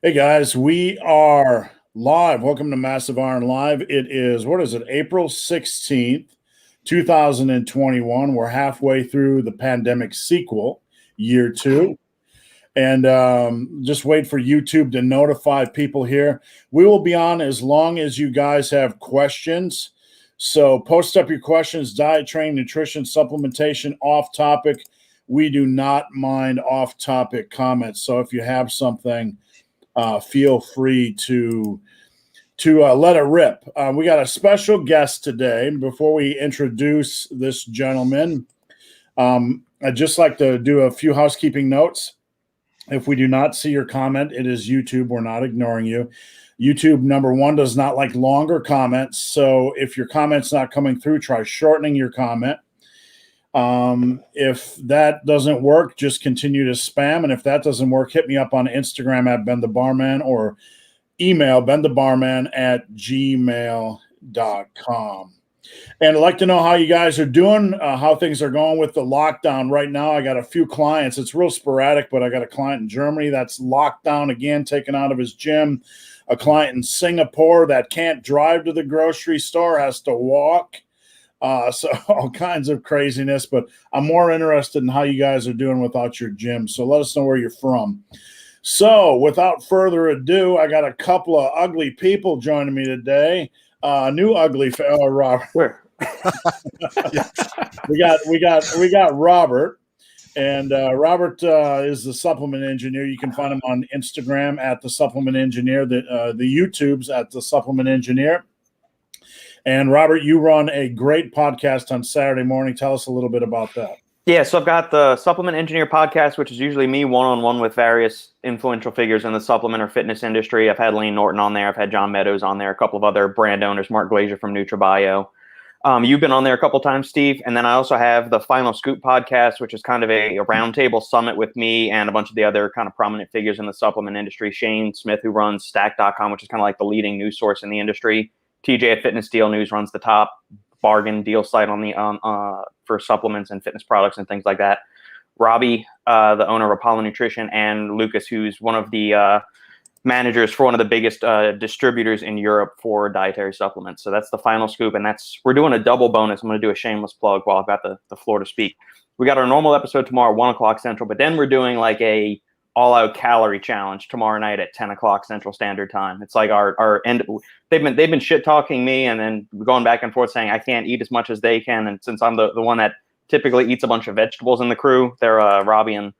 Hey guys, we are live. Welcome to Massive Iron Live. It is, what is it, April 16th, 2021. We're halfway through the pandemic sequel, year two. And just wait for YouTube to notify people here. We will be on as long as you guys have questions. So post up your questions, diet, training, nutrition, supplementation, off topic. We do not mind off topic comments. So if you have something, feel free to let it rip. We got a special guest today. Before we introduce this gentleman, I'd just like to do a few housekeeping notes. If we do not see your comment, it is YouTube. We're not ignoring you. YouTube, number one, does not like longer comments. So if your comment's not coming through, try shortening your comment. If that doesn't work, just continue to spam. And if that doesn't work, hit me up on Instagram at Ben the Barman or email benthebarman@gmail.com. And I'd like to know how you guys are doing, how things are going with the lockdown right now. I got a few clients. It's real sporadic, but I got a client in Germany that's locked down again, taken out of his gym. A client in Singapore that can't drive to the grocery store, has to walk. So all kinds of craziness, but I'm more interested in how you guys are doing without your gym. So let us know where you're from. So without further ado, I got a couple of ugly people joining me today. New ugly fellow, Robert. Where? we got Robert, and Robert is the supplement engineer. You can find him on Instagram at the supplement engineer. The YouTube's at the supplement engineer. And Robert, you run a great podcast on Saturday morning. Tell us a little bit about that. Yeah, so I've got the Supplement Engineer podcast, which is usually me one-on-one with various influential figures in the supplement or fitness industry. I've had Lane Norton on there. I've had John Meadows on there, a couple of other brand owners, Mark Glazier from NutriBio. You've been on there a couple times, Steve. And then I also have the Final Scoop podcast, which is kind of a roundtable summit with me and a bunch of the other kind of prominent figures in the supplement industry. Shane Smith, who runs Stack.com, which is kind of like the leading news source in the industry. TJ at Fitness Deal News runs the top bargain deal site on the for supplements and fitness products and things like that. Robbie, the owner of Apollo Nutrition, and Lucas, who's one of the managers for one of the biggest distributors in Europe for dietary supplements. So that's the Final Scoop, and we're doing a double bonus. I'm going to do a shameless plug while I've got the floor to speak. We got our normal episode tomorrow, 1 o'clock Central, but then we're doing like a all-out calorie challenge tomorrow night at 10 o'clock Central Standard Time. It's like our end. They've been shit talking me and then going back and forth saying I can't eat as much as they can. And since I'm the one that typically eats a bunch of vegetables in the crew, they're Robbie and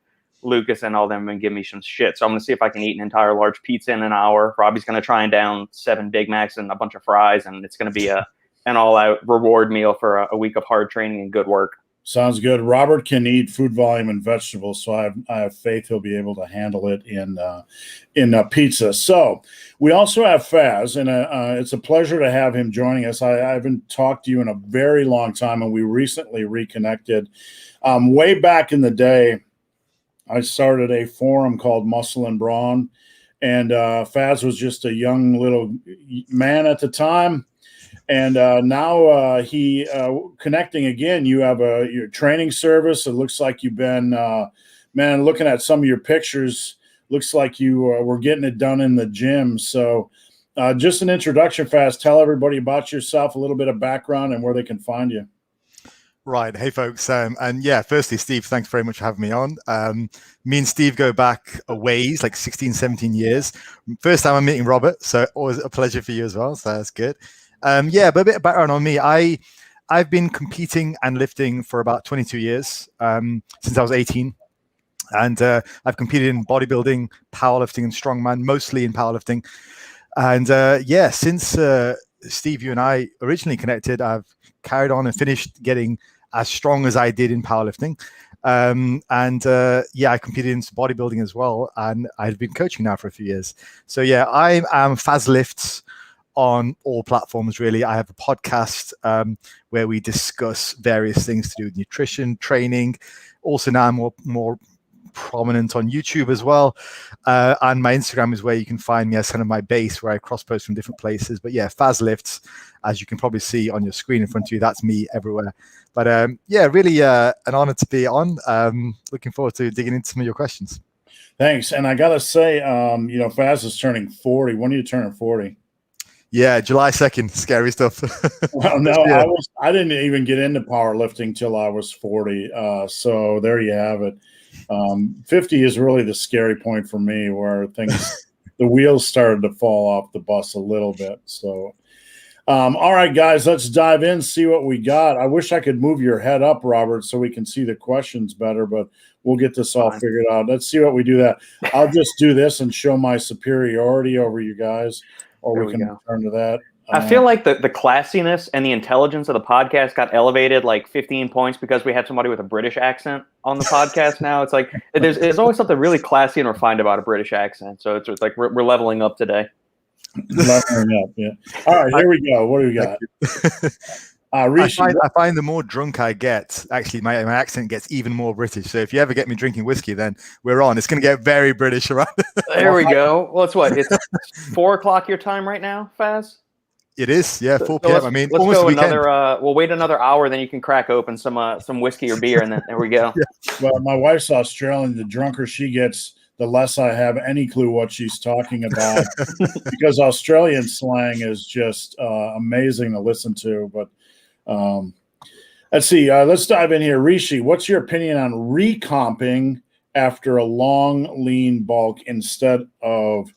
Lucas and all of them have been giving me some shit. So I'm gonna see if I can eat an entire large pizza in an hour. Robbie's gonna try and down 7 Big Macs and a bunch of fries, and it's gonna be an all-out reward meal for a week of hard training and good work. Sounds good. Robert can eat food volume and vegetables, so I have faith he'll be able to handle it in pizza. So we also have Faz, and it's a pleasure to have him joining us. I haven't talked to you in a very long time, and we recently reconnected. Way back in the day, I started a forum called Muscle and Brawn, and Faz was just a young little man at the time. And now he connecting again. You have your training service. It looks like you've been, man, looking at some of your pictures, looks like you were getting it done in the gym. So just an introduction, Faz. Tell everybody about yourself, a little bit of background and where they can find you. Right. Hey, folks. And yeah, firstly, Steve, thanks very much for having me on. Me and Steve go back a ways, like 16, 17 years. First time I'm meeting Robert. So always a pleasure for you as well. So that's good. Yeah, but a bit of background on me. I've been competing and lifting for about 22 years, since I was 18. And I've competed in bodybuilding, powerlifting, and strongman, mostly in powerlifting. And yeah, since Steve, you and I originally connected, I've carried on and finished getting as strong as I did in powerlifting. Yeah, I competed in bodybuilding as well. And I've been coaching now for a few years. So yeah, I am Faz Lifts on all platforms, really. I have a podcast where we discuss various things to do with nutrition, training. Also now I'm more prominent on YouTube as well. And my Instagram is where you can find me as kind of my base, where I cross-post from different places. But yeah, Faz Lifts, as you can probably see on your screen in front of you, that's me everywhere. But yeah, really an honor to be on. Looking forward to digging into some of your questions. Thanks. And I gotta say, Faz is turning 40. When are you turning 40? Yeah, July 2nd. Scary stuff. Well, no, Yeah. I didn't even get into powerlifting till I was 40. So there you have it. 50 is really the scary point for me, where the wheels started to fall off the bus a little bit. So, all right, guys, let's dive in, see what we got. I wish I could move your head up, Robert, so we can see the questions better, but we'll get this all figured out. Let's see what we do that. I'll just do this and show my superiority over you guys, or we can return to that. I feel like the classiness and the intelligence of the podcast got elevated like 15 points because we had somebody with a British accent on the podcast now. It's like there's always something really classy and refined about a British accent. So it's like we're leveling up today. Leveling up, yeah. All right, here we go. What do we got? I find the more drunk I get, actually, my accent gets even more British. So if you ever get me drinking whiskey, then we're on. It's going to get very British around. There we go. Well, it's 4 o'clock your time right now, Faz? It is, yeah, 4 p.m. I mean, let's almost go weekend. we'll wait another hour, then you can crack open some whiskey or beer, and then there we go. Yeah. Well, my wife's Australian. The drunker she gets, the less I have any clue what she's talking about, because Australian slang is just amazing to listen to. But let's see. Let's dive in here. Rishi, what's your opinion on recomping after a long, lean bulk instead of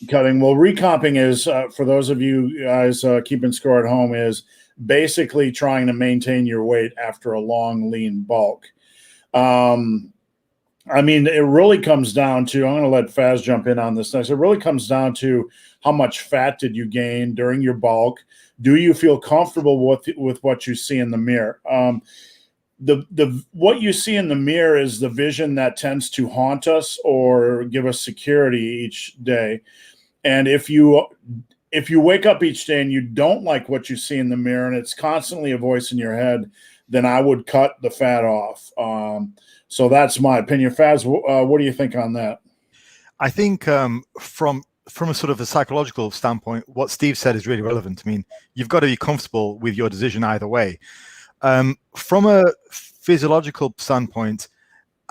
cutting? Well, recomping is, for those of you guys keeping score at home, is basically trying to maintain your weight after a long, lean bulk. I mean, it really comes down to, I'm going to let Faz jump in on this next. It really comes down to how much fat did you gain during your bulk? Do you feel comfortable with what you see in the mirror? What you see in the mirror is the vision that tends to haunt us or give us security each day. And if you wake up each day and you don't like what you see in the mirror and it's constantly a voice in your head, then I would cut the fat off. So that's my opinion. Faz, what do you think on that? I think from a sort of a psychological standpoint, what Steve said is really relevant. I mean, you've got to be comfortable with your decision either way. From a physiological standpoint,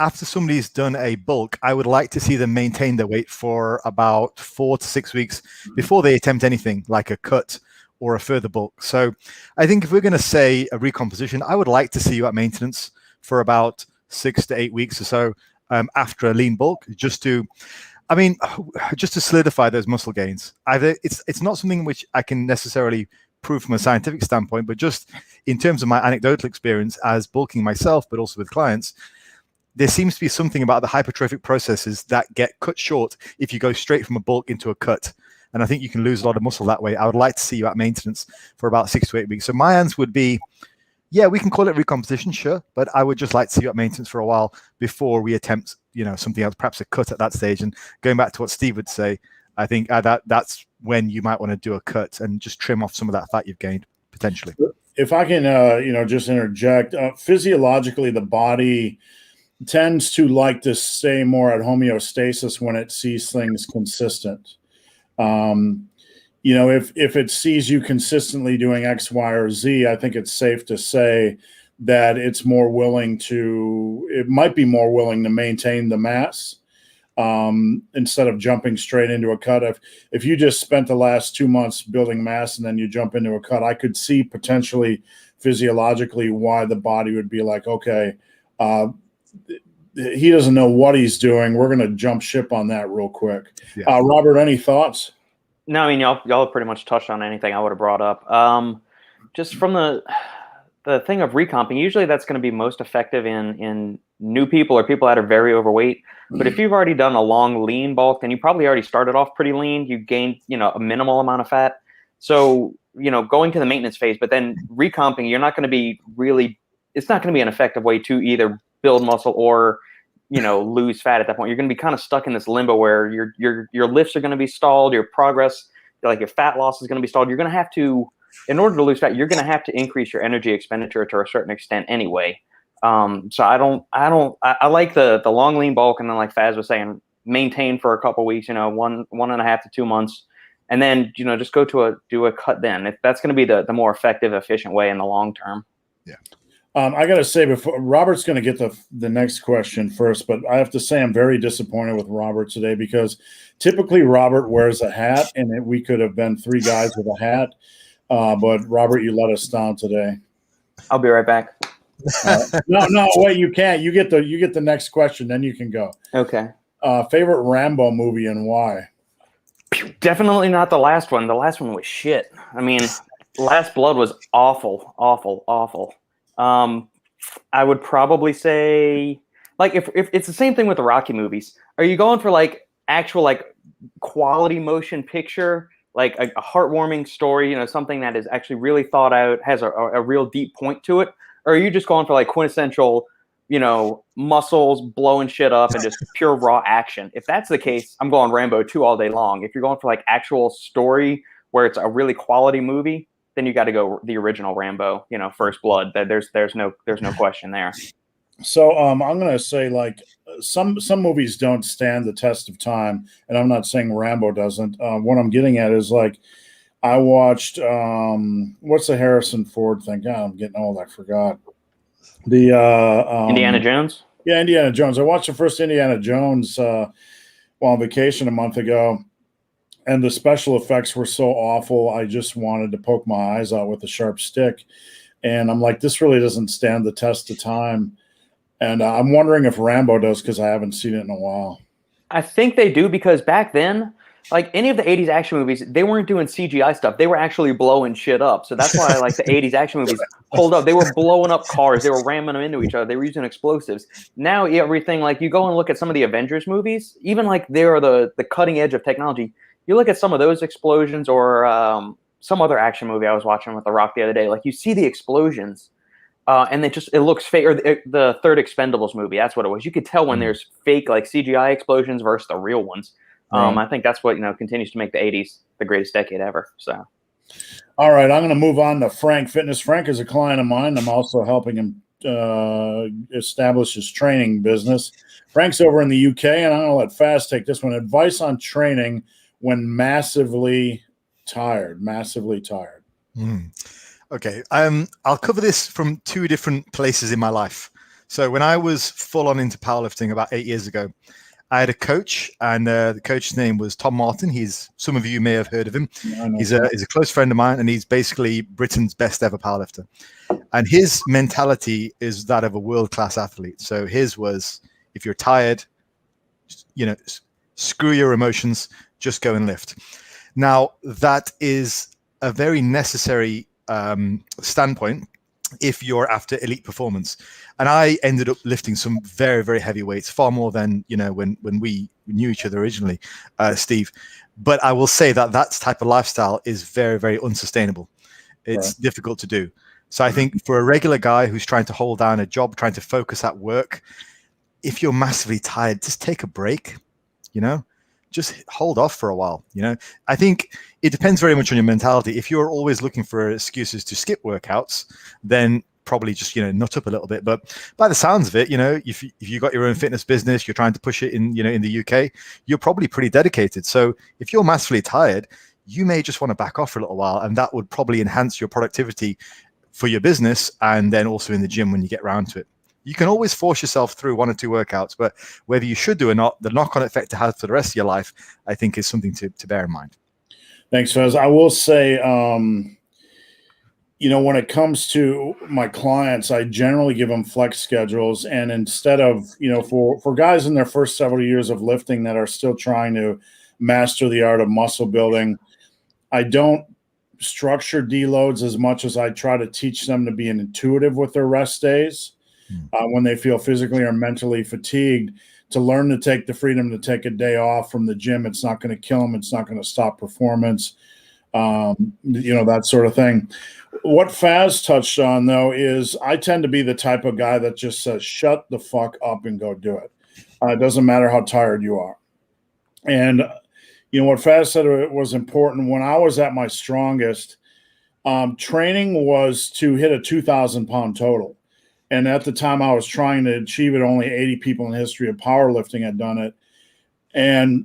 after somebody's done a bulk, I would like to see them maintain their weight for about 4 to 6 weeks before they attempt anything like a cut or a further bulk. So I think if we're going to say a recomposition, I would like to see you at maintenance for about 6 to 8 weeks or so after a lean bulk, just to solidify those muscle gains. It's not something which I can necessarily prove from a scientific standpoint, but just in terms of my anecdotal experience as bulking myself, but also with clients, there seems to be something about the hypertrophic processes that get cut short if you go straight from a bulk into a cut. And I think you can lose a lot of muscle that way. I would like to see you at maintenance for about 6 to 8 weeks. So my answer would be, yeah, we can call it recomposition, sure, but I would just like to see you at maintenance for a while before we attempt, something else, perhaps a cut at that stage. And going back to what Steve would say, I think that's when you might want to do a cut and just trim off some of that fat you've gained, potentially. If I can, just interject, physiologically, the body tends to like to stay more at homeostasis when it sees things consistent. If it sees you consistently doing X, Y, or Z, I think it's safe to say that it might be more willing to maintain the mass instead of jumping straight into a cut. If you just spent the last 2 months building mass and then you jump into a cut, I could see potentially physiologically why the body would be like, okay, he doesn't know what he's doing. We're going to jump ship on that real quick. Yeah. Robert, any thoughts? No, I mean, y'all have pretty much touched on anything I would have brought up. Just from the thing of recomping, usually that's going to be most effective in new people or people that are very overweight. But if you've already done a long lean bulk, then you probably already started off pretty lean. You gained, a minimal amount of fat. So, going to the maintenance phase, but then recomping, you're not going to be it's not going to be an effective way to either build muscle or, lose fat at that point. You're going to be kind of stuck in this limbo where your lifts are going to be stalled, your progress, like your fat loss is going to be stalled. You're going to have to, in order to lose fat, you're going to have to increase your energy expenditure to a certain extent anyway. So I like the long lean bulk, and then like Faz was saying, maintain for a couple weeks, 1.5 to 2 months, and then just do a cut then. If that's going to be the more effective, efficient way in the long term. Yeah. I got to say, before Robert's going to get the next question first, but I have to say I'm very disappointed with Robert today because typically Robert wears a hat, and we could have been three guys with a hat. But Robert, you let us down today. I'll be right back. No, wait, you can't. You get the next question, then you can go. Okay. Favorite Rambo movie and why? Definitely not the last one. The last one was shit. I mean, Last Blood was awful, awful, awful. I would probably say, like, if it's the same thing with the Rocky movies. Are you going for like actual like quality motion picture, like a heartwarming story, something that is actually really thought out, has a real deep point to it? Or are you just going for like quintessential, muscles blowing shit up and just pure raw action? If that's the case, I'm going Rambo 2 all day long. If you're going for like actual story where it's a really quality movie, then you got to go the original Rambo, First Blood. There's no question there. So I'm gonna say, like, some movies don't stand the test of time, and I'm not saying Rambo doesn't. What I'm getting at is, like, I watched what's the Harrison Ford thing? God, I'm getting old. I forgot. The Indiana Jones? Yeah, Indiana Jones. I watched the first Indiana Jones while on vacation a month ago, and the special effects were so awful. I just wanted to poke my eyes out with a sharp stick. And I'm like, this really doesn't stand the test of time. And I'm wondering if Rambo does, because I haven't seen it in a while. I think they do, because back then, like any of the 80s action movies, they weren't doing CGI stuff. They were actually blowing shit up. So that's why like the 80s action movies hold up. They were blowing up cars. They were ramming them into each other. They were using explosives. Now everything, like you go and look at some of the Avengers movies, even like they're the cutting edge of technology. You look at some of those explosions, or some other action movie I was watching with The Rock the other day. Like you see the explosions, and it looks fake. Or the third Expendables movie, that's what it was. You could tell when there's fake like CGI explosions versus the real ones. I think that's what continues to make the 80s the greatest decade ever. So, all right, I'm going to move on to Frank Fitness. Frank is a client of mine. I'm also helping him establish his training business. Frank's over in the UK, and I'm going to let Faz take this one. Advice on training when massively tired. Okay. I'll cover this from two different places in my life. So when I was full on into powerlifting about 8 years ago, I had a coach, and the coach's name was Tom Martin. Some of you may have heard of him. He's a close friend of mine, and he's basically Britain's best ever powerlifter. And his mentality is that of a world-class athlete. So his was, if you're tired, screw your emotions, just go and lift. Now, that is a very necessary standpoint if you're after elite performance. And I ended up lifting some very, very heavy weights, far more than, when we knew each other originally, Steve. But I will say that type of lifestyle is very, very unsustainable. It's difficult to do. So I think for a regular guy who's trying to hold down a job, trying to focus at work, if you're massively tired, just take a break, just hold off for a while. I think it depends very much on your mentality. If you're always looking for excuses to skip workouts, then probably just, nut up a little bit. But by the sounds of it, if you got your own fitness business, you're trying to push it in, in the UK, you're probably pretty dedicated. So if you're massively tired, you may just want to back off for a little while, and that would probably enhance your productivity for your business, and then also in the gym when you get around to it. You can always force yourself through 1 or 2 workouts, but whether you should do or not, the knock-on effect it has for the rest of your life, I think, is something to bear in mind. Thanks, Fez. I will say, when it comes to my clients, I generally give them flex schedules. And instead of, for guys in their first several years of lifting that are still trying to master the art of muscle building, I don't structure deloads as much as I try to teach them to be intuitive with their rest days. When they feel physically or mentally fatigued, to learn to take the freedom to take a day off from the gym. It's not going to kill them. It's not going to stop performance, that sort of thing. What Faz touched on, though, is I tend to be the type of guy that just says, shut the fuck up and go do it. It doesn't matter how tired you are. And, what Faz said was important. When I was at my strongest, training was to hit a 2,000-pound total. And at the time I was trying to achieve it, only 80 people in the history of powerlifting had done it. And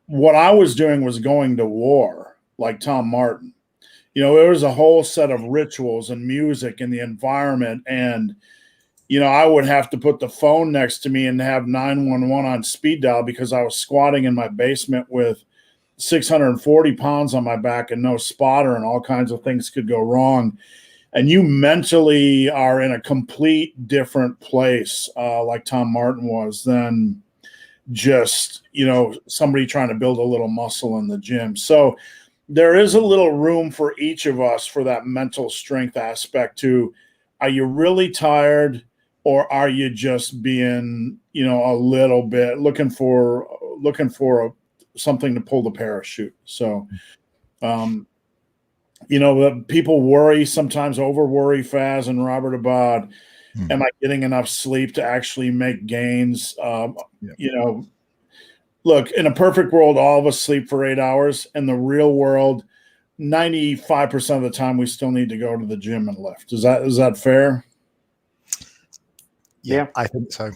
what I was doing was going to war like Tom Martin. there was a whole set of rituals and music and the environment. And, I would have to put the phone next to me and have 911 on speed dial because I was squatting in my basement with 640 pounds on my back and no spotter, and all kinds of things could go wrong. And you mentally are in a complete different place, like Tom Martin was, than just, somebody trying to build a little muscle in the gym. So there is a little room for each of us for that mental strength aspect to, are you really tired, or are you just being, a little bit looking for something to pull the parachute? So, people worry, sometimes over worry, Faz and Robert, about, am I getting enough sleep to actually make gains? Look, in a perfect world, all of us sleep for 8 hours. In the real world, 95% of the time, we still need to go to the gym and lift. Is that fair? Yeah, I think so.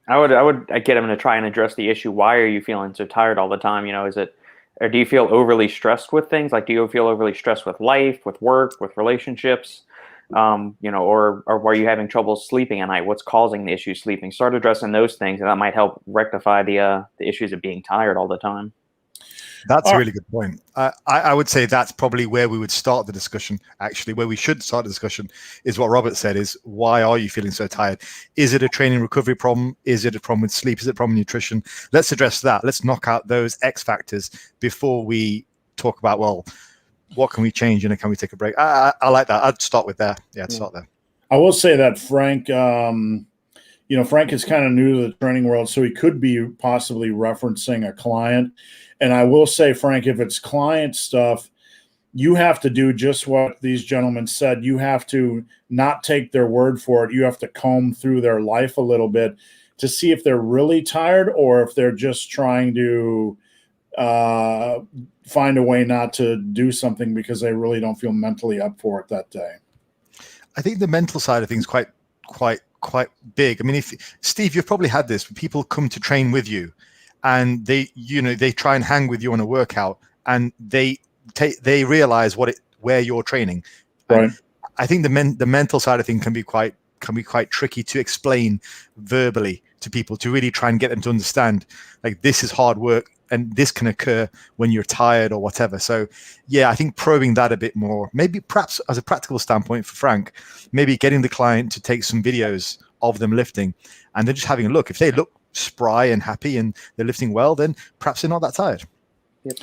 I would get him to try and address the issue. Why are you feeling so tired all the time? Is it, or do you feel overly stressed with things? Like, do you feel overly stressed with life, with work, with relationships? Or were you having trouble sleeping at night? What's causing the issue sleeping? Start addressing those things, and that might help rectify the issues of being tired all the time. That's a really good point. I would say that's probably where we would start the discussion. Actually, where we should start the discussion is what Robert said, is why are you feeling so tired? Is it a training recovery problem? Is it a problem with sleep? Is it a problem with nutrition? Let's address that. Let's knock out those X factors before we talk about, well, what can we change and can we take a break? I like that. I'd start with there. Yeah, I'd start there. I will say that Frank, Frank is kind of new to the training world, so he could be possibly referencing a client. And I will say, Frank, if it's client stuff, you have to do just what these gentlemen said. You have to not take their word for it. You have to comb through their life a little bit to see if they're really tired or if they're just trying to find a way not to do something because they really don't feel mentally up for it that day. I think the mental side of things quite big. I mean, if Steve, you've probably had this, when people come to train with you and they try and hang with you on a workout and they realize where you're training. Right. I think the mental side of things can be quite tricky to explain verbally to people, to really try and get them to understand, like, this is hard work and this can occur when you're tired or whatever. So yeah, I think probing that a bit more, maybe perhaps as a practical standpoint for Frank, maybe getting the client to take some videos of them lifting and then just having a look. If they look spry and happy and they're lifting well, then perhaps they're not that tired. Yep.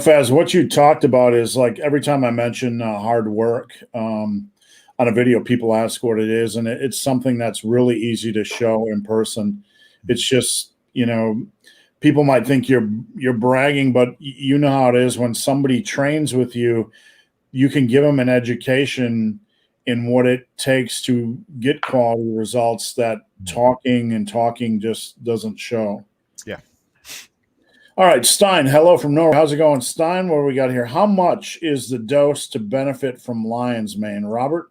Faz, what you talked about is, like, every time I mention hard work on a video, people ask what it is, and it's something that's really easy to show in person. It's just, people might think you're bragging, but you know how it is when somebody trains with you. You can give them an education in what it takes to get quality results that talking just doesn't show. Yeah. All right, Stein, hello from Norway. How's it going, Stein? What do we got here? How much is the dose to benefit from lion's mane, Robert?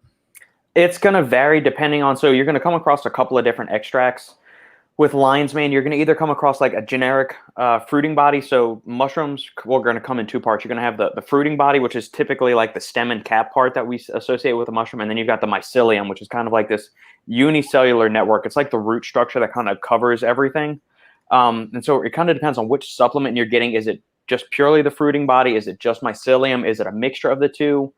It's going to vary depending on, so you're going to come across a couple of different extracts. With lion's mane, you're going to either come across like a generic fruiting body. So mushrooms, we're going to come in two parts. You're going to have the fruiting body, which is typically like the stem and cap part that we associate with the mushroom. And then you've got the mycelium, which is kind of like this unicellular network. It's like the root structure that kind of covers everything. And so it kind of depends on which supplement you're getting. Is it just purely the fruiting body? Is it just mycelium? Is it a mixture of the two?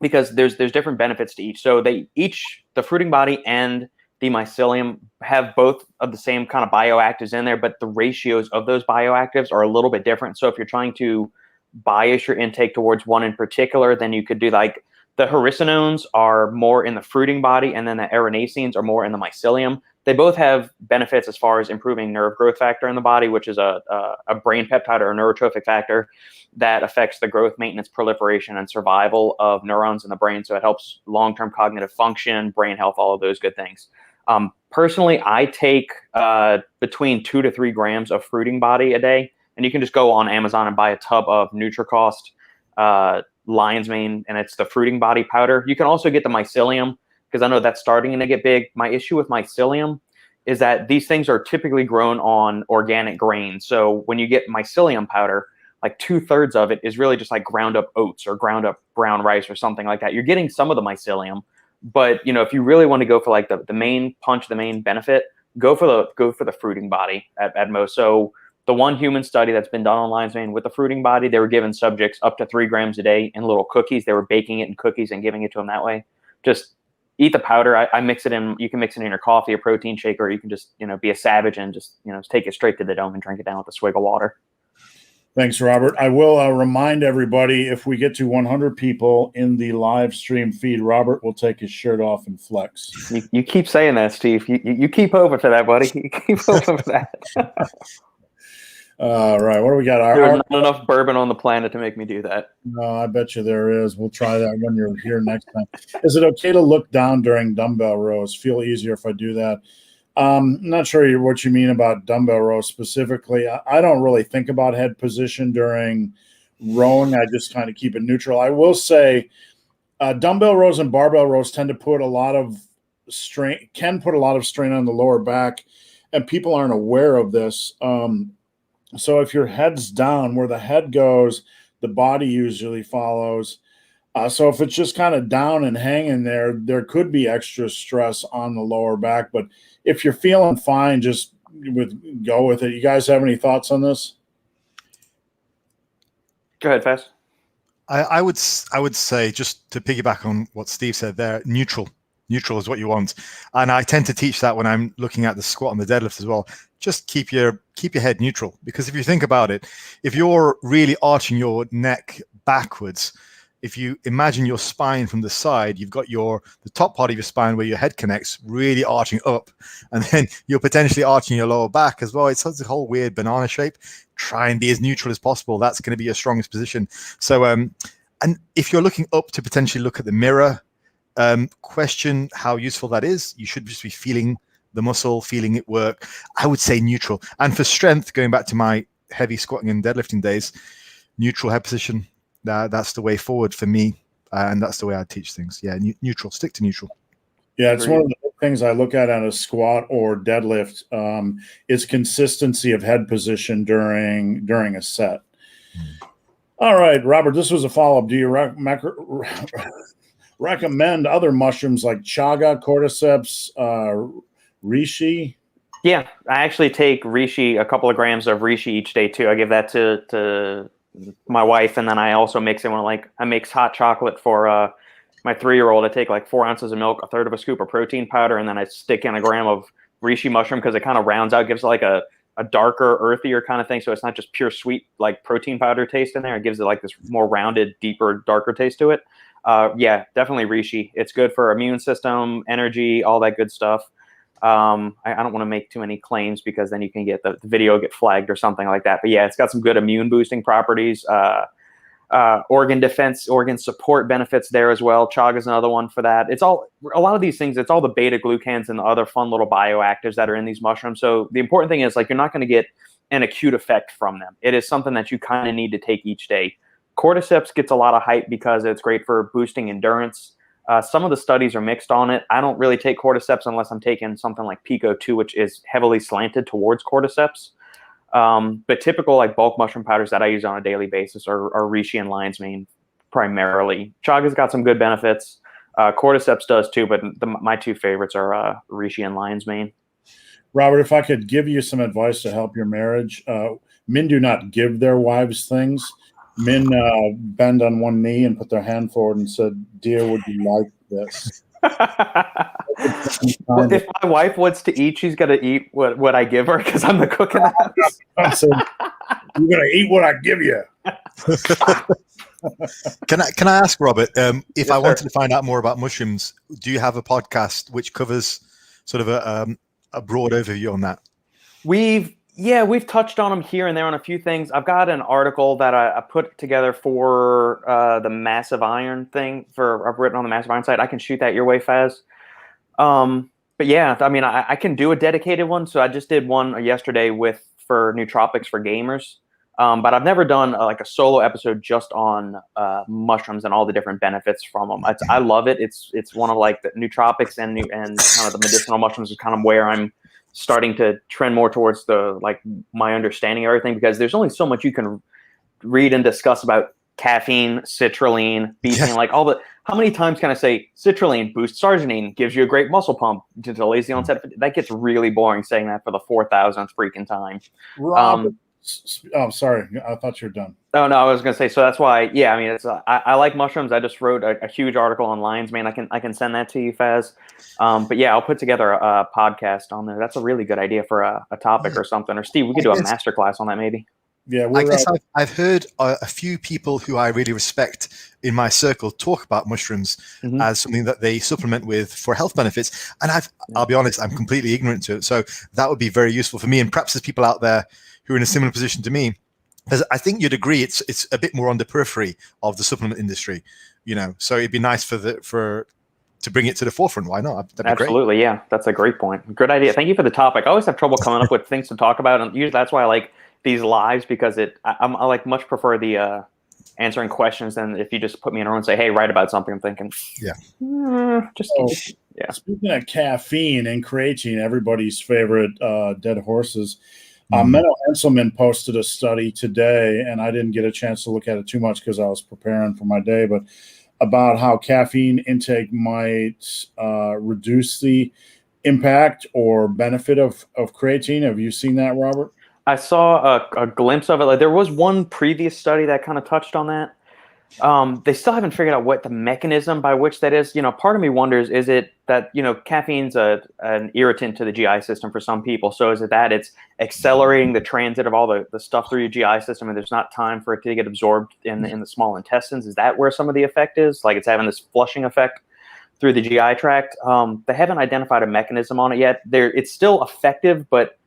Because there's different benefits to each. So the fruiting body and the mycelium have both of the same kind of bioactives in there, but the ratios of those bioactives are a little bit different. So if you're trying to bias your intake towards one in particular, then you could do like the hericinones are more in the fruiting body, and then the erinacines are more in the mycelium. They both have benefits as far as improving nerve growth factor in the body, which is a brain peptide or a neurotrophic factor that affects the growth, maintenance, proliferation, and survival of neurons in the brain. So it helps long-term cognitive function, brain health, all of those good things. Personally, I take between 2 to 3 grams of fruiting body a day, and you can just go on Amazon and buy a tub of NutriCost lion's mane, and it's the fruiting body powder. You can also get the mycelium, because I know that's starting to get big. My issue with mycelium is that these things are typically grown on organic grains. So when you get mycelium powder, like 2/3 of it is really just like ground up oats or ground up brown rice or something like that. You're getting some of the mycelium, but if you really want to go for like the main punch, the main benefit, go for the fruiting body at most. So the one human study that's been done on lion's mane with the fruiting body, they were giving subjects up to 3 grams a day in little cookies. They were baking it in cookies and giving it to them that way. Just eat the powder. I mix it in. You can mix it in your coffee, a protein shake, or you can just be a savage and just take it straight to the dome and drink it down with a swig of water. Thanks, Robert. I will remind everybody, if we get to 100 people in the live stream feed, Robert will take his shirt off and flex. You keep saying that, Steve. You keep hoping for that, buddy. You keep hoping for that. All right. What do we got? There's not enough bourbon on the planet to make me do that. No, I bet you there is. We'll try that when you're here next time. Is it okay to look down during dumbbell rows? Feel easier if I do that? I'm not sure what you mean about dumbbell rows specifically. I don't really think about head position during rowing. I just kind of keep it neutral. I will say dumbbell rows and barbell rows tend to put a lot of strain on the lower back, and people aren't aware of this. So if your head's down, where the head goes, the body usually follows. So if it's just kind of down and hanging there could be extra stress on the lower back. But if you're feeling fine, just go with it. You guys have any thoughts on this? Go ahead, Faz. I would say, just to piggyback on what Steve said there, neutral. Neutral is what you want. And I tend to teach that when I'm looking at the squat and the deadlift as well. Just keep your head neutral, because if you think about it, if you're really arching your neck backwards, if you imagine your spine from the side, you've got the top part of your spine where your head connects really arching up, and then you're potentially arching your lower back as well. It's a whole weird banana shape. Try and be as neutral as possible. That's going to be your strongest position. So, and if you're looking up to potentially look at the mirror, question how useful that is. You should just be feeling the muscle, feeling it work. I would say neutral. And for strength, going back to my heavy squatting and deadlifting days, neutral head position. That's the way forward for me, and that's the way I teach things. Yeah, neutral. Stick to neutral. Yeah, it's one of the things I look at on a squat or deadlift. Is consistency of head position during a set. All right, Robert, this was a follow-up. Do you recommend other mushrooms like chaga, cordyceps, reishi? Yeah, I actually take reishi, a couple of grams of reishi each day too. I give that to my wife, and then I also mix it I mix hot chocolate for my 3-year-old. I take like 4 ounces of milk, 1/3 of a scoop of protein powder, and then I stick in a gram of reishi mushroom because it kind of rounds out, gives it like a darker, earthier kind of thing. So it's not just pure sweet like protein powder taste in there. It gives it like this more rounded, deeper, darker taste to it. Yeah, definitely reishi. It's good for immune system, energy, all that good stuff. I don't want to make too many claims because then you can get the video get flagged or something like that. But yeah, it's got some good immune boosting properties, organ defense, organ support benefits there as well. Chaga is another one for that. It's all, a lot of these things, it's all the beta glucans and the other fun little bioactives that are in these mushrooms. So the important thing is, like, you're not going to get an acute effect from them. It is something that you kind of need to take each day. Cordyceps gets a lot of hype because it's great for boosting endurance. Some of the studies are mixed on it. I don't really take cordyceps unless I'm taking something like Pico 2, which is heavily slanted towards cordyceps. But typical like bulk mushroom powders that I use on a daily basis are reishi and lion's mane primarily. Chaga's got some good benefits. Cordyceps does too, but my two favorites are reishi and lion's mane. Robert, if I could give you some advice to help your marriage, men do not give their wives things. Men bend on one knee and put their hand forward and said, "Dear, would you like this?" Well, if my wife wants to eat, she's gonna eat what I give her because I'm the cook in the house. So, you're gonna eat what I give you. Can I ask, Robert, if Yes, I sir. wanted to find out more about mushrooms, do you have a podcast which covers sort of a broad overview on that? We've touched on them here and there on a few things. I've got an article that I put together for the Massive Iron thing. I've written on the Massive Iron site. I can shoot that your way, Faz. But yeah, I mean, I can do a dedicated one. So I just did one yesterday for nootropics for gamers. But I've never done like a solo episode just on mushrooms and all the different benefits from them. I love it. It's one of like the nootropics and kind of the medicinal mushrooms is kind of where I'm starting to trend more towards my understanding of everything, because there's only so much you can read and discuss about caffeine, citrulline, betaine, like all the. How many times can I say citrulline boosts arginine, gives you a great muscle pump, delays the onset? That gets really boring saying that for the 4,000th freaking time. Rob, sorry, I thought you were done. Oh no, I was gonna say, so that's why. Yeah, I mean, it's I like mushrooms. I just wrote a huge article on Lions Mane. I can send that to you, Faz. But yeah, I'll put together a podcast on there. That's a really good idea for a topic or something. Or Steve, we could do a masterclass on that maybe. Yeah, I guess I've heard a few people who I really respect in my circle talk about mushrooms as something that they supplement with for health benefits. And I'll be honest, I'm completely ignorant to it. So that would be very useful for me. And perhaps there's people out there who are in a similar position to me. Because I think you'd agree it's a bit more on the periphery of the supplement industry, So it'd be nice to bring it to the forefront. Why not? That'd be Absolutely, great. Yeah, that's a great point. Good idea. Thank you for the topic. I always have trouble coming up with things to talk about, and usually that's why I like these lives, because I like much prefer the answering questions than if you just put me in a room and say, "Hey, write about something." I'm thinking, Speaking of caffeine and creatine, everybody's favorite dead horses. Menno Henselman posted a study today, and I didn't get a chance to look at it too much because I was preparing for my day, but about how caffeine intake might reduce the impact or benefit of creatine. Have you seen that, Robert? I saw a glimpse of it. Like, there was one previous study that kind of touched on that. They still haven't figured out what the mechanism by which that is. Part of me wonders, is it that, caffeine's an irritant to the GI system for some people. So is it that it's accelerating the transit of all the stuff through your GI system, and there's not time for it to get absorbed in the small intestines? Is that where some of the effect is? Like, it's having this flushing effect through the GI tract. They haven't identified a mechanism on it yet. It's still effective, but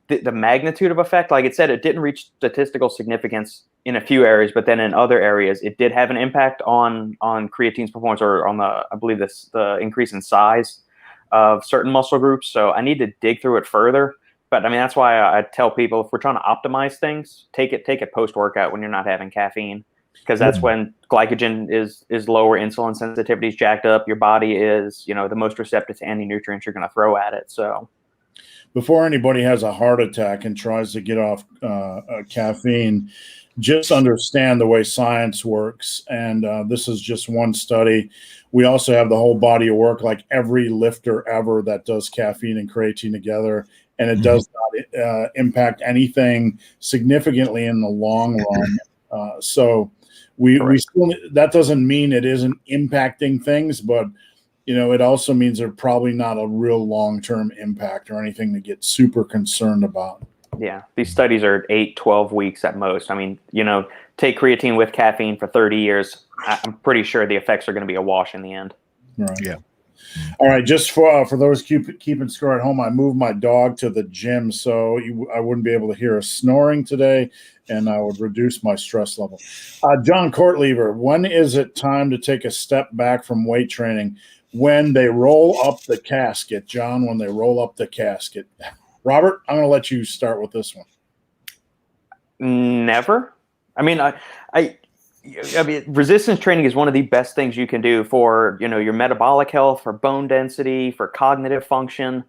the magnitude of effect, like it said, it didn't reach statistical significance in a few areas, but then in other areas, it did have an impact on creatine's performance, or on the increase in size of certain muscle groups. So I need to dig through it further. But I mean, that's why I tell people, if we're trying to optimize things, take it post-workout when you're not having caffeine, because that's when glycogen is lower, insulin sensitivity is jacked up, your body is, the most receptive to any nutrients you're going to throw at it. So before anybody has a heart attack and tries to get off caffeine, just understand the way science works. And this is just one study. We also have the whole body of work, like every lifter ever that does caffeine and creatine together, and it does not impact anything significantly in the long run. So we still, that doesn't mean it isn't impacting things, but it also means they're probably not a real long-term impact or anything to get super concerned about. Yeah, these studies are 8-12 weeks at most. I mean, take creatine with caffeine for 30 years. I'm pretty sure the effects are going to be a wash in the end. Right. Yeah. All right. Just for those keeping score at home, I moved my dog to the gym, so I wouldn't be able to hear us snoring today, and I would reduce my stress level. John Courtlever, when is it time to take a step back from weight training? When they roll up the casket, John, when they roll up the casket. Robert, I'm going to let you start with this one. Never. I mean, I mean, resistance training is one of the best things you can do for, your metabolic health, for bone density, for cognitive function,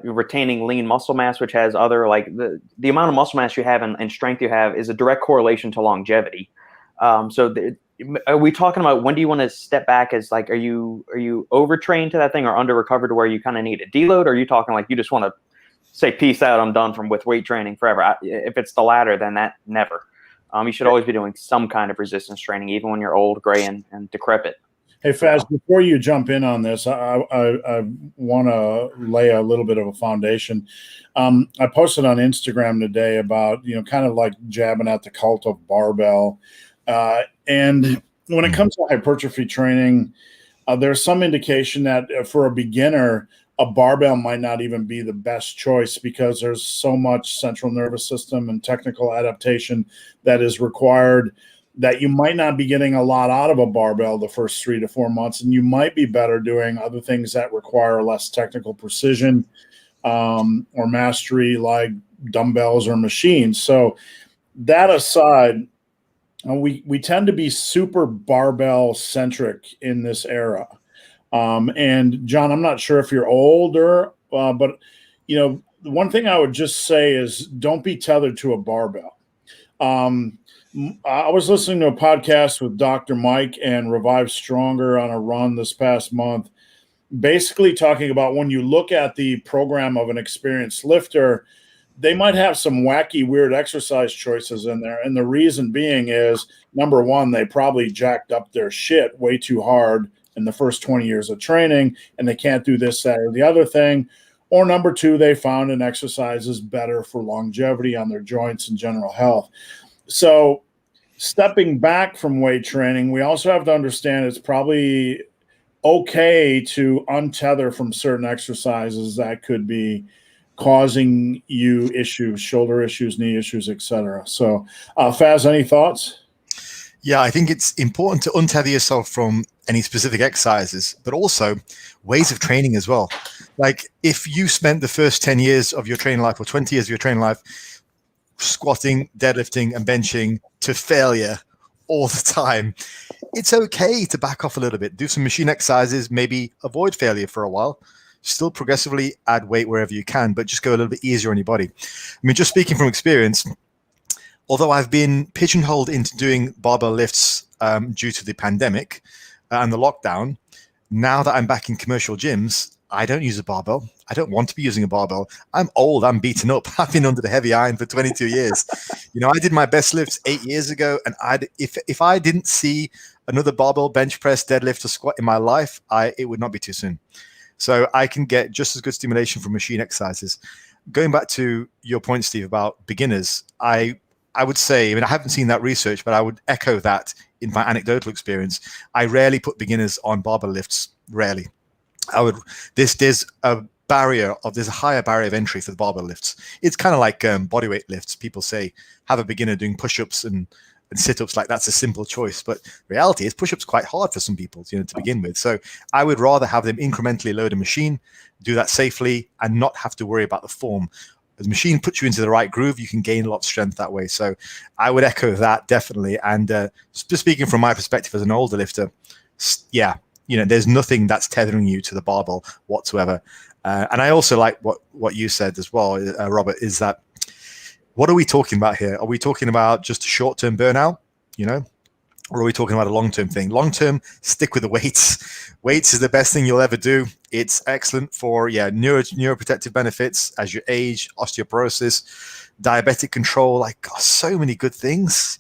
retaining lean muscle mass, which has other, like the amount of muscle mass you have and strength you have is a direct correlation to longevity. Are we talking about, when do you want to step back, as like, are you overtrained to that thing, or under recovered to where you kind of need a deload? Or are you talking like you just want to say, peace out, I'm done with weight training forever? If it's the latter, then that never. You should always be doing some kind of resistance training, even when you're old, gray, and decrepit. Hey, Faz, before you jump in on this, I want to lay a little bit of a foundation. I posted on Instagram today about, kind of like jabbing at the cult of barbell. And when it comes to hypertrophy training, there's some indication that for a beginner, a barbell might not even be the best choice, because there's so much central nervous system and technical adaptation that is required, that you might not be getting a lot out of a barbell the first 3 to 4 months. And you might be better doing other things that require less technical precision or mastery, like dumbbells or machines. So that aside, we tend to be super barbell centric in this era. And John, I'm not sure if you're older, but the one thing I would just say is, don't be tethered to a barbell. I was listening to a podcast with Dr. Mike and Revive Stronger on a run this past month, basically talking about when you look at the program of an experienced lifter, they might have some wacky, weird exercise choices in there. And the reason being is, number one, they probably jacked up their shit way too hard in the first 20 years of training, and they can't do this, that, or the other thing. Or number two, they found an exercise is better for longevity on their joints and general health. So stepping back from weight training, we also have to understand it's probably okay to untether from certain exercises that could be causing you issues, shoulder issues, knee issues, etc. So, Faz, any thoughts? Yeah, I think it's important to untether yourself from any specific exercises, but also ways of training as well. Like if you spent the first 10 years of your training life or 20 years of your training life squatting, deadlifting, and benching to failure all the time, it's okay to back off a little bit, do some machine exercises, maybe avoid failure for a while, still progressively add weight wherever you can, but just go a little bit easier on your body. I mean, just speaking from experience, although I've been pigeonholed into doing barbell lifts due to the pandemic and the lockdown, now that I'm back in commercial gyms, I don't use a barbell. I don't want to be using a barbell. I'm old. I'm beaten up. I've been under the heavy iron for 22 years. You know, I did my best lifts 8 years ago, and if I didn't see another barbell, bench press, deadlift, or squat in my life, it would not be too soon. So I can get just as good stimulation from machine exercises. Going back to your point, Steve, about beginners, I would say, I mean, I haven't seen that research, but I would echo that in my anecdotal experience. I rarely put beginners on barbell lifts, rarely. There's a higher barrier of entry for the barbell lifts. It's kind of like bodyweight lifts. People say, have a beginner doing push-ups and sit-ups, like that's a simple choice. But reality is push-ups quite hard for some people, to begin with. So I would rather have them incrementally load a machine, do that safely, and not have to worry about the form. The machine puts you into the right groove, you can gain a lot of strength that way. So I would echo that definitely. And just speaking from my perspective as an older lifter, yeah, there's nothing that's tethering you to the barbell whatsoever. And I also like what you said as well, Robert, is that what are we talking about here? Are we talking about just a short-term burnout, or are we talking about a long-term thing? Long-term, stick with the weights. Weights is the best thing you'll ever do. It's excellent for neuroprotective benefits as you age, osteoporosis, diabetic control, like so many good things.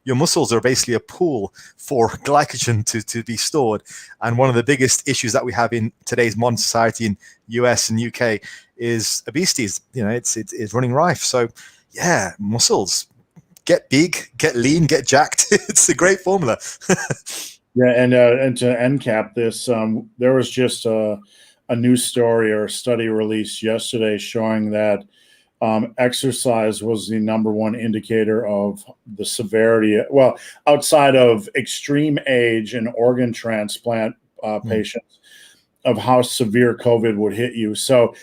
Your muscles are basically a pool for glycogen to be stored. And one of the biggest issues that we have in today's modern society in US and UK is obesity. It's running rife. So yeah, muscles. Get big, get lean, get jacked. It's a great formula. Yeah, and to end cap this, there was just a news story or a study released yesterday showing that exercise was the number one indicator of the severity. Well, outside of extreme age and organ transplant patients, of how severe COVID would hit you. So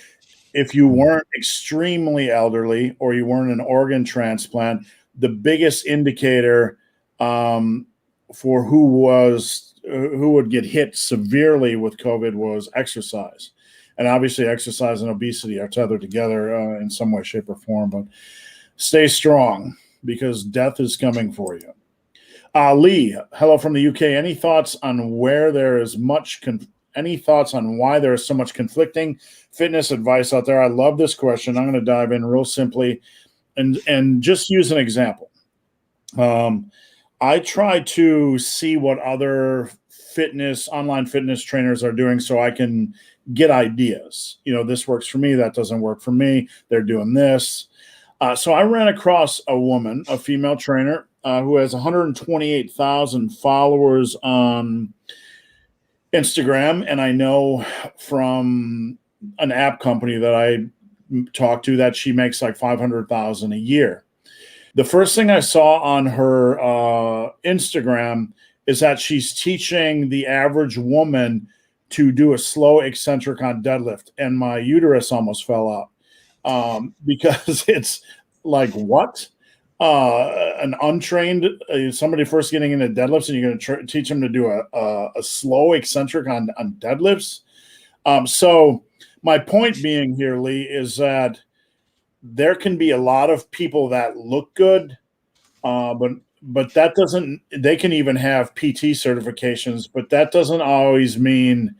if you weren't extremely elderly or you weren't an organ transplant, the biggest indicator for who would get hit severely with COVID was exercise. And obviously exercise and obesity are tethered together in some way, shape, or form. But stay strong because death is coming for you. Lee, hello from the UK. Any thoughts on why there is so much conflicting fitness advice out there? I love this question. I'm going to dive in real simply and just use an example. I try to see what other online fitness trainers are doing so I can get ideas. This works for me. That doesn't work for me. They're doing this. So I ran across a female trainer who has 128,000 followers on Instagram. And I know from an app company that I talked to that she makes like 500,000 a year. The first thing I saw on her Instagram is that she's teaching the average woman to do a slow eccentric on deadlift, and my uterus almost fell out because it's like, what? An untrained somebody first getting into deadlifts, and you're going to teach them to do a slow eccentric on deadlifts? So my point being here, Lee, is that there can be a lot of people that look good But that doesn't. They can even have PT certifications, but that doesn't always mean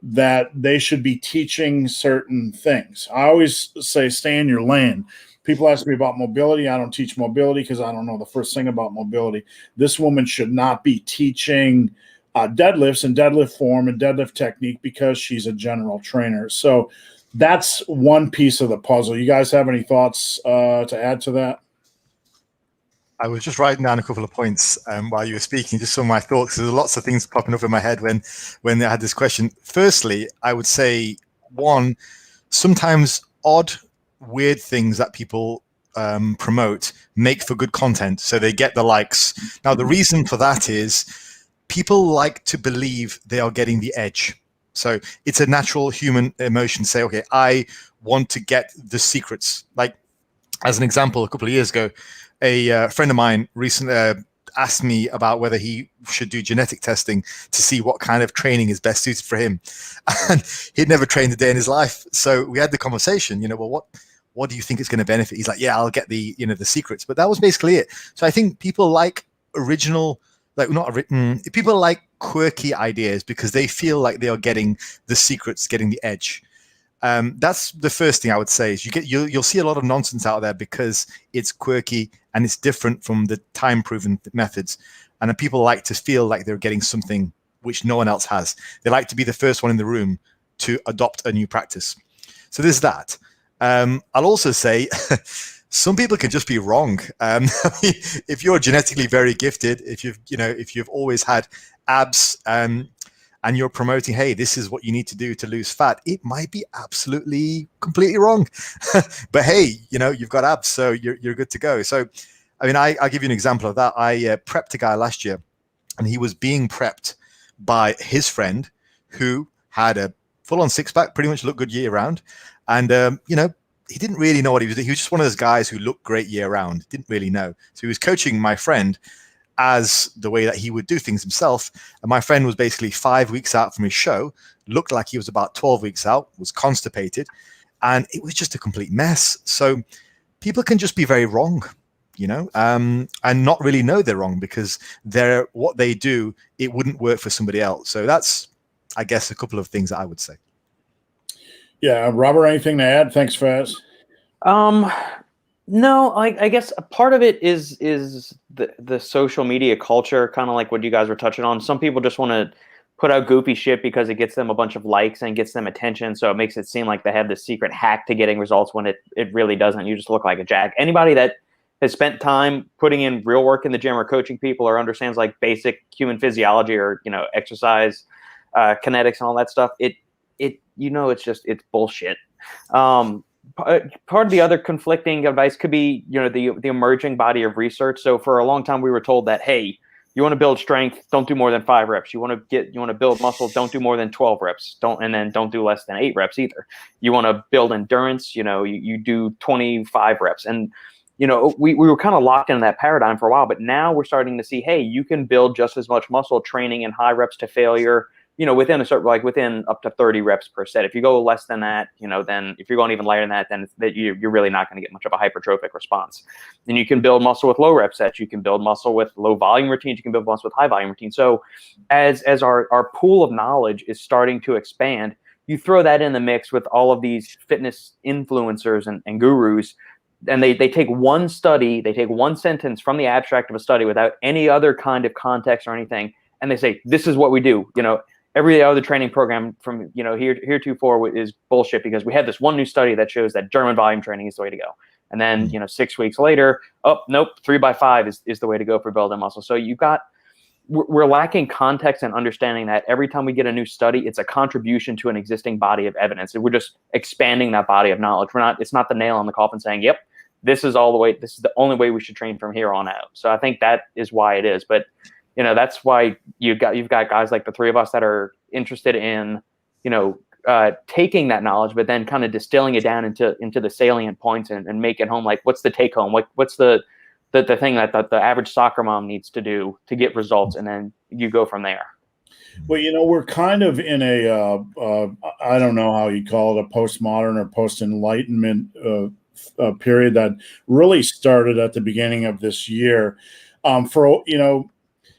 that they should be teaching certain things. I always say stay in your lane. People ask me about mobility. I don't teach mobility because I don't know the first thing about mobility. This woman should not be teaching deadlifts and deadlift form and deadlift technique because she's a general trainer. So that's one piece of the puzzle. You guys have any thoughts to add to that? I was just writing down a couple of points while you were speaking, just some of my thoughts. There's lots of things popping up in my head when I had this question. Firstly, I would say, one, sometimes odd, weird things that people promote make for good content, so they get the likes. Now, the reason for that is people like to believe they are getting the edge. So it's a natural human emotion to say, okay, I want to get the secrets. Like, as an example, a couple of years ago, a friend of mine recently asked me about whether he should do genetic testing to see what kind of training is best suited for him. And he'd never trained a day in his life. So we had the conversation, well, what do you think it's going to benefit? He's like, yeah, I'll get the secrets. But that was basically it. So I think people like original, like not written, people like quirky ideas because they feel like they are getting the secrets, getting the edge. That's the first thing I would say is you'll see a lot of nonsense out there because it's quirky and it's different from the time-proven methods. And people like to feel like they're getting something which no one else has. They like to be the first one in the room to adopt a new practice. So there's that. I'll also say some people can just be wrong. If you're genetically very gifted, if you've always had abs, and you're promoting, hey, this is what you need to do to lose fat, it might be absolutely completely wrong. But hey, you've got abs, so you're good to go. So, I mean, I'll give you an example of that. I prepped a guy last year, and he was being prepped by his friend who had a full-on six-pack, pretty much looked good year-round. And, he didn't really know what he was doing. He was just one of those guys who looked great year-round, didn't really know. So he was coaching my friend as the way that he would do things himself. And my friend was basically 5 weeks out from his show, looked like he was about 12 weeks out, was constipated, and it was just a complete mess. So people can just be very wrong, and not really know they're wrong because what they do, it wouldn't work for somebody else. So that's, I guess, a couple of things that I would say. Yeah. Robert, anything to add? Thanks, Faz. No, I guess a part of it is the social media culture, kind of like what you guys were touching on. Some people just want to put out goofy shit because it gets them a bunch of likes and gets them attention. So it makes it seem like they have this secret hack to getting results when it really doesn't. You just look like a jack. Anybody that has spent time putting in real work in the gym or coaching people or understands like basic human physiology or, exercise, kinetics and all that stuff, it's bullshit. Part of the other conflicting advice could be, the emerging body of research. So for a long time, we were told that, hey, you want to build strength, don't do more than 5 reps. You want to build muscle, don't do more than 12 reps. Don't do less than 8 reps either. You want to build endurance, you do 25 reps. And, we were kind of locked into that paradigm for a while, but now we're starting to see, hey, you can build just as much muscle training in high reps to failure, within within up to 30 reps per set. If you go less than that, then if you're going even lighter than that, then you're really not going to get much of a hypertrophic response. And you can build muscle with low rep sets. You can build muscle with low volume routines. You can build muscle with high volume routines. So as our pool of knowledge is starting to expand, you throw that in the mix with all of these fitness influencers and gurus, and they take one study, they take one sentence from the abstract of a study without any other kind of context or anything, and they say, this is what we do. Every other training program from heretofore is bullshit because we have this one new study that shows that German volume training is the way to go. And then 6 weeks later, oh nope, 3x5 is the way to go for building muscle. So we're lacking context and understanding that every time we get a new study, it's a contribution to an existing body of evidence. And we're just expanding that body of knowledge. It's not the nail on the coffin saying, yep, this is the only way we should train from here on out. So I think that is why it is. But that's why you've got guys like the three of us that are interested in, taking that knowledge, but then kind of distilling it down into the salient points and make it home. Like, what's the take home? What's the thing that the average soccer mom needs to do to get results, and then you go from there. Well, we're kind of in a I don't know how you call it, a postmodern or post-enlightenment period that really started at the beginning of this year.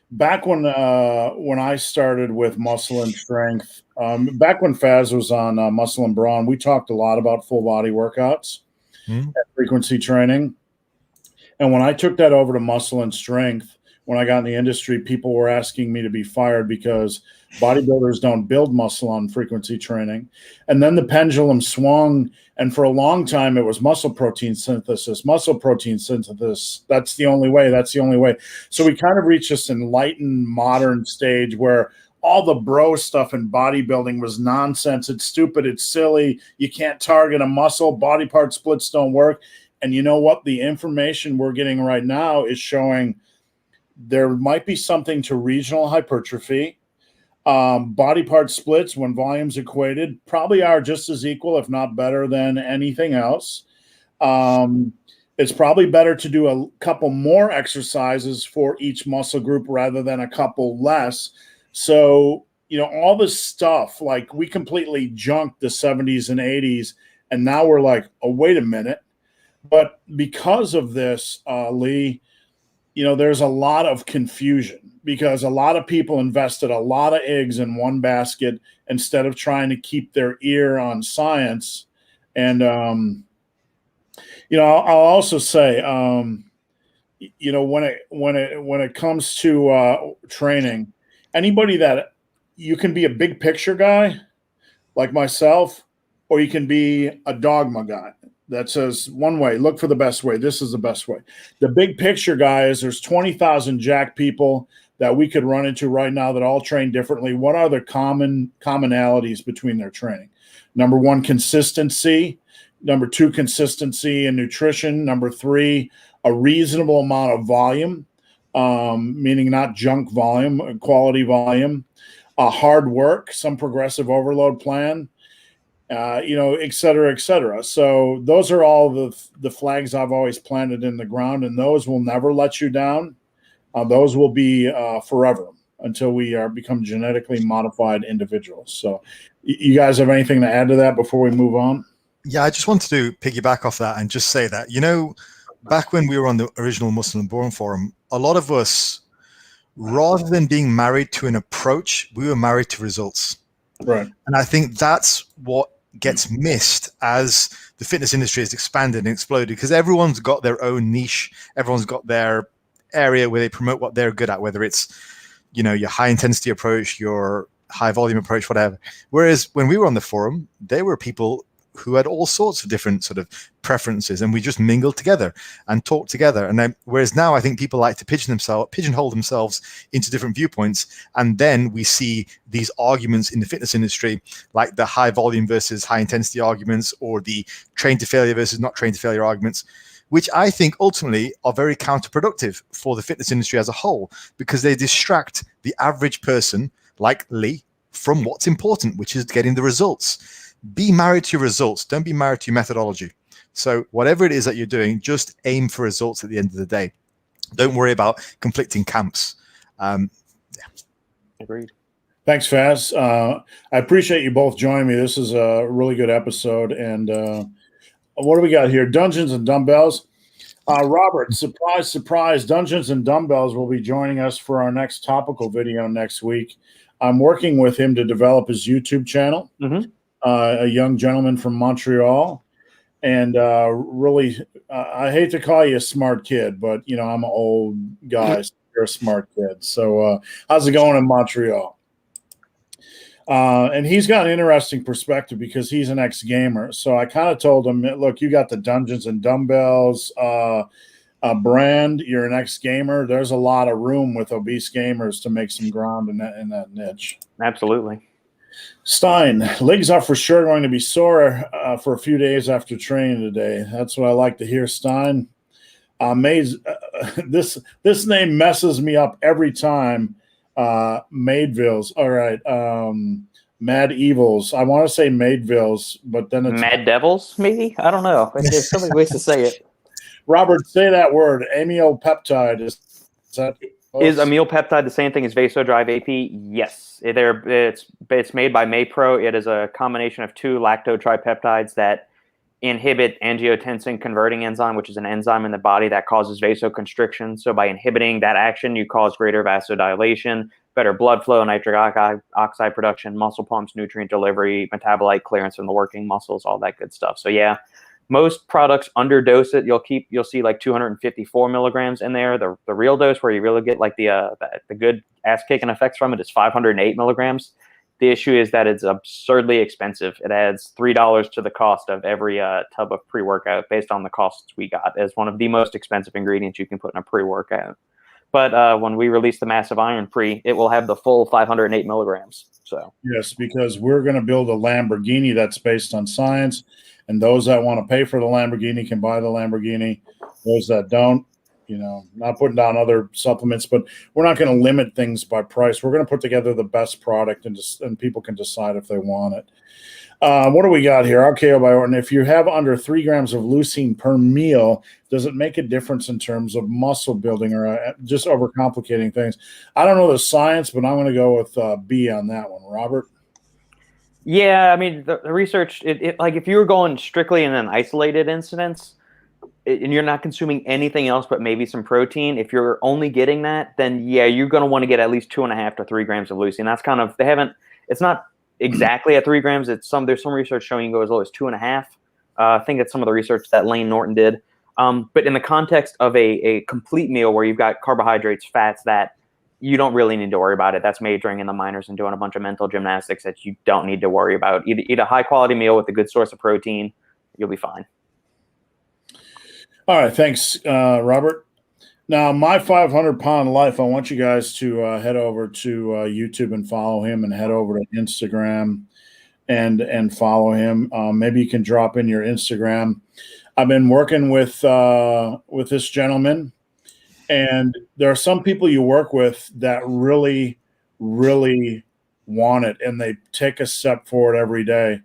Back when I started with Muscle and Strength, back when Faz was on Muscle and Brawn, we talked a lot about full body workouts and frequency training. And when I took that over to Muscle and Strength, when I got in the industry, people were asking me to be fired because bodybuilders don't build muscle on frequency training. And then the pendulum swung, and for a long time, it was muscle protein synthesis. That's the only way. That's the only way. So we kind of reached this enlightened modern stage where all the bro stuff in bodybuilding was nonsense. It's stupid. It's silly. You can't target a muscle. Body part splits don't work. And you know what? The information we're getting right now is showing there might be something to regional hypertrophy. Body part splits, when volumes equated, probably are just as equal, if not better than anything else. It's probably better to do a couple more exercises for each muscle group rather than a couple less. So, all this stuff, like we completely junked the 70s and 80s, and now we're like, oh, wait a minute. But because of this, Lee, there's a lot of confusion because a lot of people invested a lot of eggs in one basket instead of trying to keep their ear on science. And, I'll also say, when it comes to training, anybody that you can be a big picture guy like myself, or you can be a dogma guy that says one way, look for the best way. This is the best way. The big picture guy is there's 20,000 jack people that we could run into right now that all train differently. What are the commonalities between their training? Number one, consistency. Number two, consistency in nutrition. Number three, a reasonable amount of volume, meaning not junk volume, quality volume. Hard work, some progressive overload plan. Et cetera, et cetera. So those are all the flags I've always planted in the ground, and those will never let you down. Those will be forever until we become genetically modified individuals. So you guys have anything to add to that before we move on? Yeah, I just wanted to piggyback off that and just say that, back when we were on the original Muscle and Brawn forum, a lot of us, rather than being married to an approach, we were married to results. Right. And I think that's what gets missed as the fitness industry has expanded and exploded, because everyone's got their own niche. Everyone's got their area where they promote what they're good at, whether it's, your high intensity approach, your high volume approach, whatever. Whereas when we were on the forum, there were people who had all sorts of different sort of preferences, and we just mingled together and talked together. And then, whereas now I think people like to pigeonhole themselves into different viewpoints, and then we see these arguments in the fitness industry, like the high volume versus high intensity arguments, or the trained to failure versus not trained to failure arguments, which I think ultimately are very counterproductive for the fitness industry as a whole, because they distract the average person like Lee from what's important, which is getting the results. Be married to your results. Don't be married to your methodology. So whatever it is that you're doing, just aim for results at the end of the day. Don't worry about conflicting camps. Agreed. Thanks, Faz. I appreciate you both joining me. This is a really good episode. And what do we got here? Dungeons and Dumbbells. Robert, surprise, surprise. Dungeons and Dumbbells will be joining us for our next topical video next week. I'm working with him to develop his YouTube channel. Mm-hmm. A young gentleman from Montreal, and really, I hate to call you a smart kid, but I'm an old guy. So you're a smart kid. So how's it going in Montreal? And he's got an interesting perspective because he's an ex-gamer. So I kind of told him, look, you got the Dungeons and Dumbbells brand. You're an ex-gamer. There's a lot of room with obese gamers to make some ground in that niche. Absolutely. Stein, legs are for sure going to be sore for a few days after training today. That's what I like to hear, Stein. This name messes me up every time. Maidvilles. All right. Mad Evils. I want to say Maidvilles, but then it's Mad Devils, maybe? I don't know. There's so many ways to say it. Robert, say that word. Amylopeptide. Is amylopeptide the same thing as vasodrive AP? Yes. It's made by Maypro. It is a combination of two lactotripeptides that inhibit angiotensin converting enzyme, which is an enzyme in the body that causes vasoconstriction. So by inhibiting that action, you cause greater vasodilation, better blood flow, nitric oxide production, muscle pumps, nutrient delivery, metabolite clearance from the working muscles, all that good stuff. So yeah, most products underdose it. You'll see like 254 milligrams in there. The real dose where you really get like the good ass kicking effects from it is 508 milligrams. The issue is that it's absurdly expensive. It adds $3 to the cost of every tub of pre-workout based on the costs we got as one of the most expensive ingredients you can put in a pre-workout. But when we release the Massive Iron Pre, it will have the full 508 milligrams. So yes, because we're going to build a Lamborghini that's based on science, and those that want to pay for the Lamborghini can buy the Lamborghini. Those that don't, not putting down other supplements, but we're not going to limit things by price. We're going to put together the best product, and people can decide if they want it. What do we got here? RKO by Orton. If you have under 3 grams of leucine per meal, does it make a difference in terms of muscle building, or just overcomplicating things? I don't know the science, but I'm going to go with B on that one. Robert? Yeah, I mean, the research, like if you were going strictly in an isolated incidence, and you're not consuming anything else but maybe some protein, if you're only getting that, then yeah, you're going to want to get at least 2.5 to 3 grams of leucine. That's kind of, it's not exactly at 3 grams. There's some research showing you go as low as 2.5. I think it's some of the research that Lane Norton did. But in the context of a complete meal where you've got carbohydrates, fats, that you don't really need to worry about it. That's majoring in the minors and doing a bunch of mental gymnastics that you don't need to worry about. Eat a high quality meal with a good source of protein. You'll be fine. All right. Thanks, Robert. Now, my 500-pound life, I want you guys to head over to YouTube and follow him, and head over to Instagram and follow him. Maybe you can drop in your Instagram. I've been working with this gentleman, and there are some people you work with that really, really want it, and they take a step forward every day.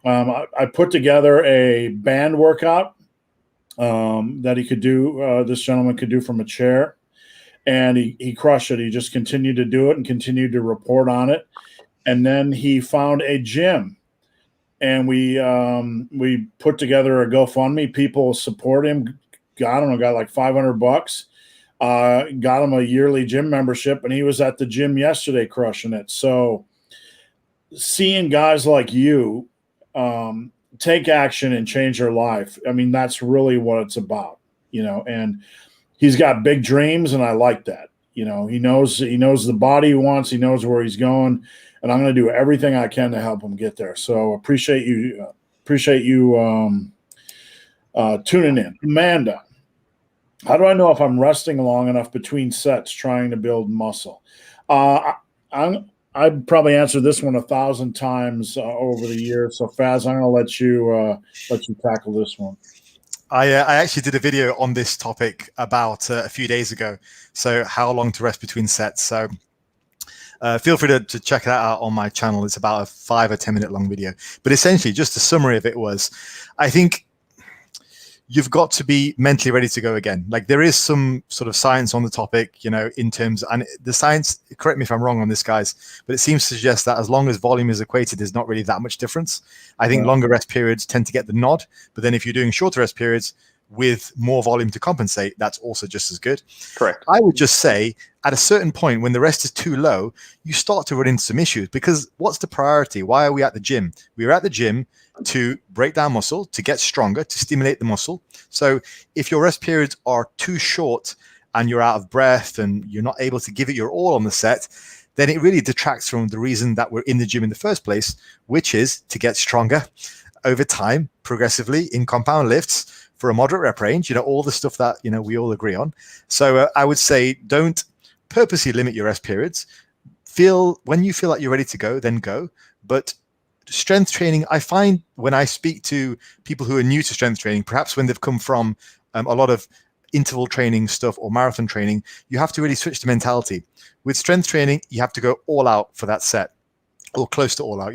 I put together a band workout that he could do, this gentleman could do from a chair, and he crushed it. He just continued to do it and continued to report on it. And then he found a gym, and we put together a GoFundMe. People support him. Got like $500. Got him a yearly gym membership, and he was at the gym yesterday crushing it. So seeing guys like you take action and change their life, I mean, that's really what it's about, and he's got big dreams, and I like that. He knows the body he wants, he knows where he's going, and I'm going to do everything I can to help him get there. So appreciate you tuning in. Amanda, how do I know if I'm resting long enough between sets trying to build muscle? I'd probably answered this one 1,000 times over the years. So Faz, I'm going to let you tackle this one. I actually did a video on this topic about a few days ago. So how long to rest between sets. So feel free to check that out on my channel. It's about a 5 or 10 minute long video. But essentially, just a summary of it was, I think you've got to be mentally ready to go again. Like, there is some sort of science on the topic, in terms, and the science, correct me if I'm wrong on this, guys, but it seems to suggest that as long as volume is equated, there's not really that much difference. I think longer rest periods tend to get the nod, but then if you're doing shorter rest periods with more volume to compensate, that's also just as good. Correct. I would just say at a certain point when the rest is too low, you start to run into some issues, because what's the priority? Why are we at the gym? We were at the gym to break down muscle, to get stronger, to stimulate the muscle. So if your rest periods are too short and you're out of breath and you're not able to give it your all on the set, then it really detracts from the reason that we're in the gym in the first place, which is to get stronger over time, progressively in compound lifts for a moderate rep range, all the stuff that, we all agree on. So I would say don't purposely limit your rest periods. When you feel like you're ready to go, then go. But strength training, I find when I speak to people who are new to strength training, perhaps when they've come from a lot of interval training stuff or marathon training, you have to really switch the mentality. With strength training, you have to go all out for that set, or close to all out,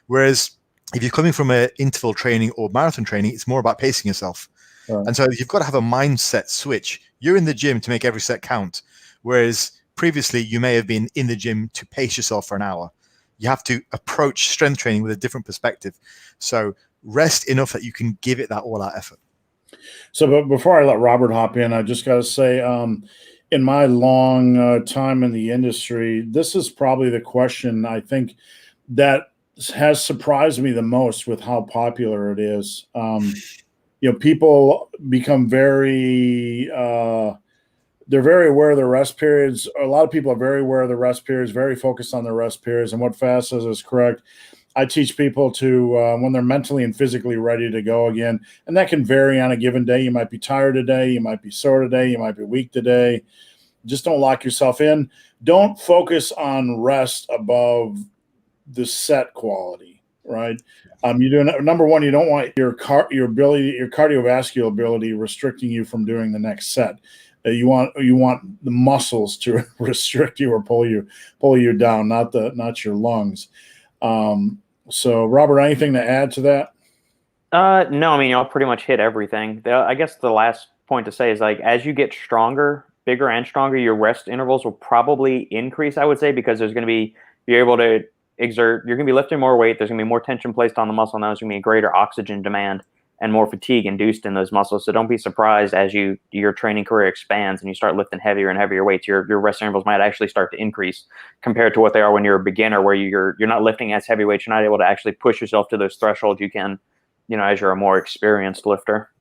Whereas if you're coming from an interval training or marathon training, it's more about pacing yourself. Right. And so you've got to have a mindset switch. You're in the gym to make every set count, whereas previously you may have been in the gym to pace yourself for an hour. you have to approach strength training with a different perspective. So rest enough that you can give it that all-out effort. So, but before I let Robert hop in, I just got to say, in my long time in the industry, this is probably the question I think that has surprised me the most with how popular it is. People become very, they're very aware of their rest periods. A lot of people are very aware of the rest periods, very focused on their rest periods. And what Faz says is correct. I teach people to, when they're mentally and physically ready to go again, and that can vary on a given day. You might be tired today. You might be sore today. You might be weak today. Just don't lock yourself in. Don't focus on rest above the set quality, right? You do number one. You don't want your cardiovascular ability restricting you from doing the next set. You want the muscles to restrict you or pull you down, not your lungs. So, Robert, anything to add to that? No, I mean, y'all pretty much hit everything. I guess the last point to say is, like, as you get stronger, bigger and stronger, your rest intervals will probably increase, I would say, because you're able to exert, you're going to be lifting more weight. There's going to be more tension placed on the muscle. And there's going to be a greater oxygen demand and more fatigue induced in those muscles. So don't be surprised as your training career expands and you start lifting heavier and heavier weights, your rest intervals might actually start to increase compared to what they are when you're a beginner, where you're not lifting as heavy weights. You're not able to actually push yourself to those thresholds you can, as you're a more experienced lifter.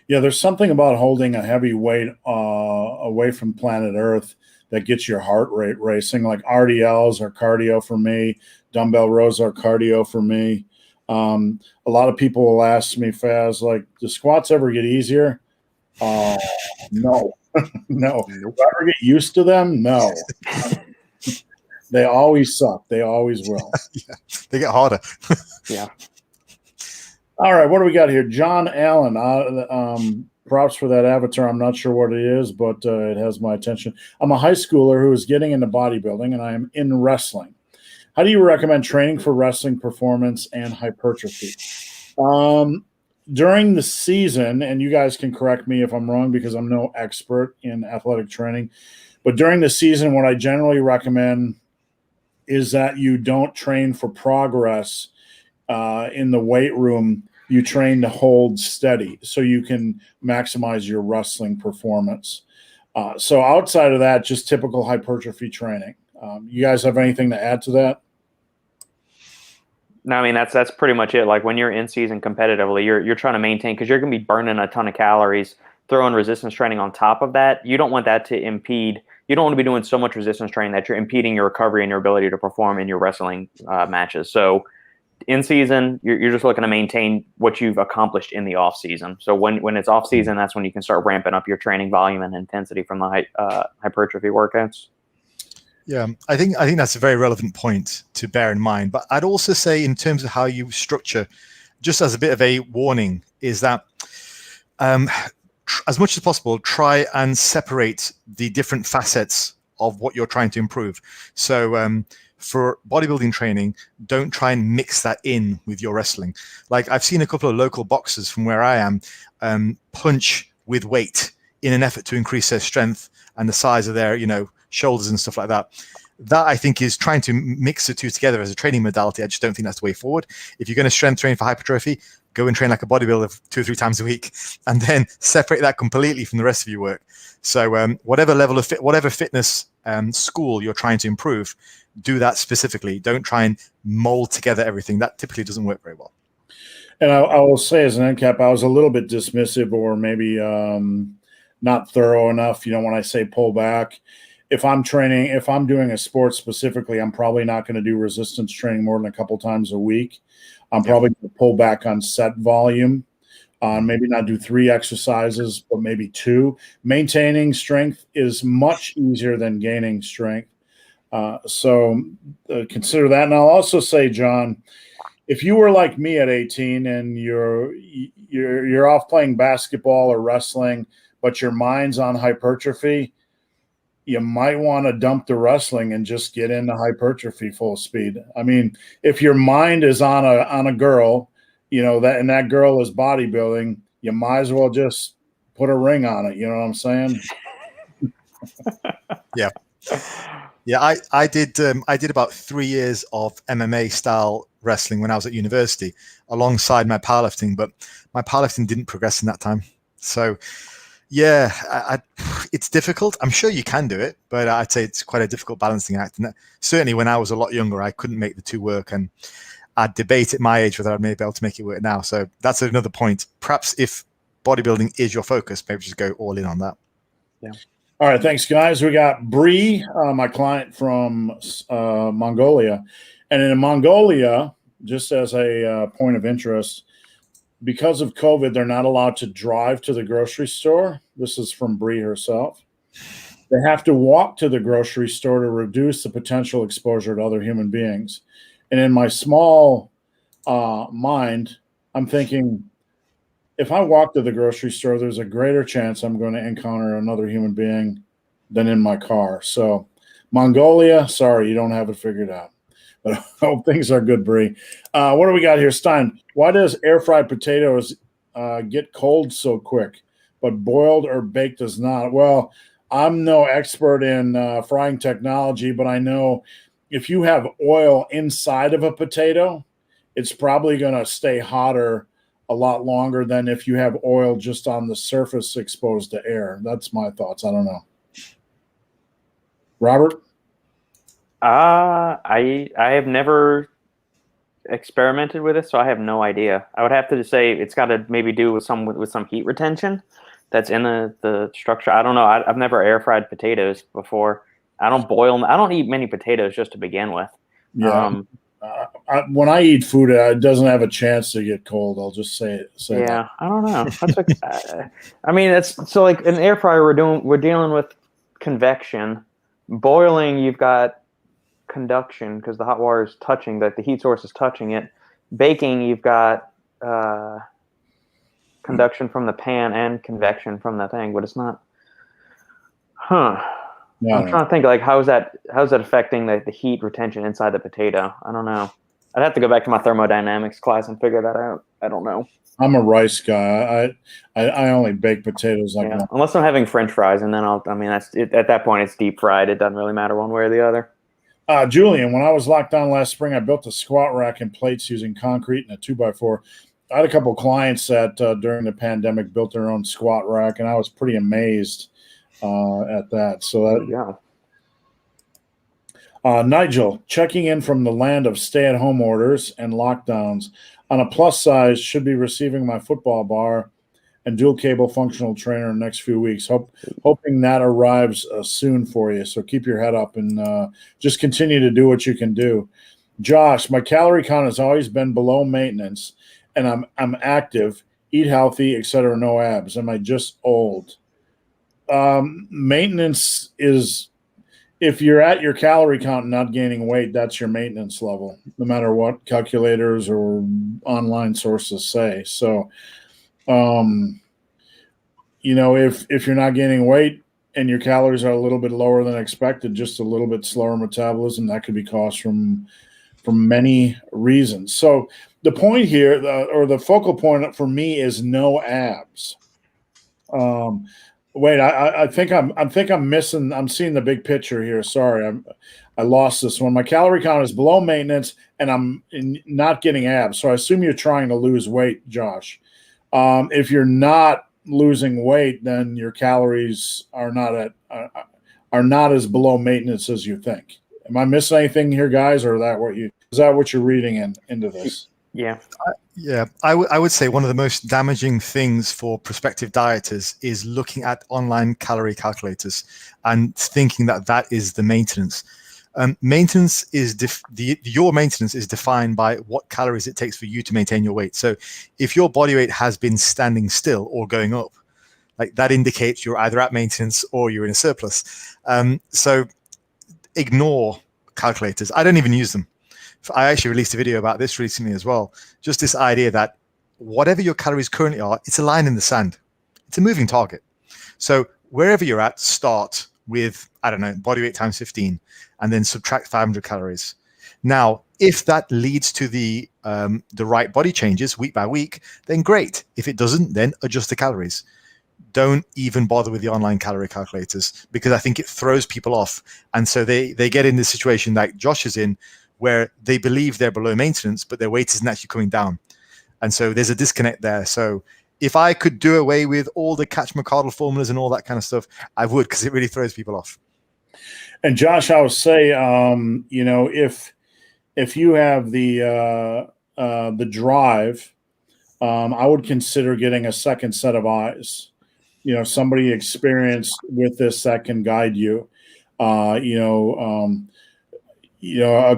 Yeah, there's something about holding a heavy weight away from planet Earth that gets your heart rate racing. Like RDLs are cardio for me. Dumbbell rows are cardio for me. A lot of people will ask me, Faz, like, do squats ever get easier? No. No. Do I ever get used to them? No. They always suck. They always will. Yeah, they get harder. Yeah. All right, what do we got here? John Allen. Props for that avatar. I'm not sure what it is, but it has my attention. I'm a high schooler who is getting into bodybuilding, and I am in wrestling. How do you recommend training for wrestling performance and hypertrophy? During the season, and you guys can correct me if I'm wrong because I'm no expert in athletic training, but during the season, what I generally recommend is that you don't train for progress in the weight room. You train to hold steady so you can maximize your wrestling performance. So outside of that, just typical hypertrophy training. You guys have anything to add to that? No, I mean, that's pretty much it. Like when you're in season competitively, you're trying to maintain, because you're going to be burning a ton of calories, throwing resistance training on top of that. You don't want that to impede. You don't want to be doing so much resistance training that you're impeding your recovery and your ability to perform in your wrestling matches. So in season, you're just looking to maintain what you've accomplished in the off season. So when it's off season, that's when you can start ramping up your training volume and intensity from the hypertrophy workouts. Yeah, I think that's a very relevant point to bear in mind. But I'd also say, in terms of how you structure, just as a bit of a warning, is that as much as possible, try and separate the different facets of what you're trying to improve. So for bodybuilding training, don't try and mix that in with your wrestling. Like I've seen a couple of local boxers from where I am punch with weight in an effort to increase their strength and the size of their, shoulders and stuff like that. That I think is trying to mix the two together as a training modality. I just don't think that's the way forward. If you're going to strength train for hypertrophy, go and train like a bodybuilder 2 or 3 times a week, and then separate that completely from the rest of your work. So whatever level of whatever fitness school you're trying to improve, do that specifically. Don't try and mold together everything. That typically doesn't work very well. And I will say, as an end cap, I was a little bit dismissive, or maybe not thorough enough. When I say pull back, if I'm doing a sport specifically, I'm probably not going to do resistance training more than a couple times a week. I'm probably going to pull back on set volume. Maybe not do 3 exercises, but maybe 2. Maintaining strength is much easier than gaining strength. So consider that. And I'll also say, John, if you were like me at 18 and you're off playing basketball or wrestling, but your mind's on hypertrophy, you might want to dump the wrestling and just get into hypertrophy full speed. I mean, if your mind is on a girl, that girl is bodybuilding, you might as well just put a ring on it. You know what I'm saying? Yeah. Yeah, I did about 3 years of MMA style wrestling when I was at university alongside my powerlifting, but my powerlifting didn't progress in that time. So yeah, it's difficult. I'm sure you can do it, but I'd say it's quite a difficult balancing act. And certainly when I was a lot younger, I couldn't make the two work, and I'd debate at my age whether I'd maybe be able to make it work now. So that's another point. Perhaps if bodybuilding is your focus, maybe just go all in on that. Yeah. All right, thanks, guys. We got Brie, my client from Mongolia. And in Mongolia, just as a point of interest, because of COVID, they're not allowed to drive to the grocery store. This is from Brie herself. They have to walk to the grocery store to reduce the potential exposure to other human beings. And in my small mind, I'm thinking, if I walk to the grocery store, there's a greater chance I'm going to encounter another human being than in my car. So, Mongolia, sorry, you don't have it figured out. But I hope things are good, Brie. What do we got here, Stein? Why does air fried potatoes get cold so quick, but boiled or baked does not? Well, I'm no expert in frying technology, but I know if you have oil inside of a potato, it's probably going to stay hotter a lot longer than if you have oil just on the surface exposed to air. That's my thoughts. I don't know. Robert? I have never experimented with it, so I have no idea. I would have to just say it's got to maybe do with some heat retention that's in the structure. I don't know. I've never air fried potatoes before. I don't boil them. I don't eat many potatoes just to begin with. Yeah. When I eat food, it doesn't have a chance to get cold. I'll just say Yeah, that. I don't know. That's what, I mean, it's so like an air fryer. We're dealing with convection. Boiling, you've got conduction because the hot water is touching, that the heat source is touching it. Baking, you've got conduction from the pan and convection from the thing, but it's not. Yeah, I'm trying to think, like, how's that affecting the heat retention inside the potato? I don't know. I'd have to go back to my thermodynamics class and figure that out. I don't know. I'm a rice guy. I only bake potatoes like one. Unless I'm having French fries, and then that's it, at that point it's deep fried. It doesn't really matter one way or the other. Julian, when I was locked down last spring, I built a squat rack and plates using concrete and a 2x4. I had a couple of clients that during the pandemic built their own squat rack, and I was pretty amazed at that. So Nigel, checking in from the land of stay-at-home orders and lockdowns. On a plus size, should be receiving my football bar and dual cable functional trainer in the next few weeks. Hoping that arrives soon for you. So keep your head up and just continue to do what you can do. Josh, my calorie count has always been below maintenance, and I'm active, eat healthy, etc. No abs. Am I just old? Maintenance is, if you're at your calorie count and not gaining weight, that's your maintenance level, no matter what calculators or online sources say. So, if you're not gaining weight and your calories are a little bit lower than expected, just a little bit slower metabolism, that could be caused from many reasons. So the point here, or the focal point for me, is no abs. Wait, I think I'm missing. I'm seeing the big picture here. Sorry, I lost this one. My calorie count is below maintenance, and I'm not getting abs. So I assume you're trying to lose weight, Josh. If you're not losing weight, then your calories are not as below maintenance as you think. Am I missing anything here, guys, or is that what you're reading into this? Yeah. I would say one of the most damaging things for prospective dieters is looking at online calorie calculators and thinking that is the maintenance. Maintenance is your maintenance is defined by what calories it takes for you to maintain your weight. So if your body weight has been standing still or going up, like that indicates you're either at maintenance or you're in a surplus. So ignore calculators. I don't even use them. I actually released a video about this recently as well. Just this idea that whatever your calories currently are, it's a line in the sand. It's a moving target. So wherever you're at, start with, I don't know, body weight times 15, and then subtract 500 calories. Now, if that leads to the right body changes week by week, then great. If it doesn't, then adjust the calories. don't even bother with the online calorie calculators, because I think it throws people off. And so they get in this situation like Josh is in, where they believe they're below maintenance, but their weight isn't actually coming down. And so there's a disconnect there. So if I could do away with all the Catch-McCardle formulas and all that kind of stuff, I would, because it really throws people off. And Josh, I would say, you know, if you have the drive, I would consider getting a second set of eyes. You know, somebody experienced with this that can guide you. A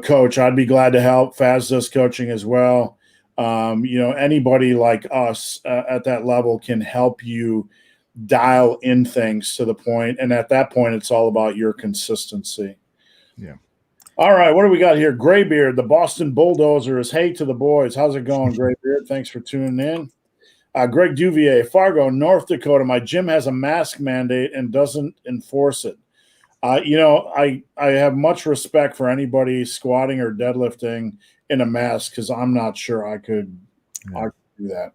coach. I'd be glad to help. Faz does coaching as well. Anybody like us at that level can help you dial in things to the point. And at that point, it's all about your consistency. Yeah. All right. What do we got here? Graybeard, the Boston Bulldozer is hey to the boys. How's it going, Graybeard? Thanks for tuning in. Greg Duvier, Fargo, North Dakota. My gym has a mask mandate and doesn't enforce it. I have much respect for anybody squatting or deadlifting in a mask, because I'm not sure I could do that.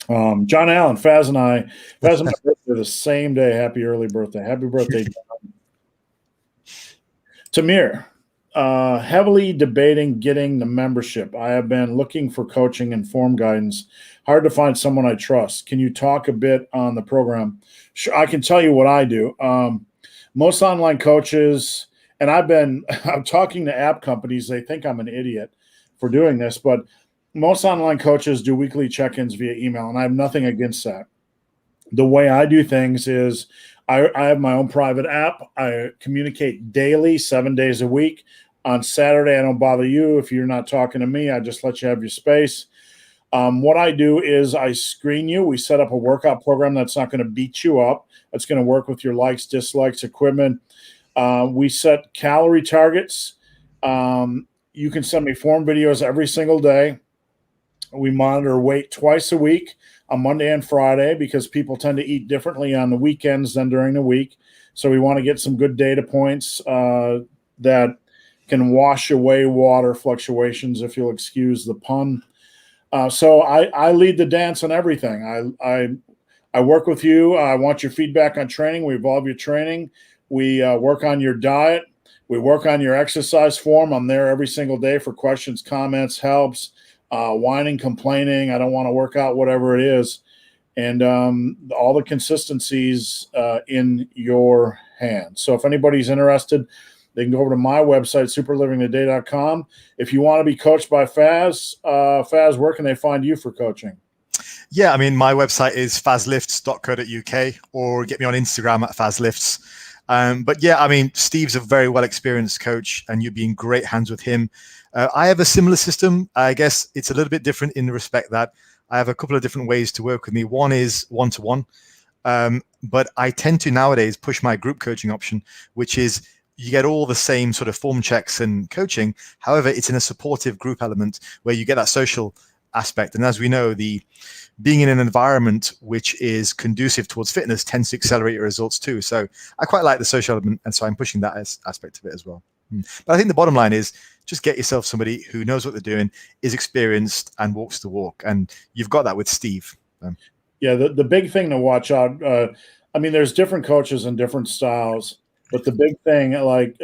John Allen, Faz and my birthday the same day. Happy early birthday. Happy birthday, John. Tamir, heavily debating getting the membership. I have been looking for coaching and form guidance. Hard to find someone I trust. Can you talk a bit on the program? Sure, I can tell you what I do. Most online coaches, and I'm talking to app companies, they think I'm an idiot for doing this, but most online coaches do weekly check-ins via email, and I have nothing against that. The way I do things is I have my own private app. I communicate daily, 7 days a week. On Saturday, I don't bother you. If you're not talking to me, I just let you have your space. What I do is I screen you. We set up a workout program that's not going to beat you up. That's going to work with your likes, dislikes, equipment. We set calorie targets. You can send me form videos every single day. We monitor weight twice a week, on Monday and Friday, because people tend to eat differently on the weekends than during the week. So we want to get some good data points that can wash away water fluctuations, if you'll excuse the pun. So I lead the dance on everything. I work with you. I want your feedback on training. We evolve your training. We work on your diet. We work on your exercise form. I'm there every single day for questions, comments, helps, whining, complaining. I don't want to work out, whatever it is. And all the consistencies in your hands. So if anybody's interested, they can go over to my website, superlivingtoday.com. If you want to be coached by Faz, where can they find you for coaching? Yeah, I mean, my website is fazlifts.co.uk, or get me on Instagram at fazlifts. But yeah, I mean, Steve's a very well-experienced coach, and you'd be in great hands with him. I have a similar system. I guess it's a little bit different in the respect that I have a couple of different ways to work with me. One is one-to-one, but I tend to nowadays push my group coaching option, which is you get all the same sort of form checks and coaching. However, it's in a supportive group element where you get that social aspect. And as we know, being in an environment which is conducive towards fitness tends to accelerate your results too. So I quite like the social element, and so I'm pushing that aspect of it as well. But I think the bottom line is just get yourself somebody who knows what they're doing, is experienced, and walks the walk. And you've got that with Steve. Yeah, the big thing to watch out, I mean, there's different coaches and different styles, but the big thing, like,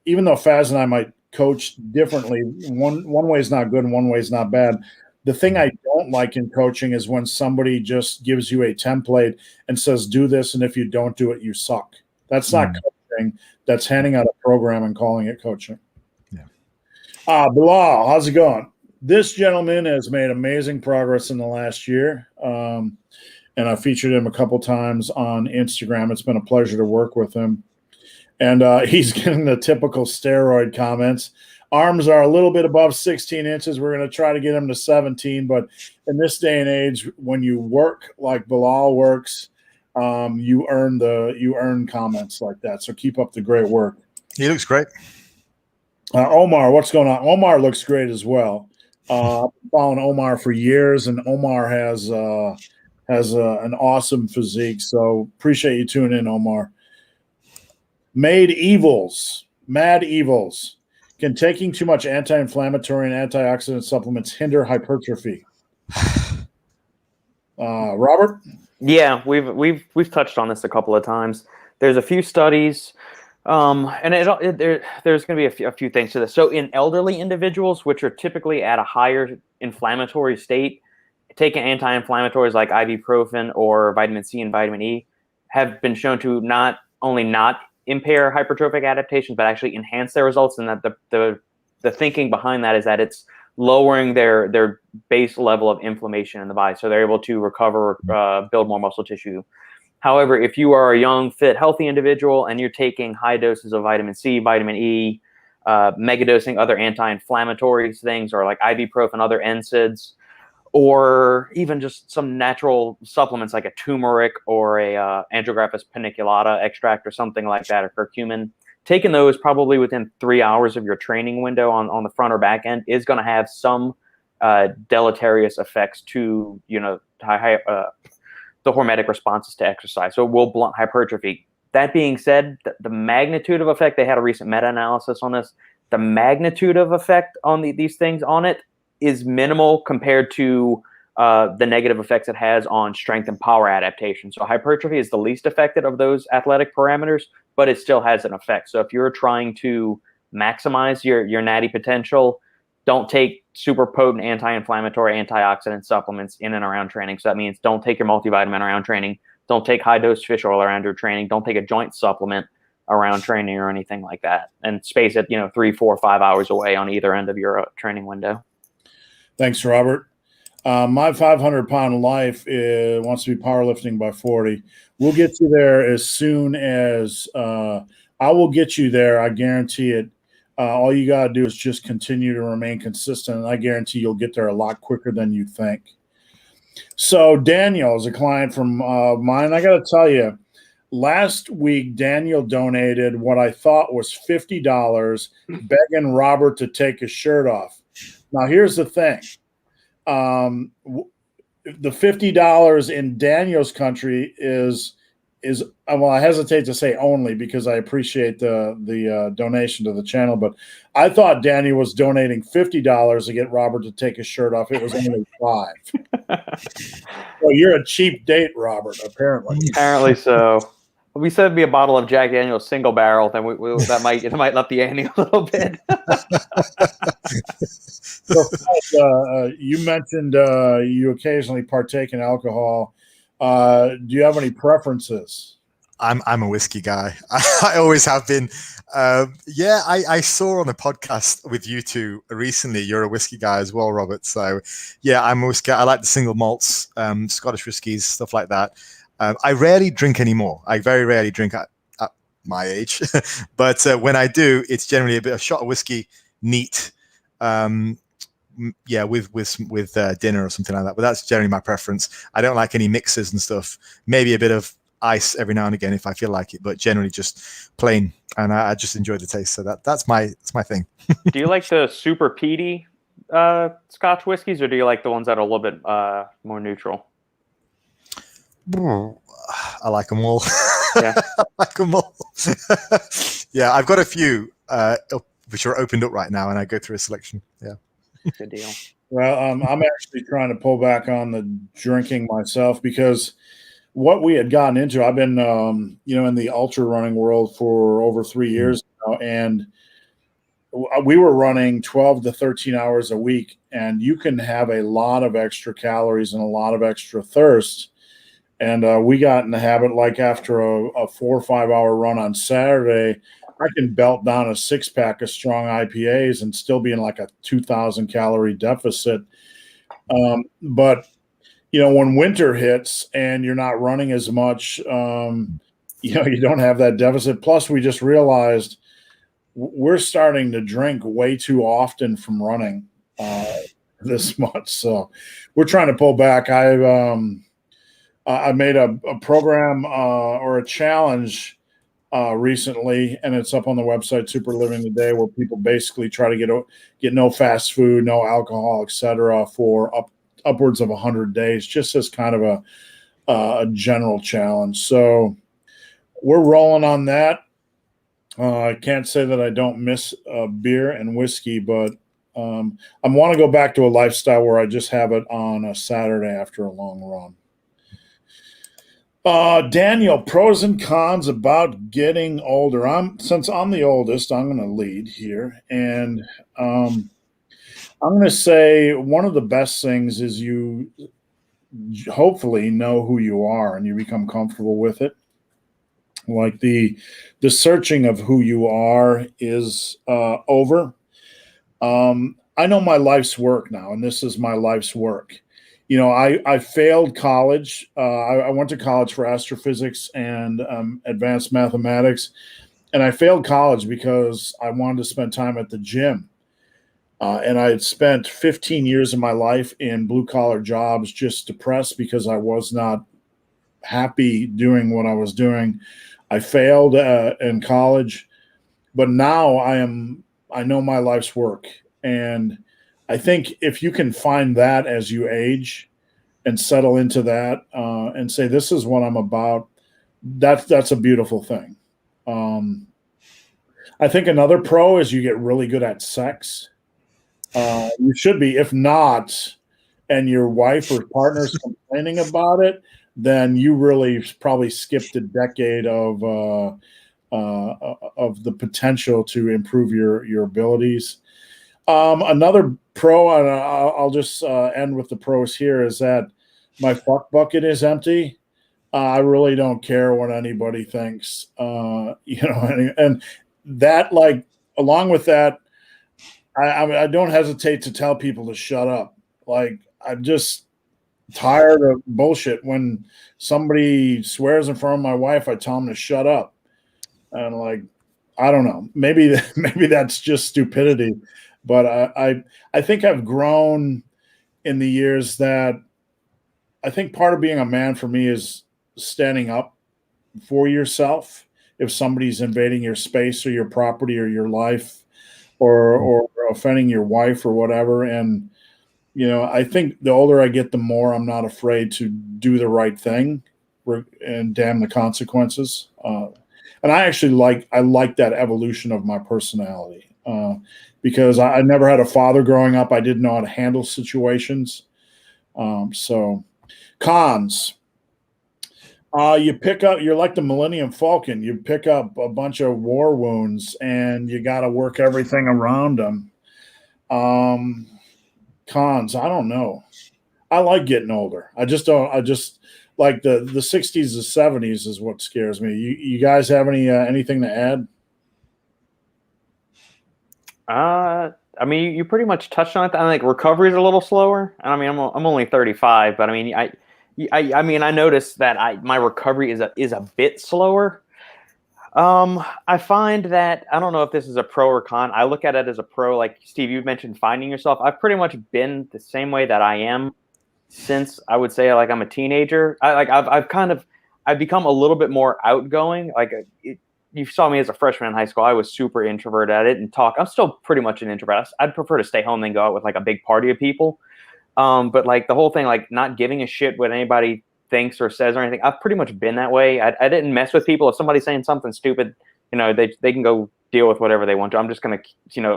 even though Faz and I might coach differently, one way is not good and one way is not bad. The thing I don't like in coaching is when somebody just gives you a template and says, do this, and if you don't do it, you suck. That's not coaching. That's handing out a program and calling it coaching. Yeah. Bilal, how's it going? This gentleman has made amazing progress in the last year, and I featured him a couple times on Instagram. It's been a pleasure to work with him. And he's getting the typical steroid comments. Arms are a little bit above 16 inches. We're going to try to get him to 17. But in this day and age, when you work like Bilal works, you earn comments like that. So keep up the great work. He looks great. Omar, what's going on? Omar looks great as well. I've been following Omar for years, and Omar has an awesome physique. So appreciate you tuning in, Omar. Mad Evils. Can taking too much anti-inflammatory and antioxidant supplements hinder hypertrophy? Robert? Yeah, we've touched on this a couple of times. There's a few studies, and there's going to be a few things to this. So in elderly individuals, which are typically at a higher inflammatory state, taking anti-inflammatories like ibuprofen or vitamin C and vitamin E have been shown to not only not impair hypertrophic adaptations, but actually enhance their results. And that the thinking behind that is that it's lowering their base level of inflammation in the body, so they're able to recover, build more muscle tissue. However, if you are a young, fit, healthy individual and you're taking high doses of vitamin C, vitamin E, megadosing other anti-inflammatory things, or like ibuprofen, other NSAIDs, or even just some natural supplements like a turmeric or a Andrographis paniculata extract or something like that, or curcumin, taking those probably within 3 hours of your training window on the front or back end is going to have some deleterious effects to, the hormetic responses to exercise. So it will blunt hypertrophy. That being said, the magnitude of effect, they had a recent meta-analysis on this, the magnitude of effect on these things on it is minimal compared to the negative effects it has on strength and power adaptation. So hypertrophy is the least affected of those athletic parameters, but it still has an effect. So if you're trying to maximize your natty potential, don't take super potent anti-inflammatory, antioxidant supplements in and around training. So that means don't take your multivitamin around training. Don't take high-dose fish oil around your training. Don't take a joint supplement around training or anything like that. And space it, 3, 4, 5 hours away on either end of your training window. Thanks, Robert. My 500-pound life wants to be powerlifting by 40. We'll get you there as soon as I will get you there. I guarantee it. All you got to do is just continue to remain consistent, and I guarantee you'll get there a lot quicker than you think. So Daniel is a client from mine. I got to tell you, last week, Daniel donated what I thought was $50, begging Robert to take his shirt off. Now, here's the thing. The $50 in Daniel's country is well, I hesitate to say only because I appreciate the donation to the channel, but I thought Daniel was donating $50 to get Robert to take his shirt off. It was only $5. Well, you're a cheap date, Robert, apparently. Apparently so. We said it'd be a bottle of Jack Daniel's single barrel, then that might up the ante a little bit. So, you mentioned you occasionally partake in alcohol. Do you have any preferences? I'm a whiskey guy. I always have been. I saw on a podcast with you two recently. You're a whiskey guy as well, Robert. So, yeah, I'm a whiskey. I like the single malts, Scottish whiskies, stuff like that. I rarely drink anymore. I very rarely drink at my age, but when I do, it's generally a shot of whiskey, neat. With dinner or something like that. But that's generally my preference. I don't like any mixes and stuff. Maybe a bit of ice every now and again if I feel like it, but generally just plain. And I just enjoy the taste. So that's my thing. Do you like the super peaty Scotch whiskeys, or do you like the ones that are a little bit more neutral? I like them all. Yeah, I like them all. Yeah, I've got a few which are opened up right now, and I go through a selection. Yeah. Good deal. Well, I'm actually trying to pull back on the drinking myself because what we had gotten into, I've been, in the ultra running world for over 3 years now, and we were running 12 to 13 hours a week, and you can have a lot of extra calories and a lot of extra thirst. And we got in the habit, like after a 4 or 5 hour run on Saturday, I can belt down a 6-pack of strong IPAs and still be in like a 2,000 calorie deficit. But when winter hits and you're not running as much, you don't have that deficit. Plus, we just realized we're starting to drink way too often from running this much. So we're trying to pull back. I made a program or a challenge recently, and it's up on the website Super Living Today, where people basically try to get no fast food, no alcohol, etc., for upwards of 100 days, just as kind of a general challenge. So we're rolling on that. I can't say that I don't miss beer and whiskey, but I want to go back to a lifestyle where I just have it on a Saturday after a long run. Daniel, pros and cons about getting older. Since I'm the oldest, I'm going to lead here, and I'm going to say one of the best things is you hopefully know who you are and you become comfortable with it. Like the searching of who you are is over. I know my life's work now, and this is my life's work. I failed college. I went to college for astrophysics and advanced mathematics, and I failed college because I wanted to spend time at the gym. And I had spent 15 years of my life in blue collar jobs, just depressed because I was not happy doing what I was doing. I failed in college, but now I know my life's work. And I think if you can find that as you age and settle into that and say, this is what I'm about, that's a beautiful thing. I think another pro is you get really good at sex. You should be. If not, and your wife or partner's complaining about it, then you really probably skipped a decade of the potential to improve your abilities. Another pro, and I'll just end with the pros here, is that my fuck bucket is empty. I really don't care what anybody thinks, and that, like, along with that, I don't hesitate to tell people to shut up. Like, I'm just tired of bullshit. When somebody swears in front of my wife, I tell them to shut up. And, like, I don't know, maybe that's just stupidity, but I think I've grown in the years that I think part of being a man for me is standing up for yourself. If somebody's invading your space or your property or your life, or offending your wife or whatever. And, I think the older I get, the more I'm not afraid to do the right thing and damn the consequences. And I actually like that evolution of my personality because I never had a father growing up. I didn't know how to handle situations. So cons. You're like the Millennium Falcon. You pick up a bunch of war wounds and you got to work everything around them. Cons, I don't know. I like getting older. I just like the 60s, the 70s is what scares me. You guys have anything to add? I mean, you pretty much touched on it. I think recovery is a little slower. I mean, I'm only 35, but I mean, I noticed that my recovery is a bit slower. I find that, I don't know if this is a pro or con. I look at it as a pro. Like Steve, you mentioned finding yourself. I've pretty much been the same way that I am since, I would say, like, I'm a teenager. I've become a little bit more outgoing. Like, you saw me as a freshman in high school. I was super introverted. I didn't talk. I'm still pretty much an introvert. I'd prefer to stay home than go out with like a big party of people. But like the whole thing, like not giving a shit what anybody thinks or says or anything, I've pretty much been that way. I didn't mess with people. If somebody's saying something stupid, they can go deal with whatever they want to. I'm just gonna,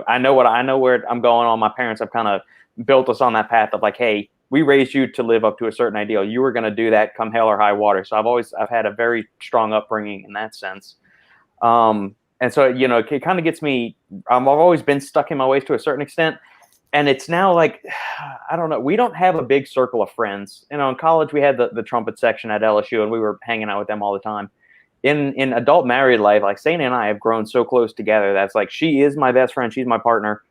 I know where I'm going on. My parents have kind of built us on that path of like, hey, we raised you to live up to a certain ideal. You were gonna do that come hell or high water. So I've had a very strong upbringing in that sense. And so, it kind of gets me, I've always been stuck in my ways to a certain extent. And it's now like, I don't know, we don't have a big circle of friends. In college, we had the trumpet section at LSU, and we were hanging out with them all the time. In adult married life, like Satan and I have grown so close together. That's like, she is my best friend. She's my partner.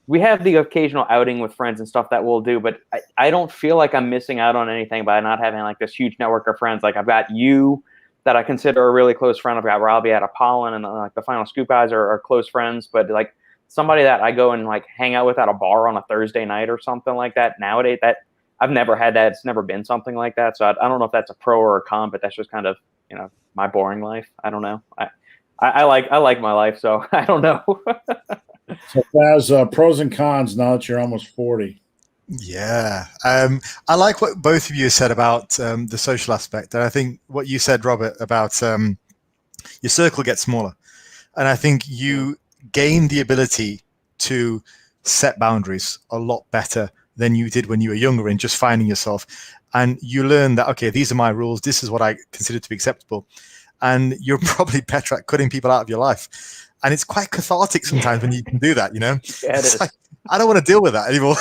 We have the occasional outing with friends and stuff that we'll do, but I don't feel like I'm missing out on anything by not having like this huge network of friends. Like, I've got you that I consider a really close friend. I've got Robbie at Apollon, and like the Final Scoop guys are close friends, but like, somebody that I go and like hang out with at a bar on a Thursday night or something like that nowadays, that I've never had that. It's never been something like that. So I don't know if that's a pro or a con, but that's just kind of, my boring life. I don't know. I like my life. So I don't know. So as pros and cons, now that you're almost 40. Yeah. I like what both of you said about the social aspect. And I think what you said, Robert, about your circle gets smaller. And I think you gain the ability to set boundaries a lot better than you did when you were younger in just finding yourself. and you learn that, okay, these are my rules. This is what I consider to be acceptable. And you're probably better at cutting people out of your life. And it's quite cathartic sometimes when you can do that, Yeah, It's like, I don't want to deal with that anymore.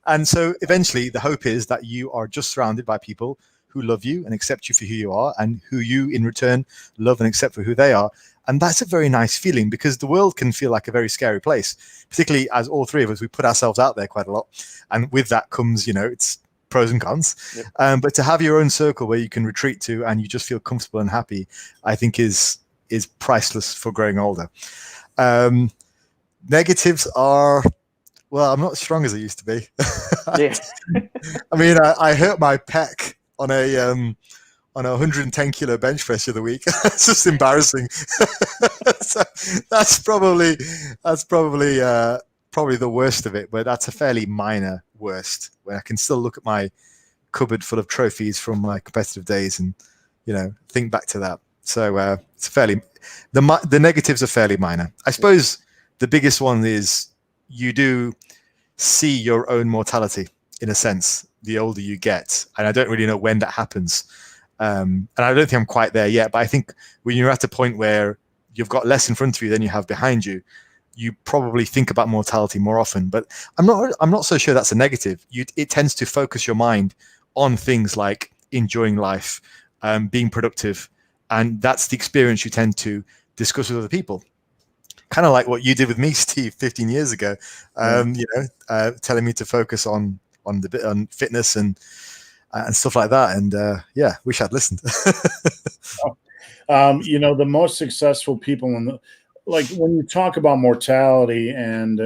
And so eventually the hope is that you are just surrounded by people who love you and accept you for who you are, and who you in return love and accept for who they are. And that's a very nice feeling, because the world can feel like a very scary place, particularly as all three of us, we put ourselves out there quite a lot. And with that comes, it's pros and cons. Yep. But to have your own circle where you can retreat to and you just feel comfortable and happy, I think is priceless for growing older. Negatives are, well, I'm not as strong as I used to be. Yeah. I mean, I hurt my pec on a 110 kilo bench press the other week. It's just embarrassing. So that's probably the worst of it, but that's a fairly minor worst, where I can still look at my cupboard full of trophies from my competitive days and think back to that. So it's fairly, the negatives are fairly minor. I suppose the biggest one is you do see your own mortality in a sense the older you get, and I don't really know when that happens. And I don't think I'm quite there yet, but I think when you're at a point where you've got less in front of you than you have behind you, you probably think about mortality more often. But I'm not so sure that's a negative. It tends to focus your mind on things like enjoying life, being productive, and that's the experience you tend to discuss with other people. Kind of like what you did with me, Steve, 15 years ago. Telling me to focus on fitness and stuff like that. And wish I'd listened. The most successful people like when you talk about mortality and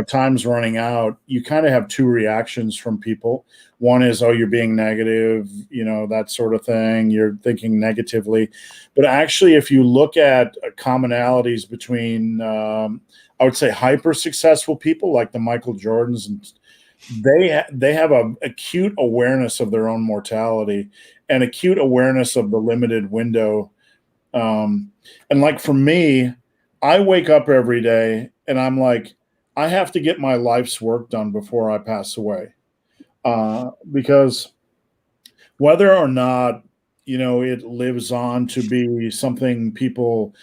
time's running out, you kind of have two reactions from people. One is, oh, you're being negative, that sort of thing. You're thinking negatively. But actually, if you look at commonalities between, I would say, hyper successful people like the Michael Jordans, and they have an acute awareness of their own mortality and acute awareness of the limited window. And like for me, I wake up every day and I'm like, I have to get my life's work done before I pass away. Because whether or not, it lives on to be something people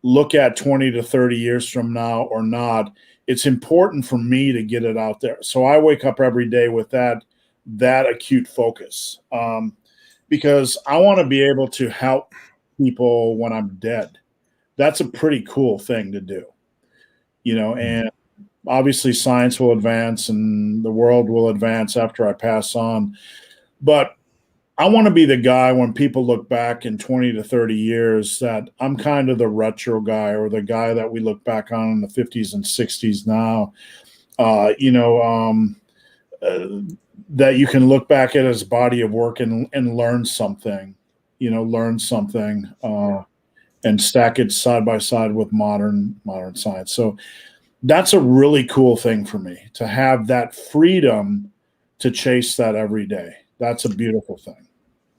look at 20 to 30 years from now or not, it's important for me to get it out there. So I wake up every day with that acute focus, because I want to be able to help people when I'm dead. That's a pretty cool thing to do, and obviously science will advance and the world will advance after I pass on. But I want to be the guy when people look back in 20 to 30 years that I'm kind of the retro guy, or the guy that we look back on in the 50s and 60s now, that you can look back at his body of work and learn something, and stack it side by side with modern science. So that's a really cool thing for me, to have that freedom to chase that every day. That's a beautiful thing.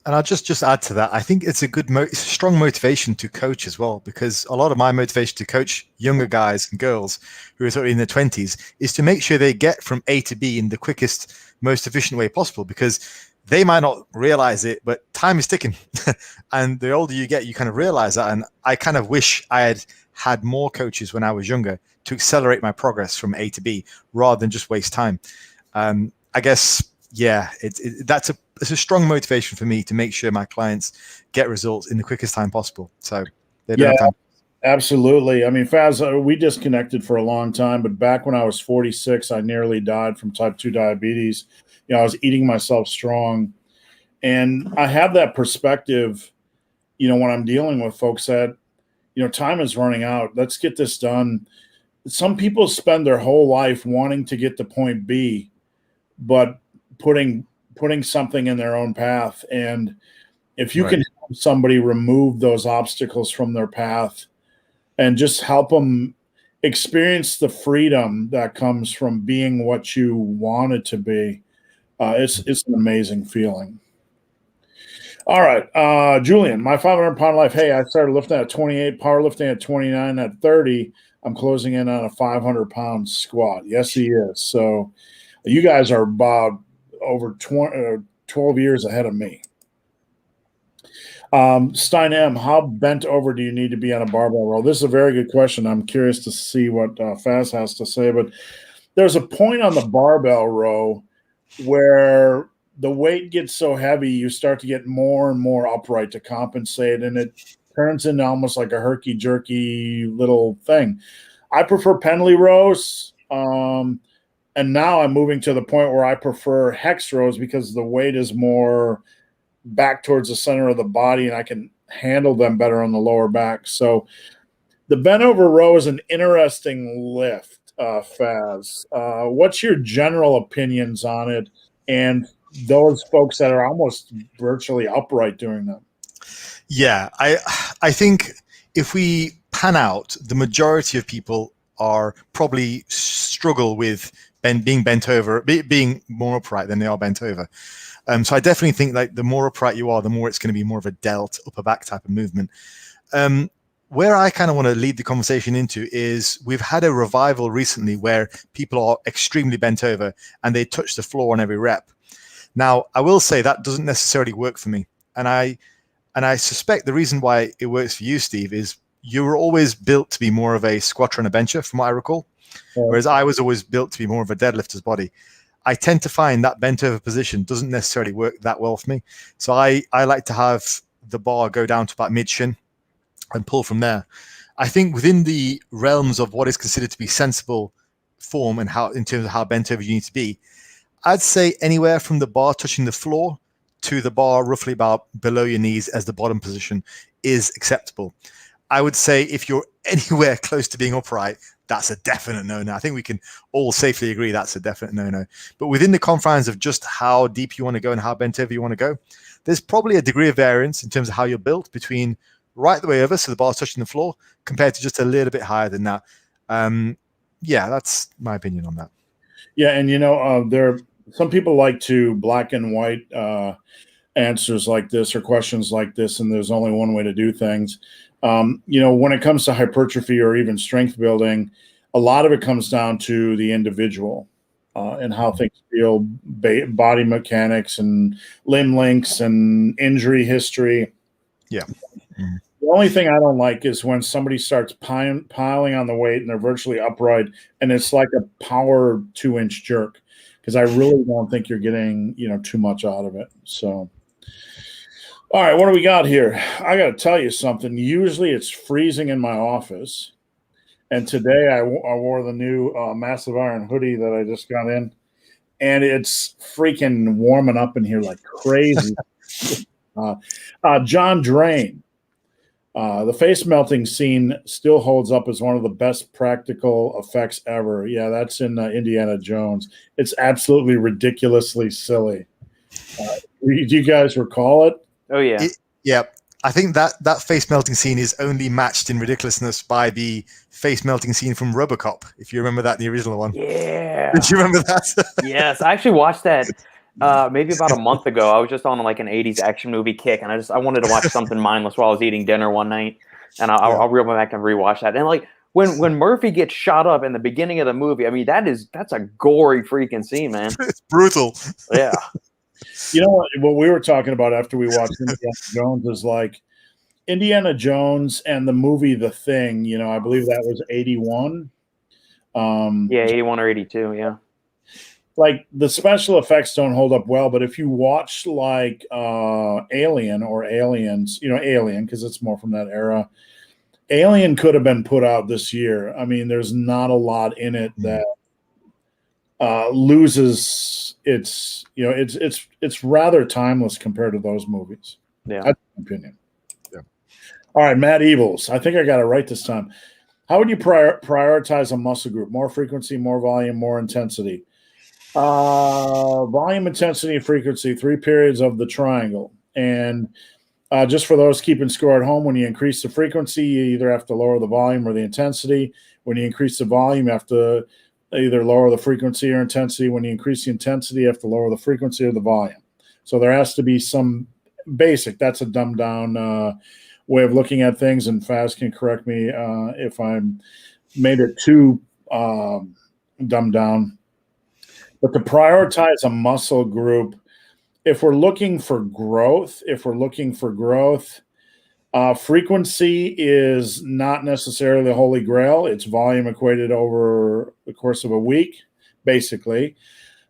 And I'll just add to that. I think it's it's a strong motivation to coach as well, because a lot of my motivation to coach younger guys and girls who are sort of in their 20s is to make sure they get from A to B in the quickest, most efficient way possible, because they might not realize it, but time is ticking. And the older you get, you kind of realize that. And I kind of wish I had more coaches when I was younger to accelerate my progress from A to B rather than just waste time. I guess, it's a strong motivation for me to make sure my clients get results in the quickest time possible. So they don't have time. Absolutely. I mean, Faz, we disconnected for a long time, but back when I was 46, I nearly died from type 2 diabetes. I was eating myself strong. And I have that perspective, when I'm dealing with folks that, time is running out. Let's get this done. Some people spend their whole life wanting to get to point B, but putting something in their own path. And if you can help somebody remove those obstacles from their path and just help them experience the freedom that comes from being what you want it to be, it's an amazing feeling. All right, Julian, my 500-pound life. Hey, I started lifting at 28, powerlifting at 29, at 30. I'm closing in on a 500-pound squat. Yes, he is. So you guys are about over 12 years ahead of me. Stein M, how bent over do you need to be on a barbell row? This is a very good question. I'm curious to see what Faz has to say, but there's a point on the barbell row where the weight gets so heavy, you start to get more and more upright to compensate, and it turns into almost like a herky-jerky little thing. I prefer Pendley rows, and now I'm moving to the point where I prefer hex rows because the weight is more back towards the center of the body, and I can handle them better on the lower back. So the bent over row is an interesting lift, Faz. What's your general opinions on it and those folks that are almost virtually upright doing them? Yeah, I think if we pan out, the majority of people are probably struggle with being bent over, being more upright than they are bent over. So I definitely think like the more upright you are, the more it's going to be more of a delt upper back type of movement. Where I kind of want to lead the conversation into is we've had a revival recently where people are extremely bent over and they touch the floor on every rep. Now, I will say that doesn't necessarily work for me. And I suspect the reason why it works for you, Steve, is you were always built to be more of a squatter and a bencher, from what I recall, whereas I was always built to be more of a deadlifter's body. I tend to find that bent over position doesn't necessarily work that well for me. So I like to have the bar go down to about mid shin and pull from there. I think within the realms of what is considered to be sensible form and how, in terms of how bent over you need to be, I'd say anywhere from the bar touching the floor to the bar roughly about below your knees as the bottom position is acceptable. I would say if you're anywhere close to being upright, that's a definite no-no. I think we can all safely agree that's a definite no-no. But within the confines of just how deep you want to go and how bent over you want to go, there's probably a degree of variance in terms of how you're built between right the way over, so the bar's touching the floor, compared to just a little bit higher than that. Yeah, that's my opinion on that. Yeah, and there some people like to black and white answers like this or questions like this, and there's only one way to do things. When it comes to hypertrophy or even strength building, a lot of it comes down to the individual and how things feel, body mechanics and limb lengths and injury history. Yeah. Mm-hmm. The only thing I don't like is when somebody starts piling on the weight and they're virtually upright and it's like a power 2-inch jerk, because I really don't think you're getting, too much out of it. So, all right, what do we got here? I got to tell you something. Usually it's freezing in my office. And today I wore the new Massive Iron hoodie that I just got in. And it's freaking warming up in here like crazy. John Drain. The face melting scene still holds up as one of the best practical effects ever. Yeah, that's in Indiana Jones. It's absolutely ridiculously silly. Do you guys recall it? Oh, yeah. Yeah. I think that face melting scene is only matched in ridiculousness by the face melting scene from RoboCop, if you remember that, the original one. Yeah. Did you remember that? Yes, I actually watched that maybe about a month ago. I was just on like an 80s action movie kick, and I wanted to watch something mindless while I was eating dinner one night, and I'll go back and rewatch that. And like when Murphy gets shot up in the beginning of the movie, I mean that's a gory freaking scene, man. It's brutal. Yeah. You know what we were talking about after we watched Indiana Jones is like Indiana Jones and the movie The Thing. I believe that was 81. Yeah, 81 or 82. Yeah. Like the special effects don't hold up well, but if you watch like Alien or Aliens, Alien, because it's more from that era, Alien could have been put out this year. I mean, there's not a lot in it that loses its, it's rather timeless compared to those movies. Yeah. That's my opinion. Yeah. All right, Matt Evils. I think I got it right this time. How would you prioritize a muscle group? More frequency, more volume, more intensity? Volume, intensity, and frequency, 3 periods of the triangle. And just for those keeping score at home, when you increase the frequency, you either have to lower the volume or the intensity. When you increase the volume, you have to either lower the frequency or intensity. When you increase the intensity, you have to lower the frequency or the volume. So there has to be some basic. That's a dumbed down way of looking at things. And Faz can correct me if I'm made it too dumbed down. But to prioritize a muscle group, if we're looking for growth, frequency is not necessarily the holy grail. It's volume equated over the course of a week, basically.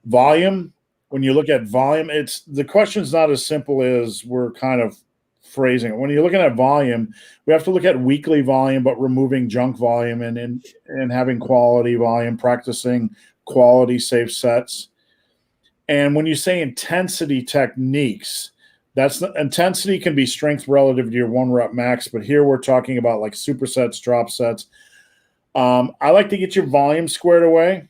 Volume, when you look at volume, the question's not as simple as we're kind of phrasing it. When you're looking at volume, we have to look at weekly volume, but removing junk volume and having quality volume, practicing quality safe sets. And when you say intensity techniques, intensity can be strength relative to your 1 rep max, but here we're talking about like supersets, drop sets. I like to get your volume squared away,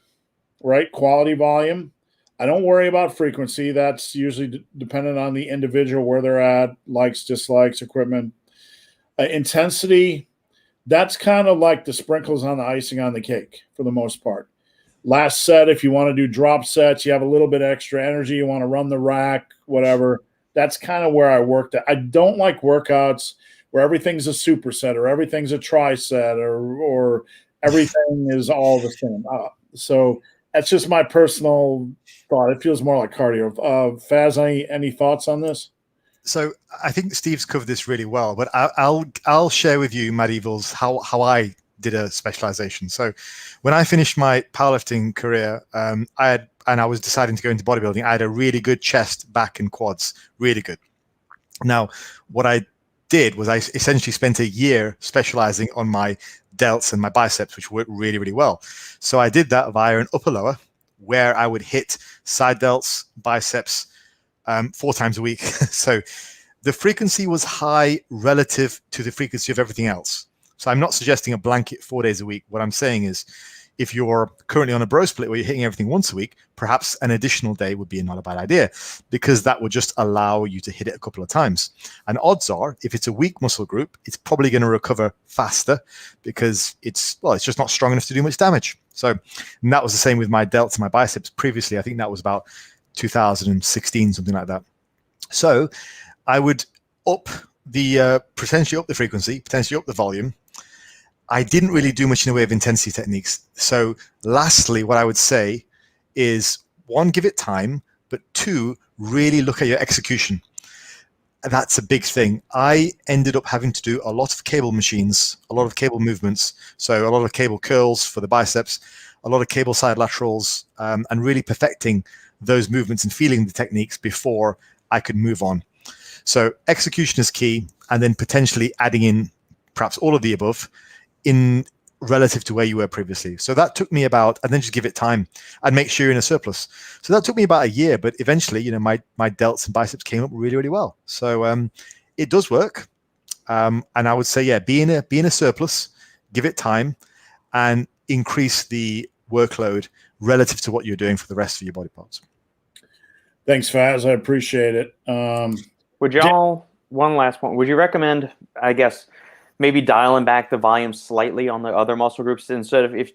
right? Quality volume. I don't worry about frequency. That's usually dependent on the individual, where they're at, likes, dislikes, equipment. Intensity, that's kind of like the sprinkles on the icing on the cake for the most part. Last set, if you want to do drop sets, you have a little bit extra energy, you want to run the rack, whatever. That's kind of where I worked at. I don't like workouts where everything's a superset or everything's a tri-set or everything is all the same. So that's just my personal thought. It feels more like cardio. Faz, any thoughts on this? So I think Steve's covered this really well, but I'll share with you, Matt Evils, how I did a specialization. So when I finished my powerlifting career, I was deciding to go into bodybuilding. I had a really good chest, back, and quads, really good. Now, what I did was I essentially spent a year specializing on my delts and my biceps, which worked really, really well. So I did that via an upper lower, where I would hit side delts, biceps 4 times a week. So the frequency was high relative to the frequency of everything else. So I'm not suggesting a blanket 4 days a week. What I'm saying is, if you're currently on a bro split where you're hitting everything once a week, perhaps an additional day would be not a bad idea, because that would just allow you to hit it a couple of times. And odds are, if it's a weak muscle group, it's probably going to recover faster because it's just not strong enough to do much damage. So, and that was the same with my delts and my biceps previously. I think that was about 2016, something like that. So I would potentially up the frequency, potentially up the volume. I didn't really do much in the way of intensity techniques. So lastly, what I would say is, 1, give it time, but 2, really look at your execution. That's a big thing. I ended up having to do a lot of cable machines, a lot of cable movements. So a lot of cable curls for the biceps, a lot of cable side laterals, and really perfecting those movements and feeling the techniques before I could move on. So execution is key, and then potentially adding in perhaps all of the above in relative to where you were previously. So that took me about, and then just give it time and make sure you're in a surplus. So that took me about a year, but eventually, my delts and biceps came up really, really well. So it does work. And I would say, be in a surplus, give it time, and increase the workload relative to what you're doing for the rest of your body parts. Thanks, Faz. I appreciate it. Would y'all, one last point, would you recommend, I guess, maybe dialing back the volume slightly on the other muscle groups, instead of, if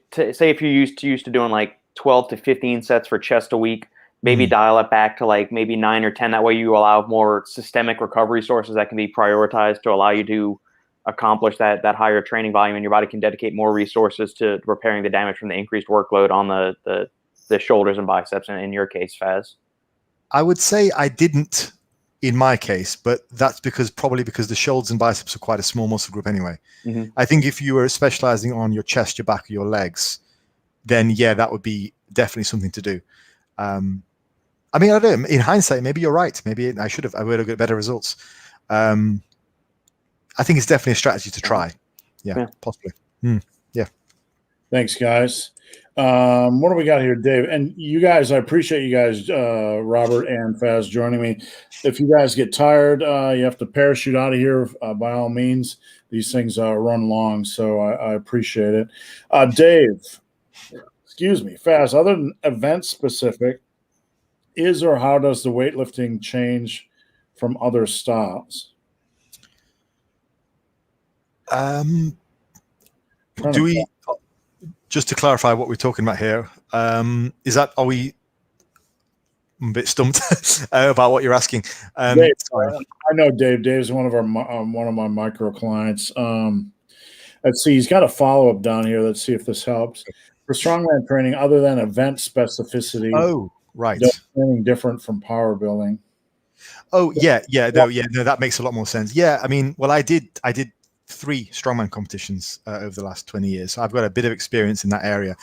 you're used to doing like 12 to 15 sets for chest a week, maybe dial it back to like maybe 9 or 10. That way you allow more systemic recovery sources that can be prioritized to allow you to accomplish that higher training volume, and your body can dedicate more resources to repairing the damage from the increased workload on the shoulders and biceps, in your case, Faz? I would say I didn't in my case, but that's probably because the shoulders and biceps are quite a small muscle group anyway. Mm-hmm. I think if you were specializing on your chest, your back, or your legs, then that would be definitely something to do. I mean, I don't know. In hindsight, maybe you're right. Maybe I would have got better results. I think it's definitely a strategy to try. Yeah. Possibly. Yeah. Thanks, guys. What do we got here, Dave? And you guys, I appreciate you guys, Robert and Faz, joining me. If you guys get tired, you have to parachute out of here, by all means. These things run long, so I appreciate it. Dave, Faz, other than event specific, is or how does the weightlifting change from other styles? Just to clarify what we're talking about here, are we? I'm a bit stumped about what you're asking. Dave, I know Dave. Dave's one of my micro clients. Let's see. He's got a follow up down here. Let's see if this helps. For strongman training, other than event specificity, Right. Anything different from power building. Oh yeah, no, that makes a lot more sense. Yeah, I mean, well, I did 3 strongman competitions over the last 20 years, so I've got a bit of experience in that area.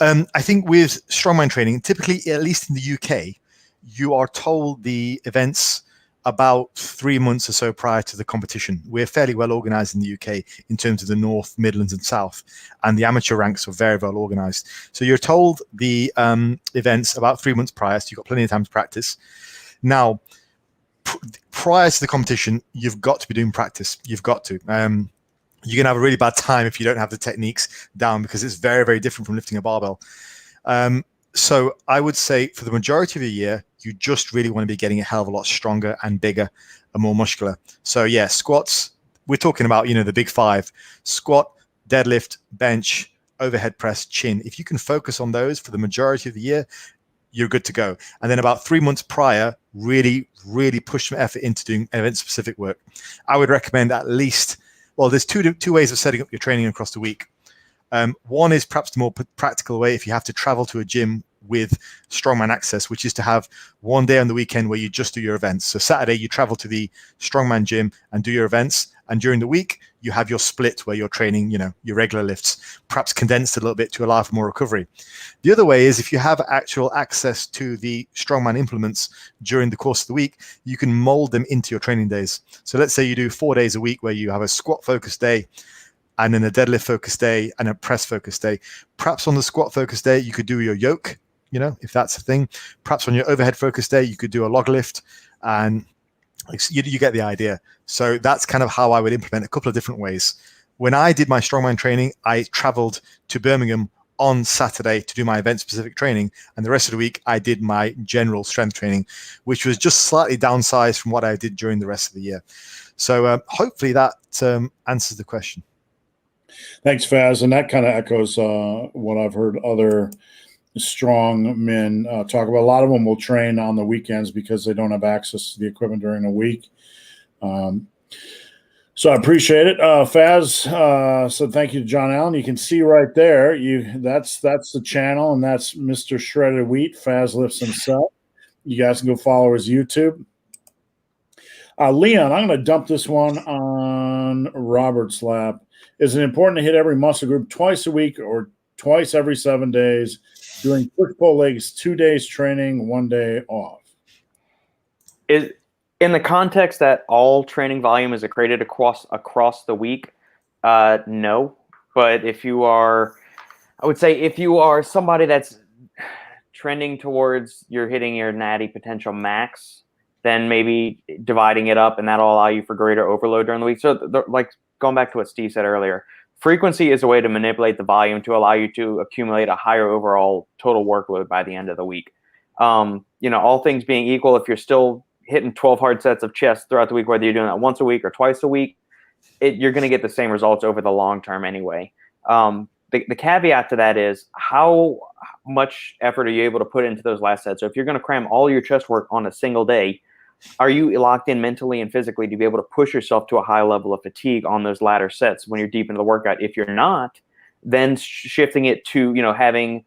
I think with strongman training, typically, at least in the UK, you are told the events about 3 months or so prior to the competition. We're fairly well organized in the UK in terms of the North, Midlands, and South, and the amateur ranks are very well organized. So you're told the events about 3 months prior, so you've got plenty of time to practice. Now, prior to the competition, you've got to be doing practice. You've got to. You're going to have a really bad time if you don't have the techniques down, because it's very, very different from lifting a barbell. So I would say for the majority of the year, you just really want to be getting a hell of a lot stronger and bigger and more muscular. So yeah, squats, we're talking about, the big 5: squat, deadlift, bench, overhead press, chin. If you can focus on those for the majority of the year, you're good to go. And then about 3 months prior, really, really push some effort into doing event-specific work. I would recommend at least, well, there's two ways of setting up your training across the week. One is perhaps the more practical way if you have to travel to a gym with strongman access, which is to have one day on the weekend where you just do your events. So Saturday, you travel to the strongman gym and do your events. And during the week, you have your split where you're training, your regular lifts, perhaps condensed a little bit to allow for more recovery. The other way is if you have actual access to the strongman implements during the course of the week, you can mold them into your training days. So let's say you do 4 days a week where you have a squat focused day, and then a deadlift focused day and a press focused day. Perhaps on the squat focused day, you could do your yoke, if that's a thing. Perhaps on your overhead focused day, you could do a log lift, and you get the idea. So that's kind of how I would implement a couple of different ways. When I did my strongman training, I traveled to Birmingham on Saturday to do my event specific training. And the rest of the week, I did my general strength training, which was just slightly downsized from what I did during the rest of the year. So hopefully that answers the question. Thanks, Faz. And that kind of echoes what I've heard other strong men talk about. A lot of them will train on the weekends because they don't have access to the equipment during the week. So I appreciate it. Faz said thank you to John Allen. You can see right there, that's the channel, and that's Mr. Shredded Wheat. Faz lifts himself. You guys can go follow his YouTube. Leon, I'm going to dump this one on Robert's lap. Is it important to hit every muscle group twice a week or twice every 7 days, doing push-pull legs 2 days training, 1 day off? In the context that all training volume is accreted across the week, no. But if you are somebody that's trending towards you're hitting your natty potential max, then maybe dividing it up, and that'll allow you for greater overload during the week. So like going back to what Steve said earlier, frequency is a way to manipulate the volume to allow you to accumulate a higher overall total workload by the end of the week. All things being equal, if you're still hitting 12 hard sets of chest throughout the week, whether you're doing that once a week or twice a week, you're going to get the same results over the long term anyway. The caveat to that is how much effort are you able to put into those last sets? So if you're going to cram all your chest work on a single day, are you locked in mentally and physically to be able to push yourself to a high level of fatigue on those latter sets when you're deep into the workout? If you're not, then shifting it to having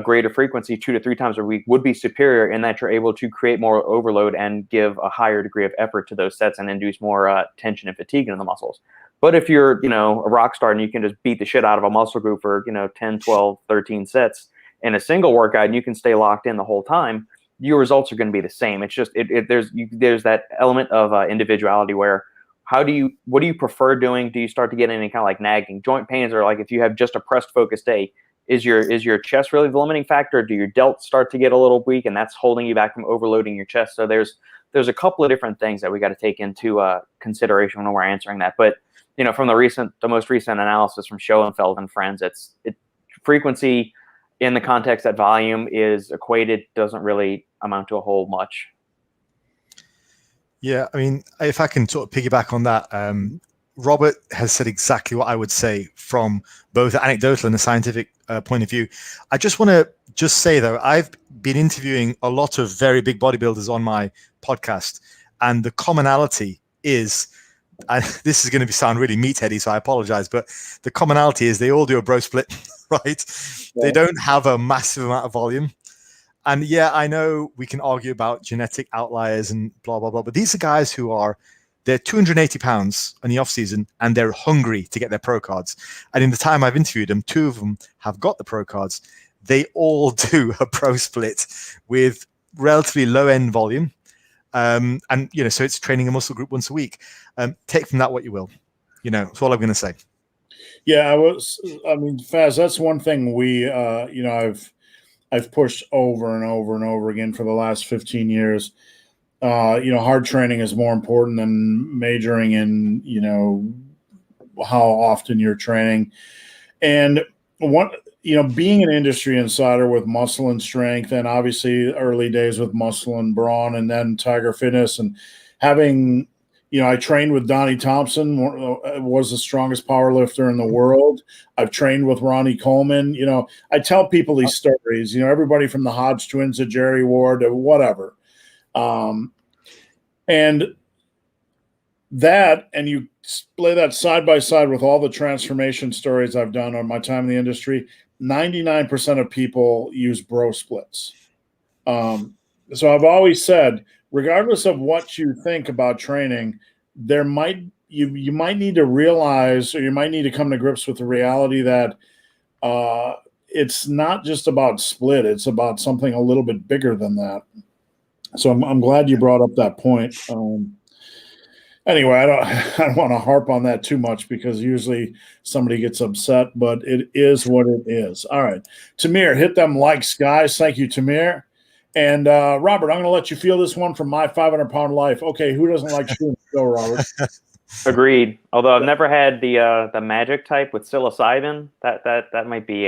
greater frequency 2 to 3 times a week would be superior in that you're able to create more overload and give a higher degree of effort to those sets and induce more tension and fatigue in the muscles. But if you're a rock star and you can just beat the shit out of a muscle group for 10, 12, 13 sets in a single workout and you can stay locked in the whole time, your results are going to be the same. It's just there's that element of individuality where what do you prefer doing? Do you start to get any kind of like nagging joint pains, or like if you have just a pressed focus day, is your chest really the limiting factor? Do your delts start to get a little weak and that's holding you back from overloading your chest? So there's a couple of different things that we got to take into consideration when we're answering that. But from the most recent analysis from Schoenfeld and friends, it's frequency in the context that volume is equated doesn't really amount to a whole much. Yeah, I mean, if I can sort of piggyback on that, Robert has said exactly what I would say from both anecdotal and a scientific point of view. I just want to say, though, I've been interviewing a lot of very big bodybuilders on my podcast, and the commonality is, this is going to sound really meatheady, so I apologize, but the commonality is they all do a bro split, right? Yeah. They don't have a massive amount of volume, And yeah, I know we can argue about genetic outliers and blah, blah, blah, but these are guys who they're 280 pounds in the off season and they're hungry to get their pro cards. And in the time I've interviewed them, 2 of them have got the pro cards. They all do a pro split with relatively low end volume. And, so it's training a muscle group once a week. Take from that what you will. That's all I'm going to say. Yeah, Faz, that's one thing I've pushed over and over and over again for the last 15 years. Hard training is more important than majoring in, how often you're training. And being an industry insider with Muscle and Strength, and obviously early days with Muscle and Brawn, and then Tiger Fitness, and having, I trained with Donnie Thompson, was the strongest power lifter in the world. I've trained with Ronnie Coleman. I tell people these stories, everybody from the Hodge twins to Jerry Ward to whatever. And you play that side by side with all the transformation stories I've done on my time in the industry, 99% of people use bro splits. So I've always said, regardless of what you think about training, you might need to realize, or you might need to come to grips with the reality that it's not just about split. It's about something a little bit bigger than that. So I'm glad you brought up that point. Anyway, I don't want to harp on that too much because usually somebody gets upset, but it is what it is. All right. Tamir, hit them likes, guys. Thank you, Tamir. And Robert, I'm going to let you feel this one from my 500-pound life. Okay, who doesn't like shooting? Go, Robert. Agreed. Although I've never had the magic type with psilocybin. That might be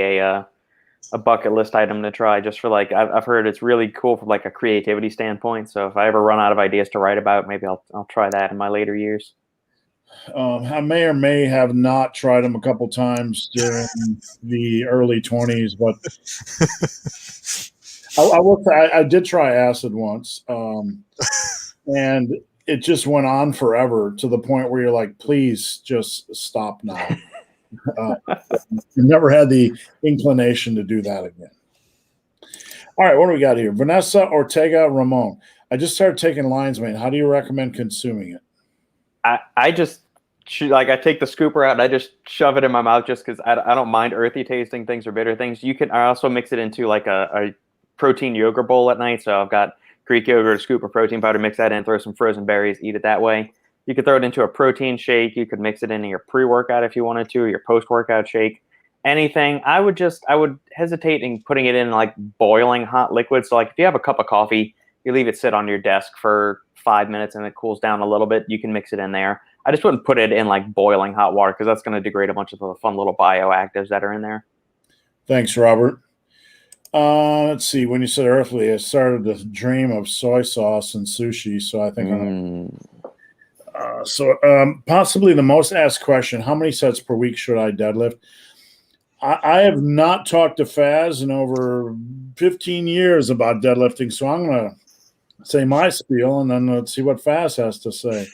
a bucket list item to try, just for I've heard it's really cool from a creativity standpoint. So if I ever run out of ideas to write about, maybe I'll try that in my later years. I may or may have not tried them a couple times during the early 20s, but I will say I did try acid once, and it just went on forever to the point where you're like, please just stop now. Never had the inclination to do that again. All right, what do we got here? Vanessa Ortega Ramon. I just started taking lion's mane. How do you recommend consuming it? I just I take the scooper out and I just shove it in my mouth just because I don't mind earthy tasting things or bitter things. I also mix it into a protein yogurt bowl at night. So I've got Greek yogurt, a scoop of protein powder, mix that in, throw some frozen berries, eat it that way. You could throw it into a protein shake. You could mix it into your pre-workout if you wanted to, or your post-workout shake. Anything. I would hesitate in putting it in boiling hot liquid. So if you have a cup of coffee, you leave it sit on your desk for 5 minutes and it cools down a little bit, you can mix it in there. I just wouldn't put it in boiling hot water because that's going to degrade a bunch of the fun little bioactives that are in there. Thanks, Robert. Let's see. When you said earthly, I started to dream of soy sauce and sushi. So I think possibly the most asked question: how many sets per week should I deadlift? I have not talked to Faz in over 15 years about deadlifting, so I'm going to say my spiel and then let's see what Faz has to say.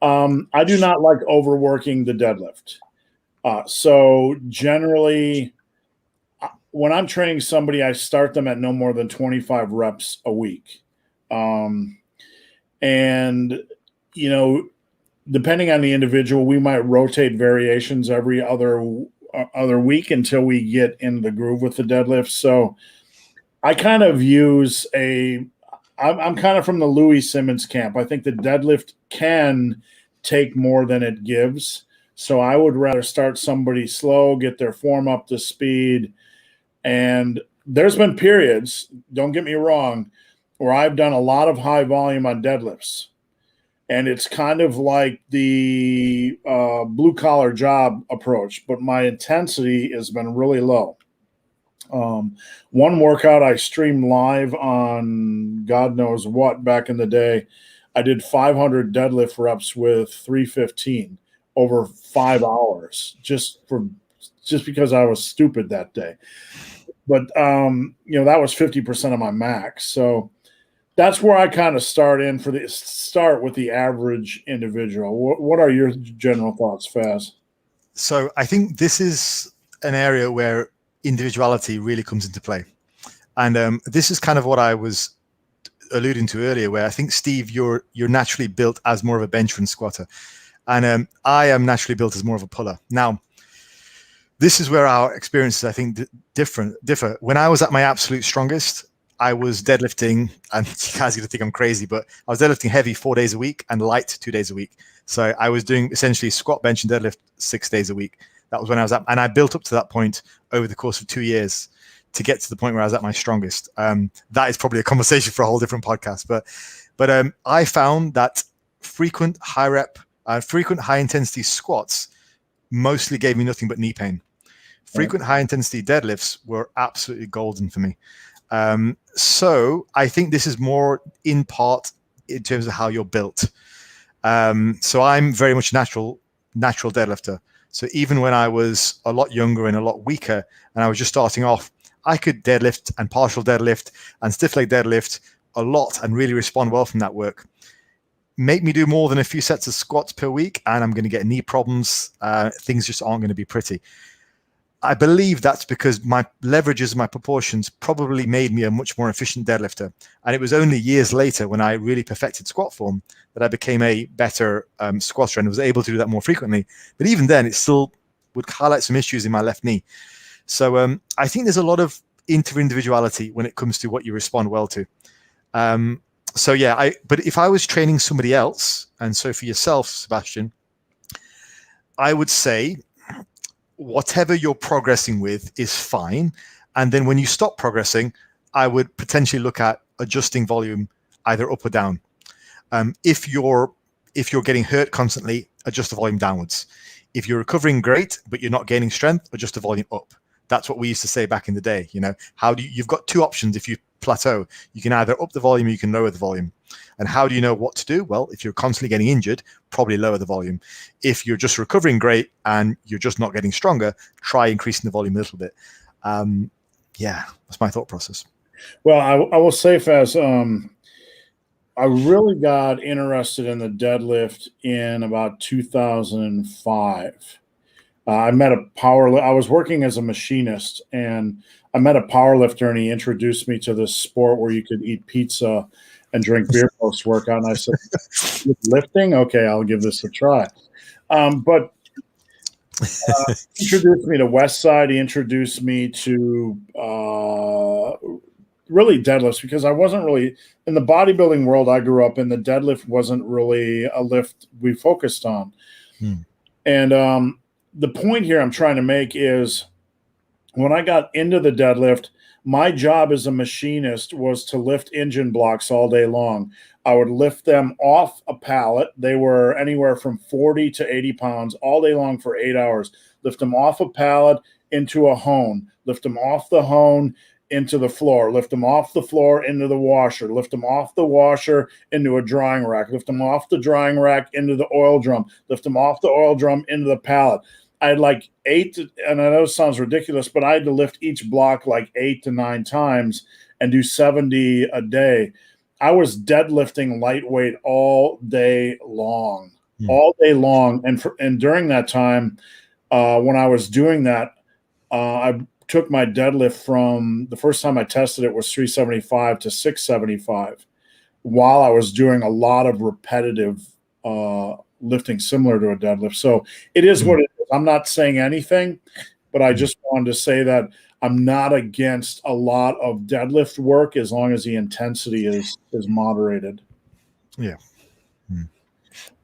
I do not like overworking the deadlift. So generally, when I'm training somebody, I start them at no more than 25 reps a week. And, depending on the individual, we might rotate variations every other week until we get in the groove with the deadlift. So I kind of use I'm kind of from the Louis Simmons camp. I think the deadlift can take more than it gives. So I would rather start somebody slow, get their form up to speed. And there's been periods, don't get me wrong, where I've done a lot of high volume on deadlifts. And it's kind of like the blue-collar job approach, but my intensity has been really low. One workout I streamed live on God knows what back in the day, I did 500 deadlift reps with 315 over 5 hours just because I was stupid that day. But, that was 50% of my max. So that's where I kind of start with the average individual. What are your general thoughts, Faz? So I think this is an area where individuality really comes into play. And this is kind of what I was alluding to earlier, where I think, Steve, you're naturally built as more of a bencher and squatter, and I am naturally built as more of a puller. Now, this is where our experiences, I think, differ. When I was at my absolute strongest, I was deadlifting, and you guys are going to think I'm crazy, but I was deadlifting heavy 4 days a week and light 2 days a week. So I was doing essentially squat, bench, and deadlift 6 days a week. That was when I was at, and I built up to that point over the course of 2 years to get to the point where I was at my strongest. That is probably a conversation for a whole different podcast. But I found that frequent high intensity squats mostly gave me nothing but knee pain. Frequent high intensity deadlifts were absolutely golden for me. So I think this is more in part in terms of how you're built. So I'm very much natural deadlifter. So even when I was a lot younger and a lot weaker, and I was just starting off, I could deadlift and partial deadlift and stiff leg deadlift a lot and really respond well from that work. Make me do more than a few sets of squats per week, and I'm going to get knee problems. Things just aren't going to be pretty. I believe that's because my leverages, my proportions probably made me a much more efficient deadlifter. And it was only years later, when I really perfected squat form, that I became a better squatter and was able to do that more frequently. But even then, it still would highlight some issues in my left knee. So I think there's a lot of individuality when it comes to what you respond well to. So yeah, but if I was training somebody else, and so for yourself, Sebastian, I would say whatever you're progressing with is fine. And then when you stop progressing, I would potentially look at adjusting volume either up or down. If you're getting hurt constantly, adjust the volume downwards. If you're recovering, great, but you're not gaining strength, adjust the volume up. That's what we used to say back in the day. You know, you've got two options. If you plateau, you can either up the volume or you can lower the volume. And how do you know what to do? Well, if you're constantly getting injured, probably lower the volume. If you're just recovering great and you're just not getting stronger, try increasing the volume a little bit. Yeah, that's my thought process. Well, I will say, Faz, I really got interested in the deadlift in about 2005. I was working as a machinist, and I met a power lifter, and he introduced me to this sport where you could eat pizza and drink beer post workout. And I said, lifting? Okay, I'll give this a try. But he introduced me to Westside. He introduced me to really deadlifts, because I wasn't really in the bodybuilding world I grew up in. The deadlift wasn't really a lift we focused on. And the point here I'm trying to make is, when I got into the deadlift, my job as a machinist was to lift engine blocks all day long. I would lift them off a pallet. They were anywhere from 40 to 80 pounds all day long for 8 hours. Lift them off a pallet into a hone. Lift them off the hone into the floor. Lift them off the floor into the washer. Lift them off the washer into a drying rack. Lift them off the drying rack into the oil drum. Lift them off the oil drum into the pallet. I had like and I know it sounds ridiculous, but I had to lift each block like 8 to 9 times and do 70 a day. I was deadlifting lightweight all day long. And during that time, when I was doing that, I took my deadlift from the first time I tested it was 375 to 675, while I was doing a lot of repetitive lifting similar to a deadlift. So it is what it is. I'm not saying anything, but I just wanted to say that I'm not against a lot of deadlift work as long as the intensity is moderated. Yeah.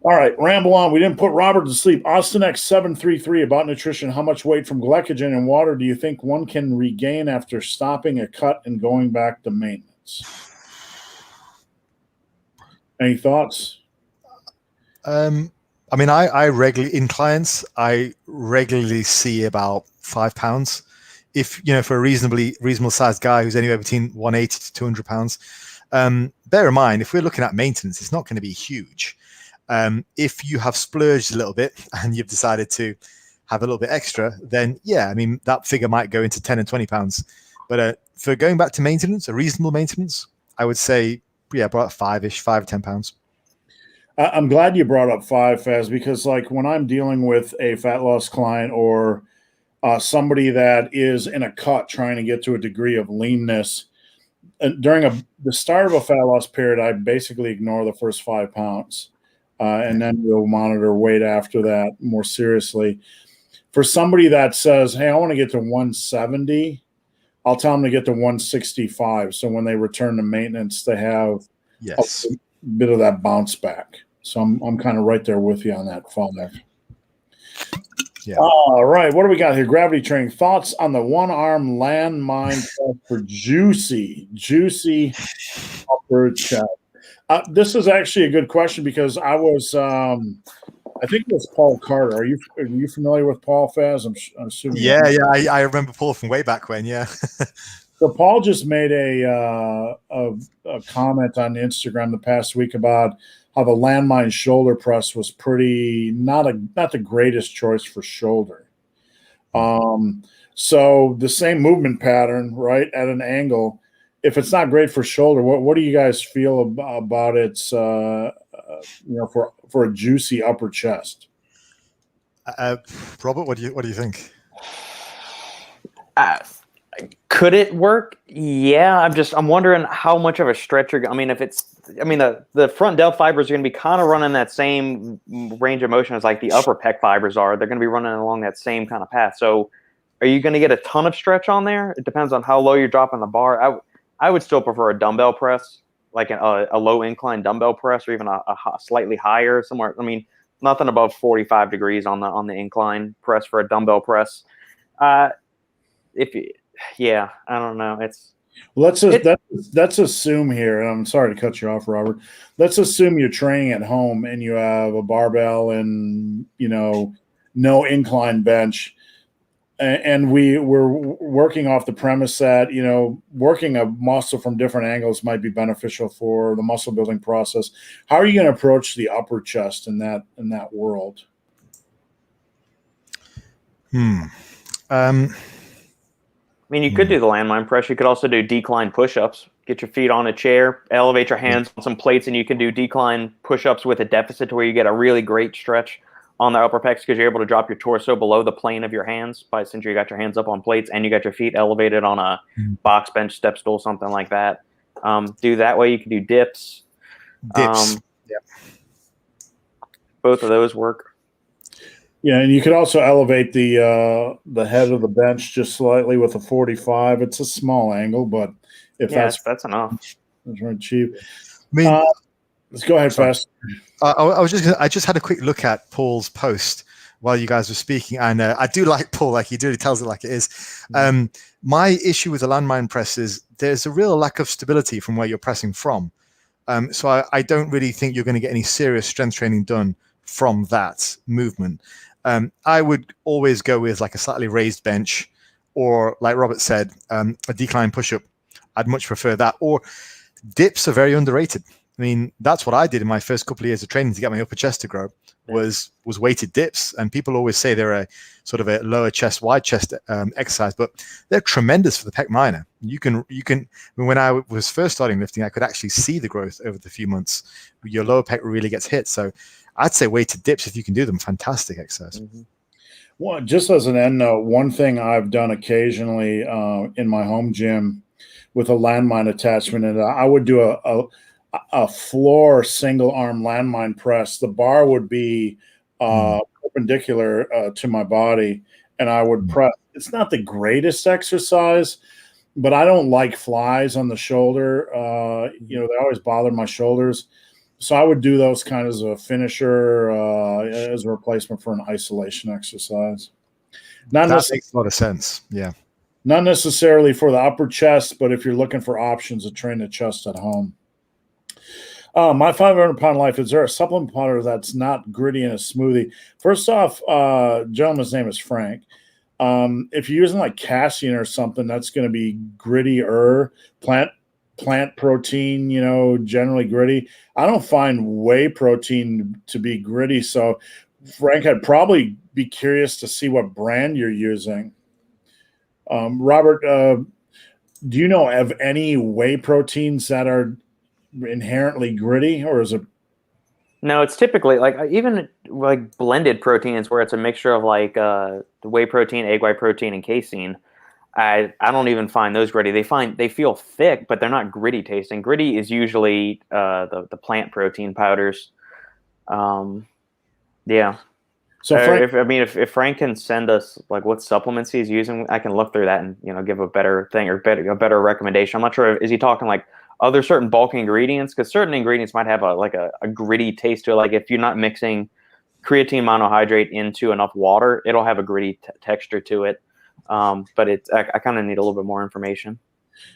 All right, ramble on. We didn't put Robert to sleep. Austin X733 about nutrition. How much weight from glycogen and water do you think one can regain after stopping a cut and going back to maintenance? Any thoughts? I mean, I regularly, in clients, I regularly see about 5 pounds. If, for a reasonable sized guy who's anywhere between 180 to 200 pounds, bear in mind, if we're looking at maintenance, it's not going to be huge. If you have splurged a little bit and you've decided to have a little bit extra, then yeah, I mean, that figure might go into 10 and 20 pounds. But for going back to maintenance, a reasonable maintenance, I would say, yeah, about 5 or 10 pounds. I'm glad you brought up 5, Faz, because like when I'm dealing with a fat loss client or somebody that is in a cut trying to get to a degree of leanness, during the start of a fat loss period, I basically ignore the first 5 pounds, and then we'll monitor weight after that more seriously. For somebody that says, "Hey, I want to get to 170," I'll tell them to get to 165. So when they return to maintenance, they have a bit of that bounce back. So I'm kind of right there with you on that, 5. Yeah. All right, what do we got here? Gravity training. Thoughts on the one-arm landmine for juicy upper chest? This is actually a good question because I was, I think it was Paul Carter. Are you familiar with Paul, Faz? I'm assuming. Yeah. I remember Paul from way back when. Yeah. So Paul just made a comment on Instagram the past week about how the landmine shoulder press was not the greatest choice for shoulder. So the same movement pattern, right, at an angle. If it's not great for shoulder, what do you guys feel about its for a juicy upper chest? Robert, what do you think? Could it work? Yeah, I'm wondering how much of a stretch you're. The front delt fibers are going to be kind of running that same range of motion as like the upper pec fibers are. They're going to be running along that same kind of path. So, are you going to get a ton of stretch on there? It depends on how low you're dropping the bar. I would still prefer a dumbbell press, like a low incline dumbbell press, or even a slightly higher somewhere. I mean, nothing above 45 degrees on the incline press for a dumbbell press. I don't know. Let's assume here, and I'm sorry to cut you off, Robert. Let's assume you're training at home and you have a barbell and no incline bench, and we're working off the premise that working a muscle from different angles might be beneficial for the muscle building process. How are you going to approach the upper chest in that world? You could do the landmine press. You could also do decline push-ups. Get your feet on a chair, elevate your hands on some plates, and you can do decline push-ups with a deficit to where you get a really great stretch on the upper pecs because you're able to drop your torso below the plane of your hands since you got your hands up on plates and you got your feet elevated on a box bench, step stool, something like that. Do that way. You can do dips. Both of those work. Yeah, and you could also elevate the head of the bench just slightly with a 45. It's a small angle, but if that's enough, that's very cheap. Let's go ahead, Fast. I just had a quick look at Paul's post while you guys were speaking, and I do like Paul. Like, he really tells it like it is. My issue with the landmine press is there's a real lack of stability from where you're pressing from. So I don't really think you're going to get any serious strength training done from that movement. I would always go with like a slightly raised bench, or like Robert said, a decline push-up. I'd much prefer that. Or dips are very underrated. I mean, that's what I did in my first couple of years of training to get my upper chest to grow. Was weighted dips, and people always say they're a sort of a lower chest, wide chest exercise, but they're tremendous for the pec minor. You can. When I was first starting lifting, I could actually see the growth over the few months. Your lower pec really gets hit, so I'd say weighted dips, if you can do them, fantastic exercise. Well, just as an end note, one thing I've done occasionally in my home gym with a landmine attachment, and I would do a floor single arm landmine press. The bar would be perpendicular to my body, and I would press. It's not the greatest exercise, but I don't like flies on the shoulder. They always bother my shoulders. So I would do those kind of as a finisher, as a replacement for an isolation exercise. That makes a lot of sense. Yeah. Not necessarily for the upper chest, but if you're looking for options to train the chest at home. My 500-pound life, is there a supplement powder that's not gritty and a smoothie? First off, gentleman's name is Frank. If you're using like casein or something, that's going to be grittier. Plant protein, generally gritty. I don't find whey protein to be gritty. So, Frank, I'd probably be curious to see what brand you're using. Robert, do you know of any whey proteins that are inherently gritty, or is it? No, it's typically even blended proteins where it's a mixture of the whey protein, egg white protein, and casein. I don't even find those gritty. They feel thick, but they're not gritty tasting. Gritty is usually the plant protein powders. Yeah. So Frank, If Frank can send us like what supplements he's using, I can look through that and give a better thing or a better recommendation. I'm not sure. Is he talking like other certain bulk ingredients? Because certain ingredients might have a gritty taste to it. Like if you're not mixing creatine monohydrate into enough water, it'll have a gritty texture to it. But I kind of need a little bit more information.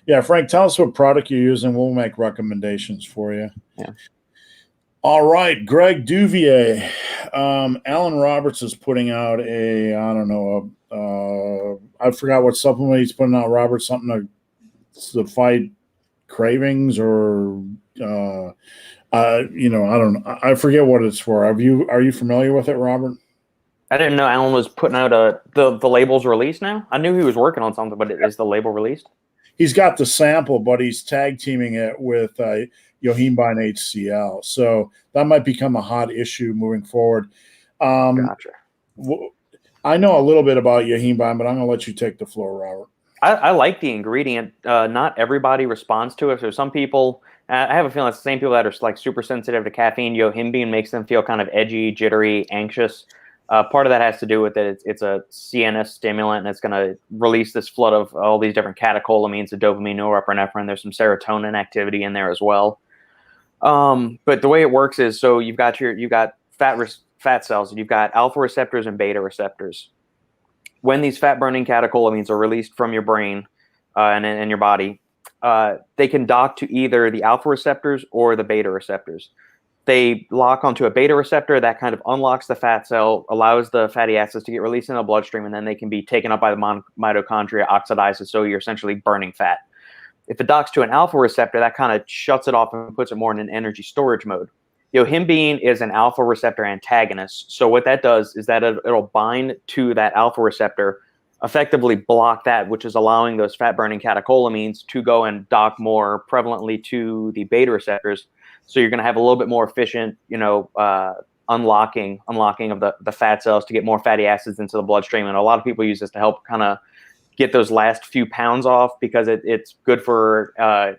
Yeah, Frank, tell us what product you're using. We'll make recommendations for you. Yeah. All right, Greg Duvier. Alan Roberts is putting out I forgot what supplement he's putting out, Robert, something to fight cravings or, I don't know. I forget what it's for. Are you familiar with it, Robert? I didn't know Alan was putting out the label's released now. I knew he was working on something, but is the label released? He's got the sample, but he's tag teaming it with yohimbine HCl. So that might become a hot issue moving forward. Gotcha. I know a little bit about yohimbine, but I'm going to let you take the floor, Robert. I like the ingredient. Not everybody responds to it. So some people, I have a feeling it's the same people that are like super sensitive to caffeine. Yohimbine makes them feel kind of edgy, jittery, anxious. Part of that has to do with it. It's a CNS stimulant, and it's going to release this flood of all these different catecholamines, the dopamine, norepinephrine. There's some serotonin activity in there as well. But the way it works is, so you've got fat cells, and you've got alpha receptors and beta receptors. When these fat burning catecholamines are released from your brain and in your body, they can dock to either the alpha receptors or the beta receptors. They lock onto a beta receptor that kind of unlocks the fat cell, allows the fatty acids to get released in the bloodstream, and then they can be taken up by the mitochondria, oxidized, so you're essentially burning fat. If it docks to an alpha receptor, that kind of shuts it off and puts it more in an energy storage mode. Yohimbine is an alpha receptor antagonist. So what that does is that it'll bind to that alpha receptor, effectively block that, which is allowing those fat-burning catecholamines to go and dock more prevalently to the beta receptors. So you're going to have a little bit more efficient, unlocking of the fat cells to get more fatty acids into the bloodstream. And a lot of people use this to help kind of get those last few pounds off, because it's good for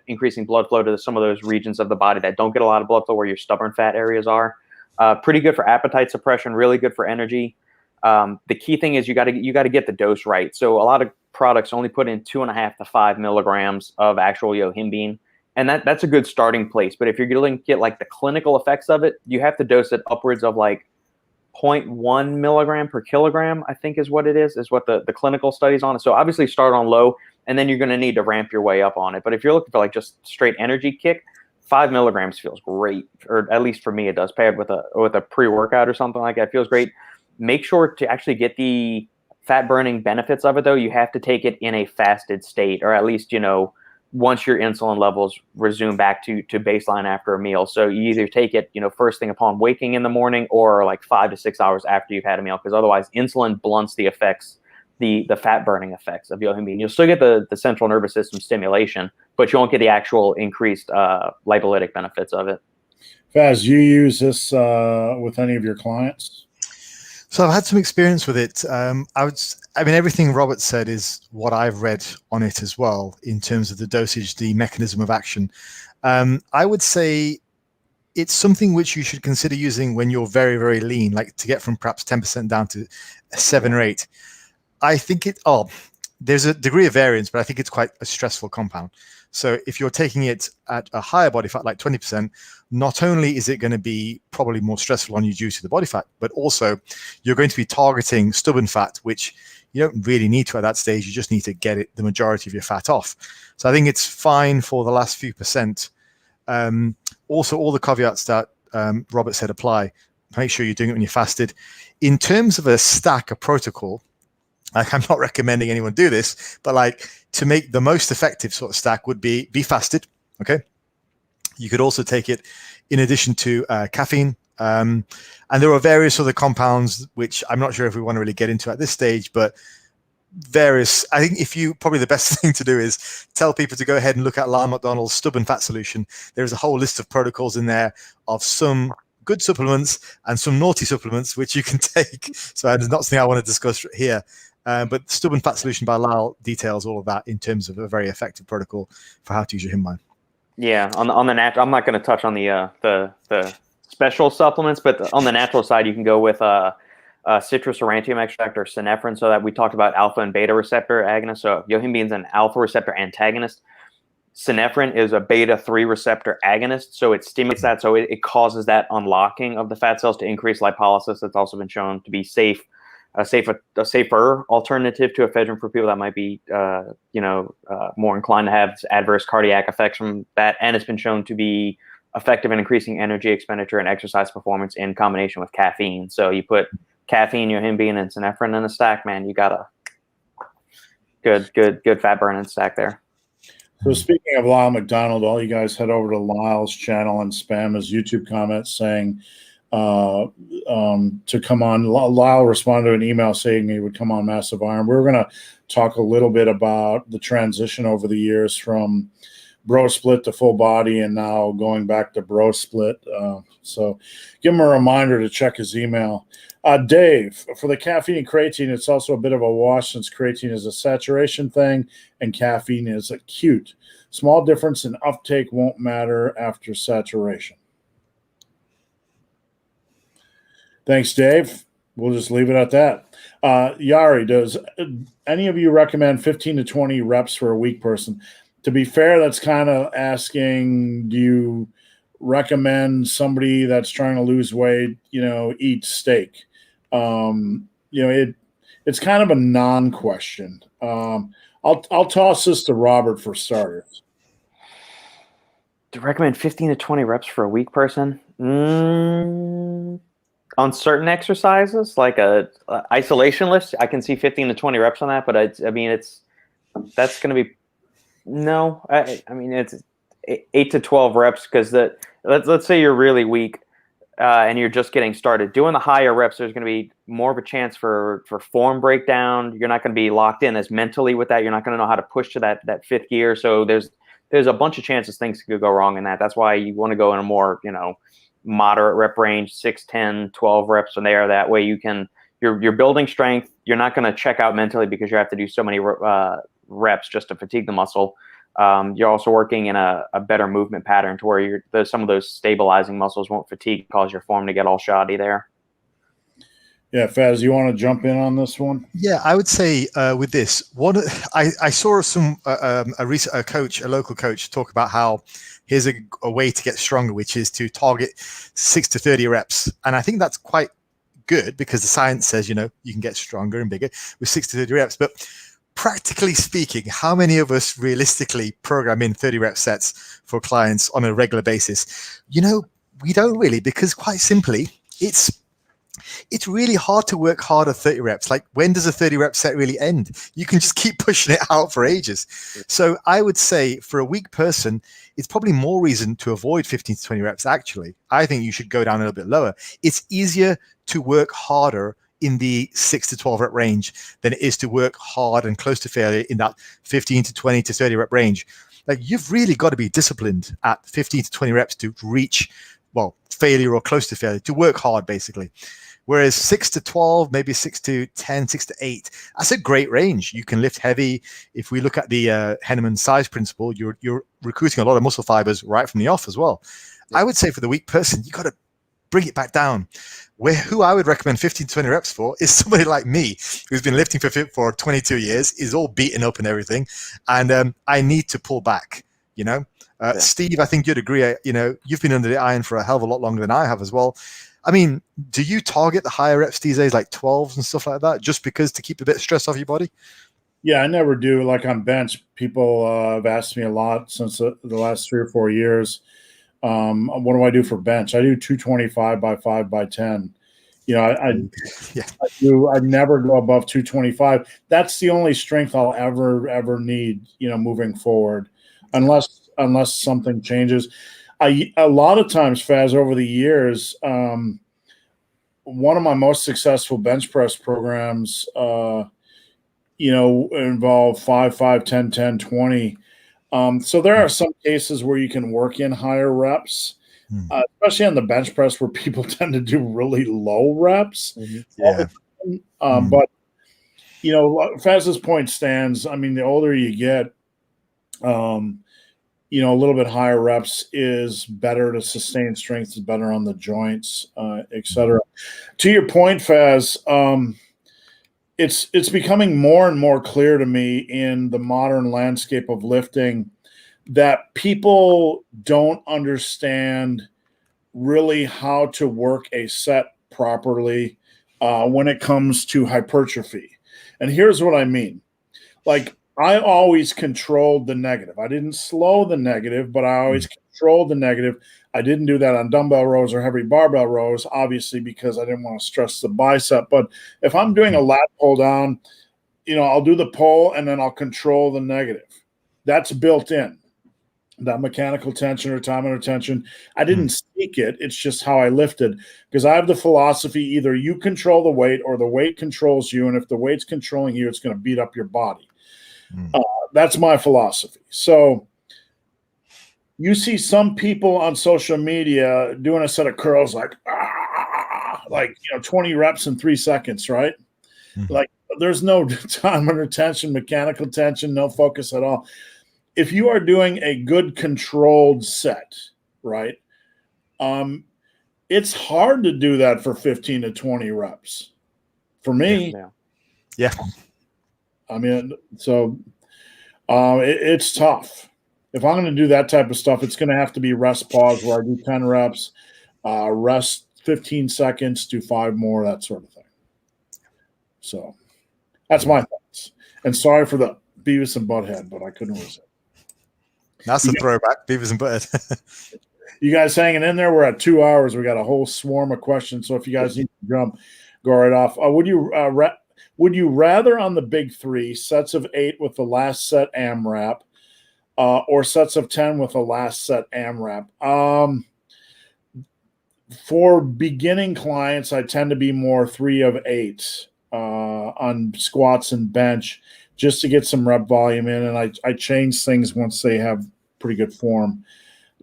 increasing blood flow to some of those regions of the body that don't get a lot of blood flow, where your stubborn fat areas are. Pretty good for appetite suppression, really good for energy. The key thing is you got to get the dose right. So a lot of products only put in 2.5 to 5 milligrams of actual yohimbine, and that's a good starting place. But if you're going to get like the clinical effects of it, you have to dose it upwards of like 0.1 milligram per kilogram, I think is what the clinical studies on it. So obviously start on low, and then you're going to need to ramp your way up on it. But if you're looking for like just straight energy kick, 5 milligrams feels great, or at least for me it does. Paired with a pre-workout or something like that, feels great. Make sure to actually get the fat burning benefits of it, though. You have to take it in a fasted state, or at least once your insulin levels resume back to baseline after a meal. So you either take it, first thing upon waking in the morning, or like 5 to 6 hours after you've had a meal, because otherwise insulin blunts the effects, the fat burning effects of yohimbine. You'll still get the central nervous system stimulation, but you won't get the actual increased lipolytic benefits of it. Faz, you use this with any of your clients? So I've had some experience with it. Everything Robert said is what I've read on it as well, in terms of the dosage, the mechanism of action. I would say it's something which you should consider using when you're very, very lean, like to get from perhaps 10% down to 7 or 8. I think there's a degree of variance, but I think it's quite a stressful compound. So if you're taking it at a higher body fat, like 20%, not only is it going to be probably more stressful on you due to the body fat, but also you're going to be targeting stubborn fat, which you don't really need to at that stage. You just need to get the majority of your fat off. So I think it's fine for the last few percent. Also, all the caveats that Robert said apply. Make sure you're doing it when you're fasted. In terms of a protocol, I'm not recommending anyone do this, but to make the most effective sort of stack would be fasted. Okay. You could also take it in addition to caffeine. And there are various other compounds, which I'm not sure if we want to really get into at this stage, but I think probably the best thing to do is tell people to go ahead and look at Lyle McDonald's stubborn fat solution. There's a whole list of protocols in there of some good supplements and some naughty supplements, which you can take. So it's not something I want to discuss here. But Stubborn Fat Solution by Lyle details all of that in terms of a very effective protocol for how to use your HIMBIND. Yeah, on the natural, I'm not going to touch on the special supplements, but on the natural side, you can go with citrus aurantium extract or synephrine. So that we talked about alpha and beta receptor agonist. So yohimbine is an alpha receptor antagonist. Synephrine is a beta 3 receptor agonist, so it stimulates that, so it causes that unlocking of the fat cells to increase lipolysis. It's also been shown to be a safer alternative to ephedrine for people that might be more inclined to have adverse cardiac effects from that, and it's been shown to be effective in increasing energy expenditure and exercise performance in combination with caffeine. So you put caffeine, yohimbine, and synephrine in a stack, man, you got a good fat burning stack there. So speaking of Lyle McDonald, all you guys head over to Lyle's channel and spam his YouTube comments saying to come on. Lyle responded to an email saying he would come on Massive Iron. We're going to talk a little bit about the transition over the years from bro split to full body and now going back to bro split. So give him a reminder to check his email. Dave, for the caffeine and creatine, it's also a bit of a wash since creatine is a saturation thing and caffeine is acute. Small difference in uptake won't matter after saturation. Thanks, Dave. We'll just leave it at that. Yari, does any of you recommend 15 to 20 reps for a weak person? To be fair, that's kind of asking, do you recommend somebody that's trying to lose weight, eat steak? It's kind of a non-question. I'll toss this to Robert for starters. To recommend 15 to 20 reps for a weak person? On certain exercises, like a isolation lift, I can see 15 to 20 reps on that, but that's going to be it's 8 to 12 reps because let's say you're really weak and you're just getting started. Doing the higher reps, there's going to be more of a chance for form breakdown. You're not going to be locked in as mentally with that. You're not going to know how to push to that fifth gear. So there's a bunch of chances things could go wrong in that. That's why you want to go in a more moderate rep range, 6, 10, 12 reps from there. That way you're building strength. You're not going to check out mentally because you have to do so many reps just to fatigue the muscle. You're also working in a better movement pattern to where some of those stabilizing muscles won't fatigue, cause your form to get all shoddy there. Yeah, Faz, you want to jump in on this one? Yeah, I would say with this, I saw a local coach talk about how here's a way to get stronger, which is to target 6 to 30 reps. And I think that's quite good because the science says, you can get stronger and bigger with 6 to 30 reps. But practically speaking, how many of us realistically program in 30 rep sets for clients on a regular basis? We don't really, because quite simply, it's really hard to work hard at 30 reps. Like, when does a 30 rep set really end? You can just keep pushing it out for ages. So I would say for a weak person, it's probably more reason to avoid 15 to 20 reps. Actually, I think you should go down a little bit lower. It's easier to work harder in the 6 to 12 rep range than it is to work hard and close to failure in that 15 to 20 to 30 rep range. Like, you've really got to be disciplined at 15 to 20 reps to reach, failure or close to failure, to work hard, basically. Whereas 6 to 12, maybe 6 to 10, 6 to 8, that's a great range. You can lift heavy. If we look at the Henneman size principle, you're recruiting a lot of muscle fibers right from the off as well. Yeah. I would say for the weak person, you got to bring it back down. Who I would recommend 15 to 20 reps for is somebody like me, who's been lifting for 22 years, is all beaten up and everything, and I need to pull back. Yeah. Steve, I think you'd agree. You've been under the iron for a hell of a lot longer than I have as well. I mean, do you target the higher reps these days, like 12s and stuff like that, just because to keep a bit of stress off your body? Yeah, I never do. Like on bench, people have asked me a lot since the last 3 or 4 years. What do I do for bench? I do 225 by 5 by 10. I never go above 225. That's the only strength I'll ever need, moving forward, unless something changes. A lot of times, Faz, over the years, one of my most successful bench press programs, involve 5, 5, 10, 10, 20. So there are some cases where you can work in higher reps, especially on the bench press where people tend to do really low reps. Yeah. But Faz's point stands. I mean, the older you get, a little bit higher reps is better to sustain strength, is better on the joints, et cetera. To your point, Faz, it's becoming more and more clear to me in the modern landscape of lifting that people don't understand really how to work a set properly when it comes to hypertrophy. And here's what I mean. Like, I always controlled the negative. I didn't slow the negative, but I always controlled the negative. I didn't do that on dumbbell rows or heavy barbell rows, obviously, because I didn't want to stress the bicep. But if I'm doing a lat pull down, I'll do the pull and then I'll control the negative. That's built in. That mechanical tension or time under tension, I didn't seek it. It's just how I lifted, because I have the philosophy, either you control the weight or the weight controls you. And if the weight's controlling you, it's going to beat up your body. That's my philosophy. So you see some people on social media doing a set of curls like 20 reps in 3 seconds, right? Like, there's no time under tension, mechanical tension, no focus at all. If you are doing a good controlled set, right, it's hard to do that for 15 to 20 reps. For me, yeah. I mean, so it's tough. If I'm going to do that type of stuff, it's going to have to be rest pause where I do 10 reps, rest 15 seconds, do 5 more, that sort of thing. So that's my thoughts. And sorry for the Beavis and Butthead, but I couldn't resist. That's a throwback, Beavis and Butthead. You guys hanging in there? We're at 2 hours. We got a whole swarm of questions. So if you guys need to jump, go right off. Would you rather on the big 3 sets of 8 with the last set AMRAP, or sets of 10 with the last set AMRAP? For beginning clients, I tend to be more 3 of 8 on squats and bench, just to get some rep volume in, and I change things once they have pretty good form.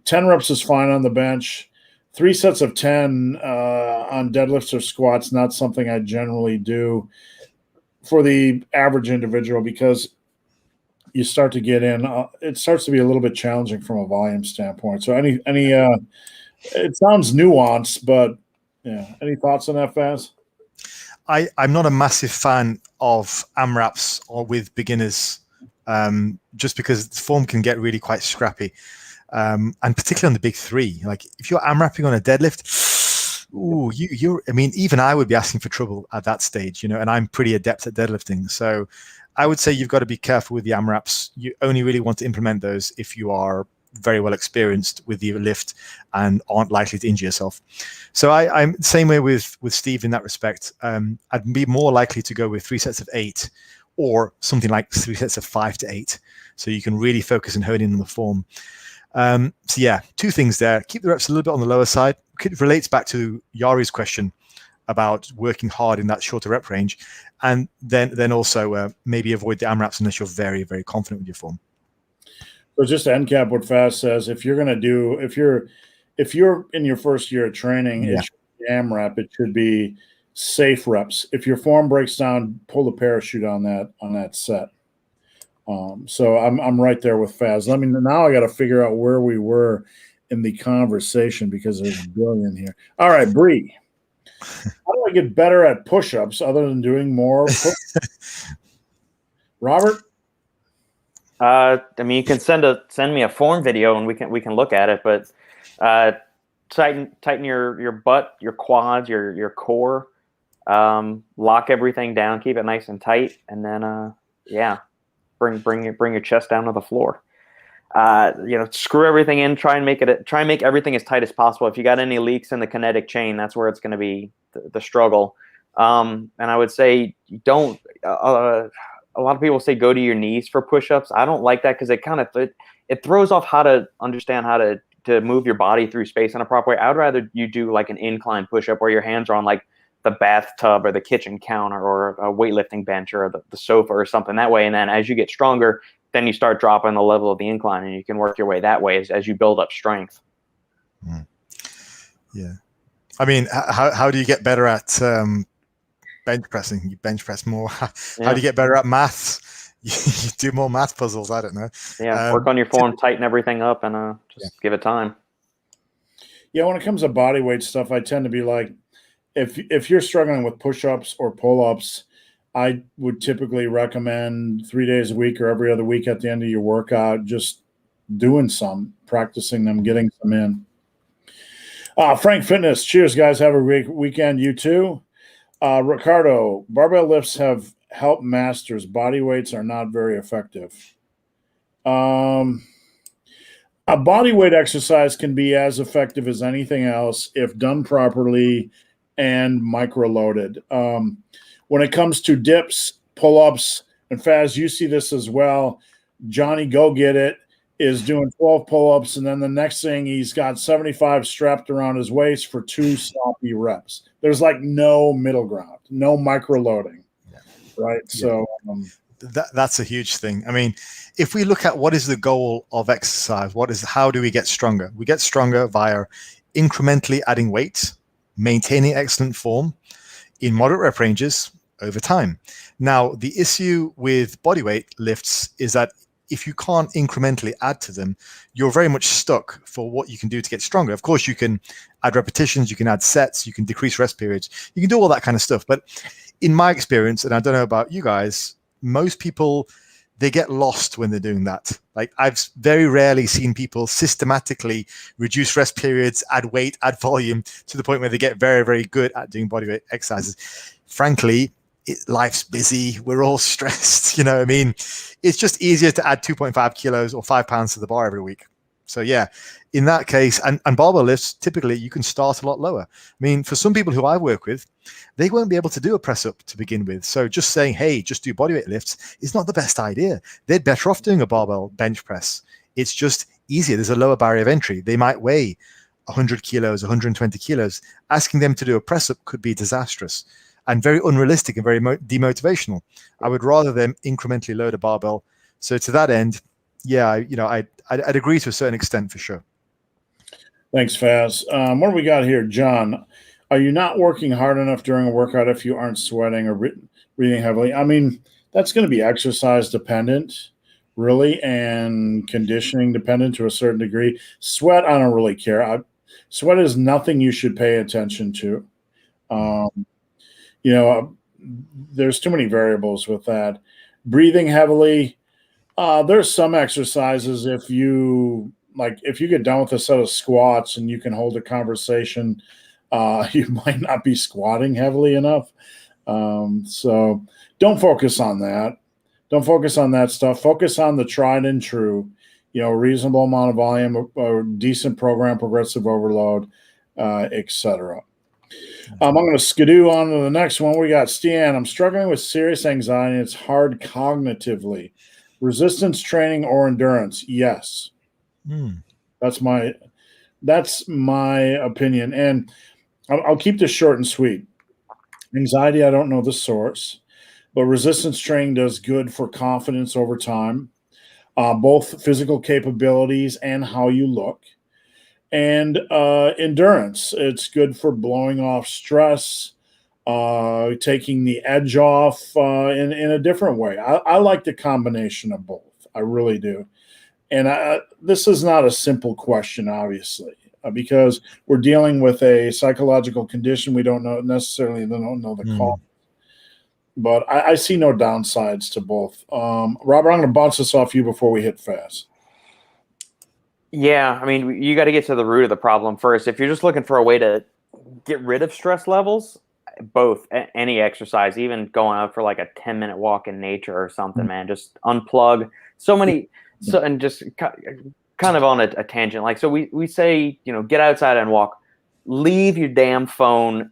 10 reps is fine on the bench. 3 sets of 10 on deadlifts or squats, not something I generally do for the average individual, because you start to get in. It starts to be a little bit challenging from a volume standpoint. So it sounds nuanced, but yeah. Any thoughts on that, Faz? I'm not a massive fan of AMRAPs or with beginners, just because the form can get really quite scrappy. And particularly on the big 3, like if you're AMRAPing on a deadlift, even I would be asking for trouble at that stage, and I'm pretty adept at deadlifting. So I would say you've got to be careful with the AMRAPs. You only really want to implement those if you are very well experienced with the lift and aren't likely to injure yourself. So I'm the same way with Steve in that respect. I'd be more likely to go with 3 sets of 8 or something like 3 sets of 5 to 8. So you can really focus and hone in on the form. So yeah, 2 things there. Keep the reps a little bit on the lower side. It relates back to Yari's question about working hard in that shorter rep range. And then also maybe avoid the AMRAPs unless you're very, very confident with your form. So just to end cap what Faz says, if you're in your first year of training, it should be AMRAP. It should be safe reps. If your form breaks down, pull the parachute on that set. So I'm right there with Faz. Now I got to figure out where we were in the conversation, because there's a billion here. All right, Brie. How do I get better at push-ups other than doing more push-ups? Robert? You can send me a form video and we can look at it, but tighten your butt, your quads, your core, lock everything down, keep it nice and tight, and then bring your chest down to the floor. Screw everything in, try and make everything as tight as possible. If you got any leaks in the kinetic chain, that's where it's going to be the struggle. And I would say don't. A lot of people say go to your knees for push-ups. I don't like that, because it throws off how to understand how to move your body through space in a proper way. I would rather you do like an incline push-up where your hands are on like the bathtub or the kitchen counter or a weightlifting bench or the sofa or something that way. And then as you get stronger, then you start dropping the level of the incline, and you can work your way that way as you build up strength. Yeah. How do you get better at bench pressing. You bench press more. How Yeah. do you get better at maths? You do more math puzzles. I don't know. Yeah. Work on your form, tighten everything up, and just give it time. Yeah, when it comes to body weight stuff, I tend to be like, if you're struggling with push-ups or pull-ups, I would typically recommend 3 days a week or every other week at the end of your workout, just doing some, practicing them, getting some in. Frank Fitness, cheers, guys. Have a great weekend. You too. Ricardo, barbell lifts have helped masters. Body weights are not very effective. A body weight exercise can be as effective as anything else if done properly and micro-loaded. When it comes to dips, pull-ups, and Faz, you see this as well. Johnny Go Get It is doing 12 pull-ups, and then the next thing he's got 75 strapped around his waist for 2 sloppy reps. There's like no middle ground, no micro-loading, right? Yeah. So that's a huge thing. I mean, if we look at what is the goal of exercise, how do we get stronger? We get stronger via incrementally adding weight, maintaining excellent form in moderate rep ranges over time. Now, the issue with bodyweight lifts is that if you can't incrementally add to them, you're very much stuck for what you can do to get stronger. Of course, you can add repetitions, you can add sets, you can decrease rest periods, you can do all that kind of stuff. But in my experience, and I don't know about you guys, most people, they get lost when they're doing that. Like, I've very rarely seen people systematically reduce rest periods, add weight, add volume to the point where they get very, very good at doing bodyweight exercises. Frankly, life's busy. We're all stressed. You know what I mean? It's just easier to add 2.5 kilos or 5 pounds to the bar every week. So yeah, in that case, and barbell lifts, typically you can start a lot lower. I mean, for some people who I work with, they won't be able to do a press up to begin with. So just saying, hey, just do bodyweight lifts is not the best idea. They're better off doing a barbell bench press. It's just easier. There's a lower barrier of entry. They might weigh 100 kilos, 120 kilos. Asking them to do a press up could be disastrous and very unrealistic and very demotivational. I would rather them incrementally load a barbell. So to that end, yeah, I'd agree to a certain extent for sure. Thanks, Faz. What do we got here, John? Are you not working hard enough during a workout if you aren't sweating or breathing heavily? I mean, that's going to be exercise dependent, really, and conditioning dependent to a certain degree. Sweat, I don't really care. Sweat is nothing you should pay attention to. There's too many variables with that. Breathing heavily, there's some exercises if you get done with a set of squats and you can hold a conversation, you might not be squatting heavily enough. So don't focus on that. Don't focus on that stuff. Focus on the tried and true, reasonable amount of volume, or decent program, progressive overload, etc. I'm going to skidoo on to the next one. We got Stian. I'm struggling with serious anxiety. It's hard cognitively. Resistance training or endurance? Yes. That's my opinion. And I'll keep this short and sweet. Anxiety, I don't know the source, but resistance training does good for confidence over time, both physical capabilities and how you look. And endurance, it's good for blowing off stress, taking the edge off in a different way. I like the combination of both. I really do. And this is not a simple question, obviously, because we're dealing with a psychological condition. We don't know the cause. But I see no downsides to both. Robert, I'm going to bounce this off you before we hit fast. Yeah, I mean, you got to get to the root of the problem first. If you're just looking for a way to get rid of stress levels, both, any exercise, even going out for like a 10-minute walk in nature or something, man, just unplug. And just kind of on a tangent. Like, so we say, get outside and walk, leave your damn phone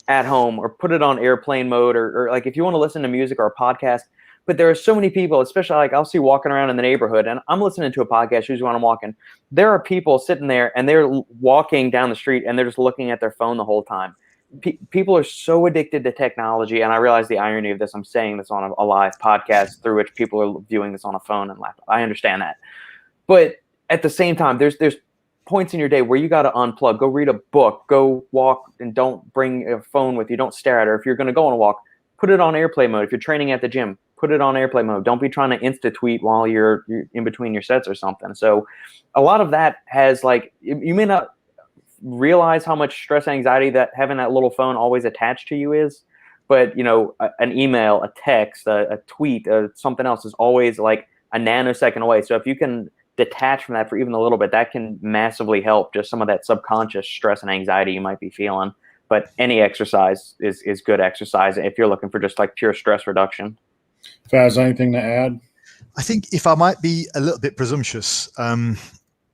at home or put it on airplane mode or like if you want to listen to music or a podcast. But there are so many people, especially like I'll see walking around in the neighborhood and I'm listening to a podcast usually when I'm walking. There are people sitting there and they're walking down the street and they're just looking at their phone the whole time. People are so addicted to technology. And I realize the irony of this. I'm saying this on a live podcast through which people are viewing this on a phone and laptop. I understand that. But at the same time, there's points in your day where you got to unplug, go read a book, go walk and don't bring a phone with you. Don't stare at her. If you're going to go on a walk, put it on airplay mode. If you're training at the gym, put it on airplay mode. Don't be trying to insta tweet while you're in between your sets or something. So a lot of that has, like, you may not realize how much stress and anxiety that having that little phone always attached to you is, but an email, a text, a tweet, something else is always like a nanosecond away. So if you can detach from that for even a little bit, that can massively help just some of that subconscious stress and anxiety you might be feeling. But any exercise is good exercise if you're looking for just like pure stress reduction. Faz, anything to add? I think if I might be a little bit presumptuous,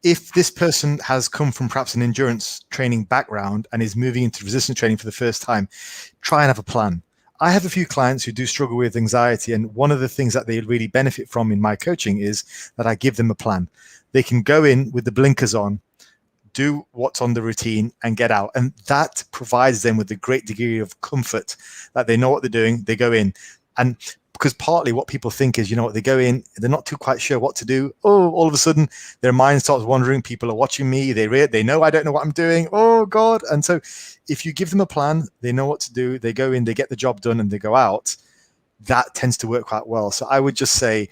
if this person has come from perhaps an endurance training background and is moving into resistance training for the first time, try and have a plan. I have a few clients who do struggle with anxiety, and one of the things that they really benefit from in my coaching is that I give them a plan. They can go in with the blinkers on, do what's on the routine, and get out. And that provides them with a great degree of comfort that they know what they're doing. They go in. And because partly what people think is, they go in, they're not too quite sure what to do. Oh, all of a sudden their mind starts wandering. People are watching me. They know I don't know what I'm doing. Oh God. And so if you give them a plan, they know what to do. They go in, they get the job done, and they go out. That tends to work quite well. So I would just say,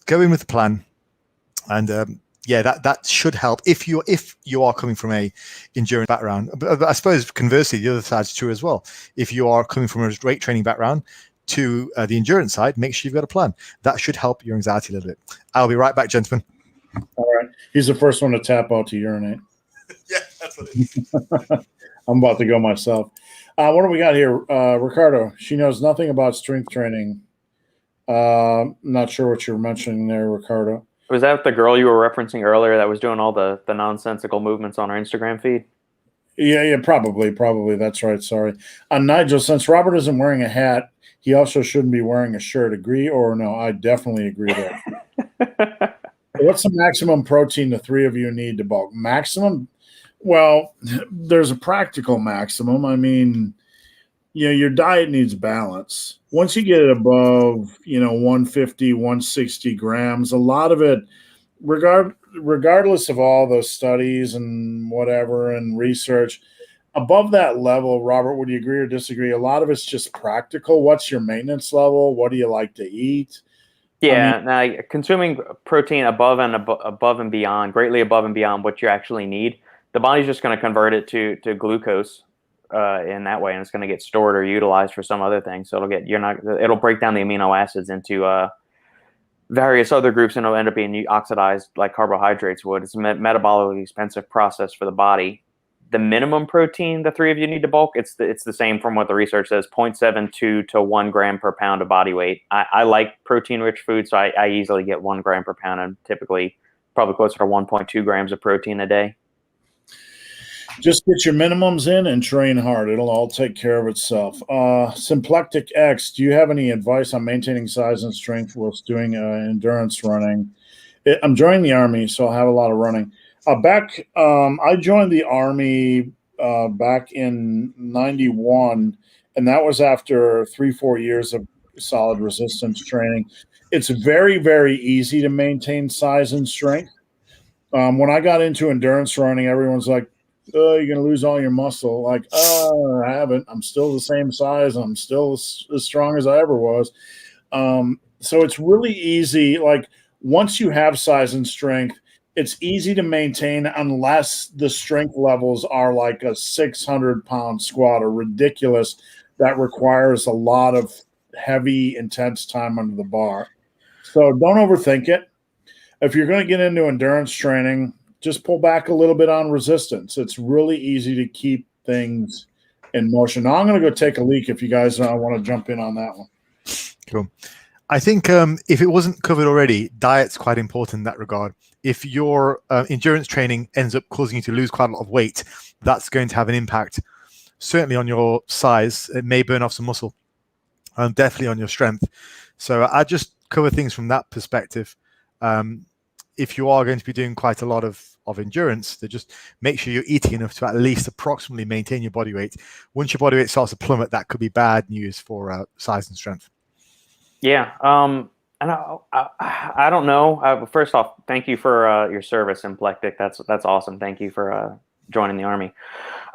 go in with a plan. And that should help if you are coming from a endurance background. But I suppose conversely, the other side's true as well. If you are coming from a weight training background to the endurance side, make sure you've got a plan. That should help your anxiety a little bit. I'll be right back, gentlemen. All right. He's the first one to tap out to urinate. Yeah, that's what it is. I'm about to go myself. What do we got here? Ricardo, she knows nothing about strength training. Not sure what you're mentioning there, Ricardo. Was that the girl you were referencing earlier that was doing all the nonsensical movements on our Instagram feed? Yeah, probably. That's right. Sorry. Nigel, since Robert isn't wearing a hat, he also shouldn't be wearing a shirt. Agree or no? I definitely agree there. What's the maximum protein the three of you need to bulk? Maximum? Well, there's a practical maximum. I mean, your diet needs balance. Once you get it above, 150, 160 grams, a lot of it, regardless of all those studies and whatever and research, above that level, Robert, would you agree or disagree? A lot of it's just practical. What's your maintenance level? What do you like to eat? Yeah, now consuming protein above and beyond, greatly above and beyond what you actually need, the body's just going to convert it to glucose in that way, and it's going to get stored or utilized for some other thing. So it'll break down the amino acids into various other groups, and it'll end up being oxidized like carbohydrates would. It's a metabolically expensive process for the body. The minimum protein the three of you need to bulk, it's the same from what the research says, 0.72 to 1 gram per pound of body weight. I like protein-rich food, so I easily get 1 gram per pound, and typically probably closer to 1.2 grams of protein a day. Just get your minimums in and train hard. It'll all take care of itself. Symplectic X, do you have any advice on maintaining size and strength whilst doing endurance running? I'm joining the Army, so I'll have a lot of running. I joined the Army back in 91, and that was after 3-4 years of solid resistance training. It's very, very easy to maintain size and strength. When I got into endurance running, everyone's like, oh, you're going to lose all your muscle. Like, I haven't. I'm still the same size. I'm still as strong as I ever was. So it's really easy. Like, once you have size and strength, it's easy to maintain unless the strength levels are like a 600-pound squat or ridiculous that requires a lot of heavy, intense time under the bar. So don't overthink it. If you're going to get into endurance training, just pull back a little bit on resistance. It's really easy to keep things in motion. Now I'm going to go take a leak if you guys want to jump in on that one. Cool. I think if it wasn't covered already, diet's quite important in that regard. If your endurance training ends up causing you to lose quite a lot of weight, that's going to have an impact, certainly on your size. It may burn off some muscle, and definitely on your strength. So I just cover things from that perspective. If you are going to be doing quite a lot of endurance, then just make sure you're eating enough to at least approximately maintain your body weight. Once your body weight starts to plummet, that could be bad news for size and strength. Yeah. And I don't know. First off, thank you for your service, Symplectic. That's awesome. Thank you for joining the Army.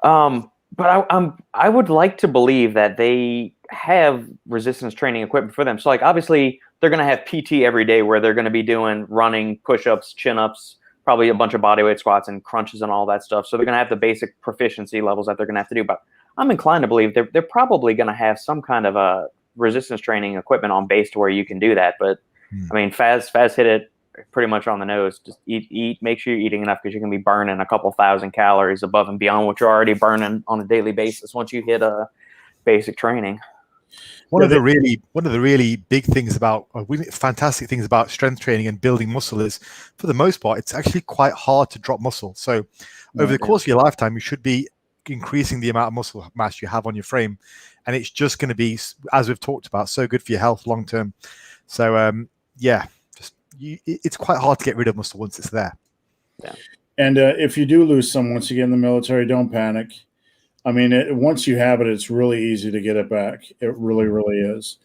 But I would like to believe that they have resistance training equipment for them. So like obviously they're going to have PT every day where they're going to be doing running, push-ups, chin-ups, probably a bunch of bodyweight squats and crunches and all that stuff. So they're going to have the basic proficiency levels that they're going to have to do. But I'm inclined to believe they're probably going to have some kind of a resistance training equipment on base to where you can do that. But I mean, Faz hit it pretty much on the nose. Just eat, make sure you're eating enough, because you're going to be burning a couple thousand calories above and beyond what you're already burning on a daily basis once you hit a basic training. One of the really big things about fantastic things about strength training and building muscle is, for the most part, it's actually quite hard to drop muscle. So over the course of your lifetime, you should be increasing the amount of muscle mass you have on your frame, and it's just going to be, as we've talked about, so good for your health long term. So it's quite hard to get rid of muscle once it's there. Yeah. And if you do lose some once you get in the military, don't panic. I mean, once you have it, it's really easy to get it back. It really, really is.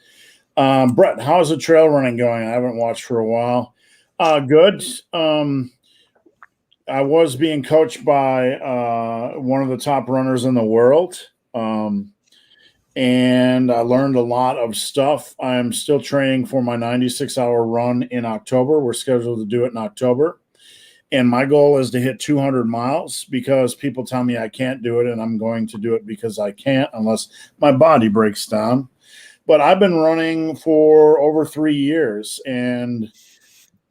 Brett, how's the trail running going? I haven't watched for a while. Good. I was being coached by one of the top runners in the world, and I learned a lot of stuff. I'm still training for my 96-hour run in October. We're scheduled to do it in October. And my goal is to hit 200 miles, because people tell me I can't do it, and I'm going to do it because I can't unless my body breaks down. But I've been running for over 3 years, and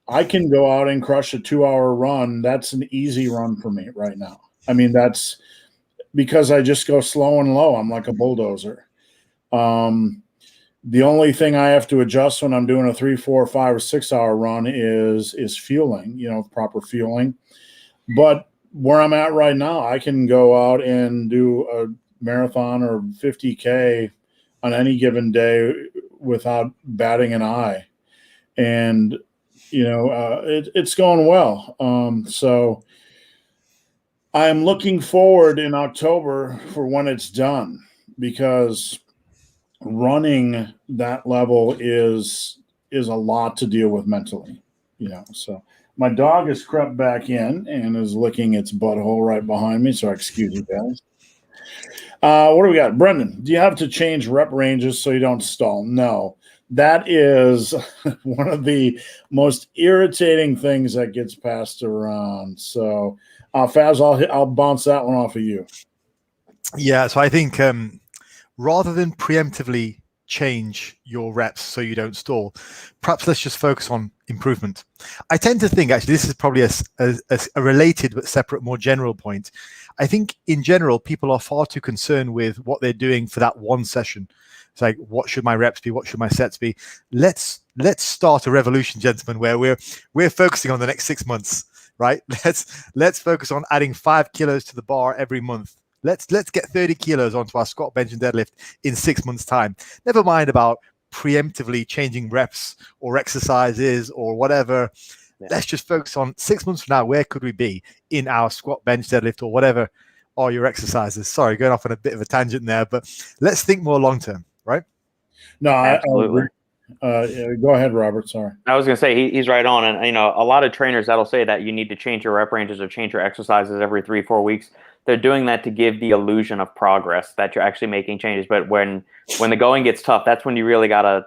I can go out and crush a 2-hour run. That's an easy run for me right now. I mean, that's because I just go slow and low. I'm like a bulldozer. The only thing I have to adjust when I'm doing a 3, 4, 5, or 6 hour run is fueling, proper fueling. But where I'm at right now, I can go out and do a marathon or 50K on any given day without batting an eye. And, it's going well. So I'm looking forward in October for when it's done, because running that level is a lot to deal with mentally, So my dog has crept back in and is licking its butthole right behind me, so excuse you guys. What do we got? Brendan, do you have to change rep ranges so you don't stall? No. That is one of the most irritating things that gets passed around. So, Faz, I'll bounce that one off of you. Yeah, so I think rather than preemptively change your reps so you don't stall, perhaps let's just focus on improvement. I tend to think, actually, this is probably a related but separate, more general point. I think in general, people are far too concerned with what they're doing for that one session. It's like, what should my reps be? What should my sets be? Let's start a revolution, gentlemen, where we're focusing on the next 6 months, right? Let's focus on adding 5 kilos to the bar every month. Let's get 30 kilos onto our squat, bench, and deadlift in 6 months' time. Never mind about preemptively changing reps or exercises or whatever. Yeah. Let's just focus on 6 months from now. Where could we be in our squat, bench, deadlift, or whatever are your exercises? Sorry, going off on a bit of a tangent there, but let's think more long term, right? No, absolutely. Go ahead, Robert. Sorry. I was going to say he's right on, and a lot of trainers that'll say that you need to change your rep ranges or change your exercises every 3-4 weeks. They're doing that to give the illusion of progress, that you're actually making changes. But when the going gets tough, that's when you really gotta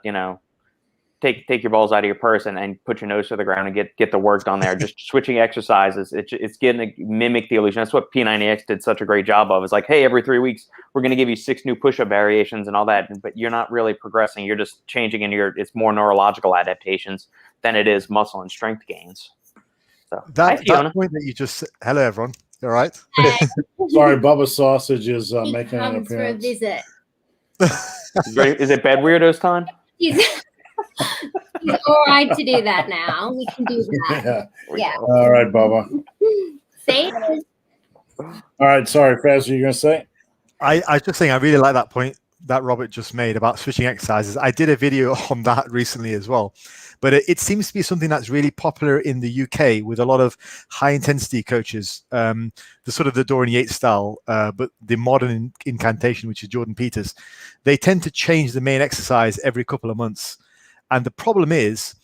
take your balls out of your purse and put your nose to the ground and get the work done there. Just switching exercises, it's getting to mimic the illusion. That's what P90X did such a great job of. It's like, hey, every 3 weeks we're going to give you 6 new push-up variations and all that, but you're not really progressing. You're just changing it's more neurological adaptations than it is muscle and strength gains. So that point that you just hello everyone. All right. Sorry, Bubba Sausage is making an appearance. For a visit. Is it Bed Weirdos time? He's all right to do that now. We can do that. Yeah. All right, Bubba. Say it. All right. Sorry, Faz, you're going to say? I was just saying, I really like that point that Robert just made about switching exercises. I did a video on that recently as well. But it seems to be something that's really popular in the UK with a lot of high intensity coaches, the sort of the Dorian Yates style, but the modern incantation, which is Jordan Peters. They tend to change the main exercise every couple of months. And the problem is,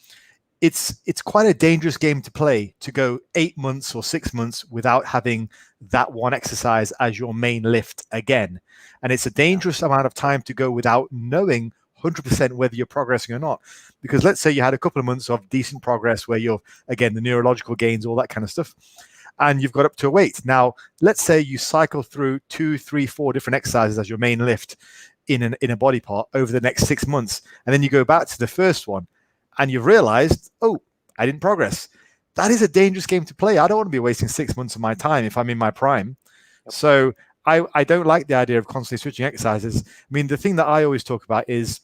it's quite a dangerous game to play, to go 8 months or 6 months without having that one exercise as your main lift again. And it's a dangerous amount of time to go without knowing 100% whether you're progressing or not. Because let's say you had a couple of months of decent progress where you're, again, the neurological gains, all that kind of stuff, and you've got up to a weight. Now, let's say you cycle through 2, 3, 4 different exercises as your main lift in a body part over the next 6 months. And then you go back to the first one and you've realized, oh, I didn't progress. That is a dangerous game to play. I don't want to be wasting 6 months of my time if I'm in my prime. So I don't like the idea of constantly switching exercises. I mean, the thing that I always talk about is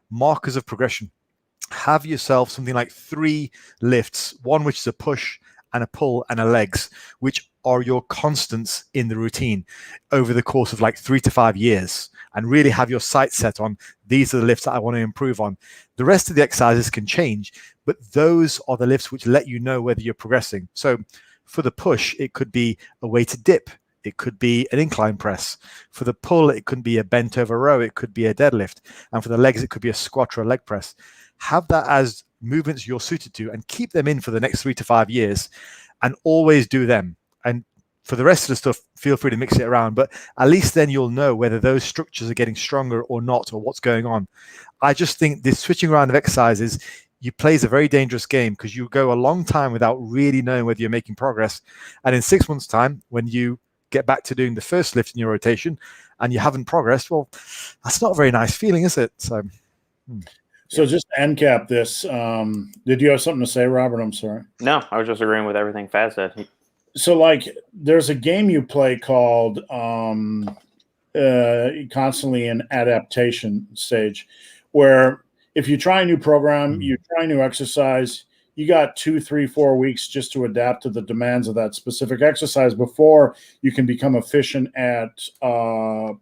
markers of progression. Have yourself something like 3 lifts, one which is a push and a pull and a legs, which are your constants in the routine over the course of like 3 to 5 years, and really have your sights set on, these are the lifts that I want to improve on. The rest of the exercises can change, but those are the lifts which let you know whether you're progressing. So for the push, it could be a weighted dip. It could be an incline press. For the pull, it could be a bent over row. It could be a deadlift. And for the legs, it could be a squat or a leg press. Have that as movements you're suited to and keep them in for the next 3 to 5 years, and always do them. And for the rest of the stuff, feel free to mix it around, but at least then you'll know whether those structures are getting stronger or not, or what's going on. I just think this switching around of exercises, you plays a very dangerous game, because you go a long time without really knowing whether you're making progress. And in 6 months' time, when you get back to doing the first lift in your rotation and you haven't progressed, well, that's not a very nice feeling, is it? So just to end cap this, did you have something to say, Robert? I'm sorry. No, I was just agreeing with everything Faz said. So, like, there's a game you play called constantly in adaptation stage, where if you try a new program, you try a new exercise, you got 2, 3, 4 weeks just to adapt to the demands of that specific exercise before you can become efficient at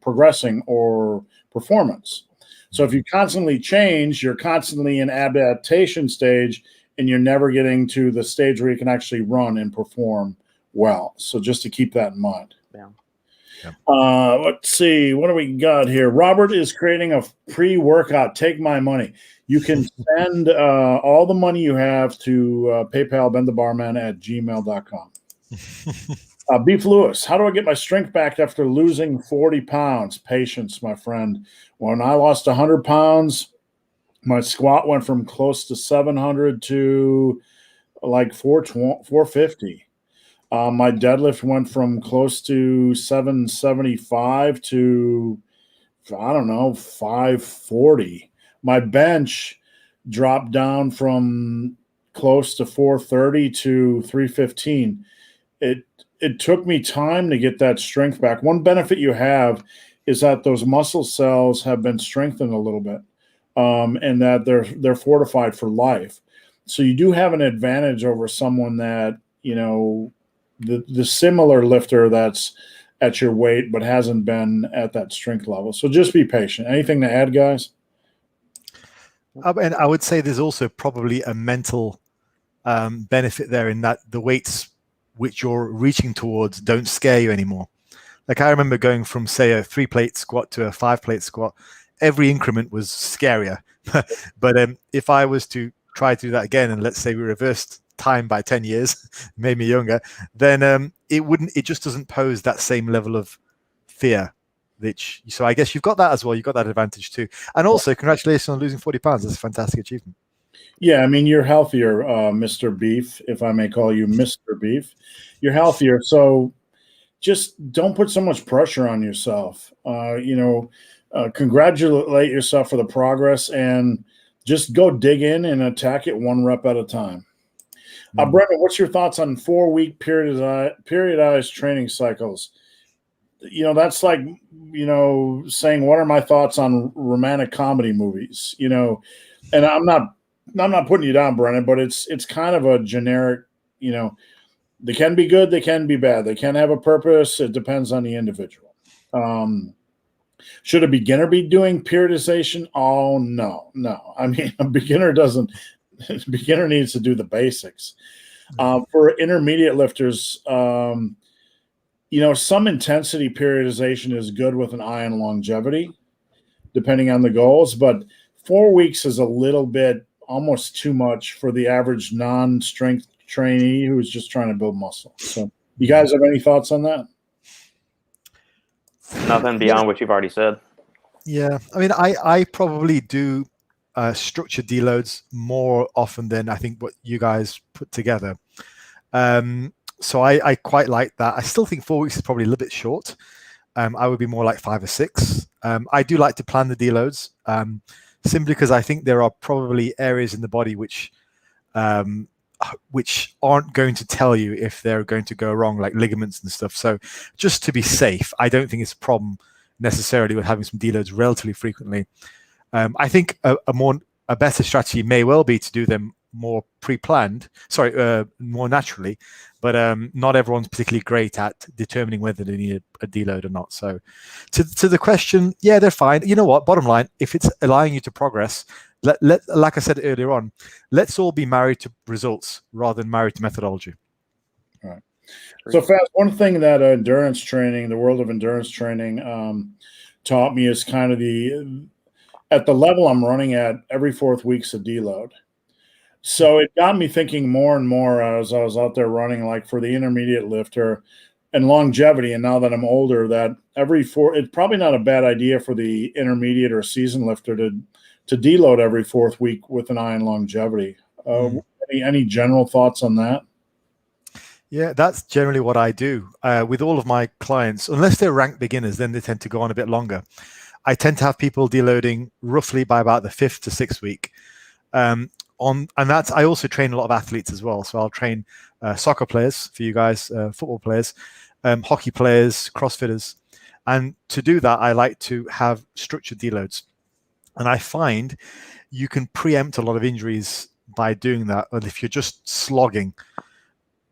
progressing or performance. So if you constantly change, you're constantly in adaptation stage, and you're never getting to the stage where you can actually run and perform well. So just to keep that in mind. Yeah. Let's see. What do we got here? Robert is creating a pre-workout. Take my money. You can send all the money you have to PayPal, benthebarman@gmail.com. Beef Lewis, how do I get my strength back after losing 40 pounds? Patience, my friend. When I lost 100 pounds, my squat went from close to 700 to like 450. My deadlift went from close to 775 to, I don't know, 540. My bench dropped down from close to 430 to 315. It took me time to get that strength back. One benefit you have is that those muscle cells have been strengthened a little bit, and that they're fortified for life. So you do have an advantage over someone that, you know, the similar lifter that's at your weight but hasn't been at that strength level. So just be patient. Anything to add, guys? And I would say there's also probably a mental benefit there, in that the weights which you're reaching towards don't scare you anymore. Like, I remember going from, say, a 3-plate squat to a 5-plate squat. Every increment was scarier. But if I was to try to do that again, and let's say we reversed time by 10 years, made me younger, then it just doesn't pose that same level of fear. So I guess you've got that as well. You've got that advantage too. And also, congratulations on losing 40 pounds. That's a fantastic achievement. Yeah, I mean, you're healthier, Mr. Beef, if I may call you Mr. Beef. You're healthier. So just don't put so much pressure on yourself. Congratulate yourself for the progress, and just go dig in and attack it 1 rep at a time. Brendan, what's your thoughts on 4-week periodized training cycles? You know, that's like, you know, saying, what are my thoughts on romantic comedy movies? You know, and I'm not putting you down, Brendan, but it's kind of a generic, you know, they can be good, they can be bad, they can have a purpose. It depends on the individual. Should a beginner be doing periodization? Oh, no. I mean, a beginner needs to do the basics. For intermediate lifters, you know, some intensity periodization is good with an eye on longevity, depending on the goals, but 4 weeks is a little bit almost too much for the average non-strength trainee who's just trying to build muscle. So, you guys have any thoughts on that? Nothing beyond what you've already said. Yeah, I mean, I probably do structured deloads more often than I think what you guys put together. So I quite like that. I still think 4 weeks is probably a little bit short. I would be more like 5 or 6. I do like to plan the deloads simply because I think there are probably areas in the body which aren't going to tell you if they're going to go wrong, like ligaments and stuff. So just to be safe, I don't think it's a problem necessarily with having some deloads relatively frequently. I think a better strategy may well be to do them more pre-planned, more naturally, but not everyone's particularly great at determining whether they need a deload or not. So to the question, yeah, they're fine. You know what, bottom line, if it's allowing you to progress, like I said earlier on, let's all be married to results rather than married to methodology. All right. So fast, one thing that endurance training, the world of endurance training taught me is kind of at the level I'm running at, every 4th week's a deload. So it got me thinking more and more as I was out there running, like for the intermediate lifter and longevity. And now that I'm older, that it's probably not a bad idea for the intermediate or seasoned lifter to deload every 4th week with an eye on longevity. Any general thoughts on that? Yeah, that's generally what I do with all of my clients. Unless they're ranked beginners, then they tend to go on a bit longer. I tend to have people deloading roughly by about the 5th to 6th week. And that's, I also train a lot of athletes as well. So I'll train soccer players for you guys, football players, hockey players, CrossFitters. And to do that, I like to have structured deloads. And I find you can preempt a lot of injuries by doing that. And if you're just slogging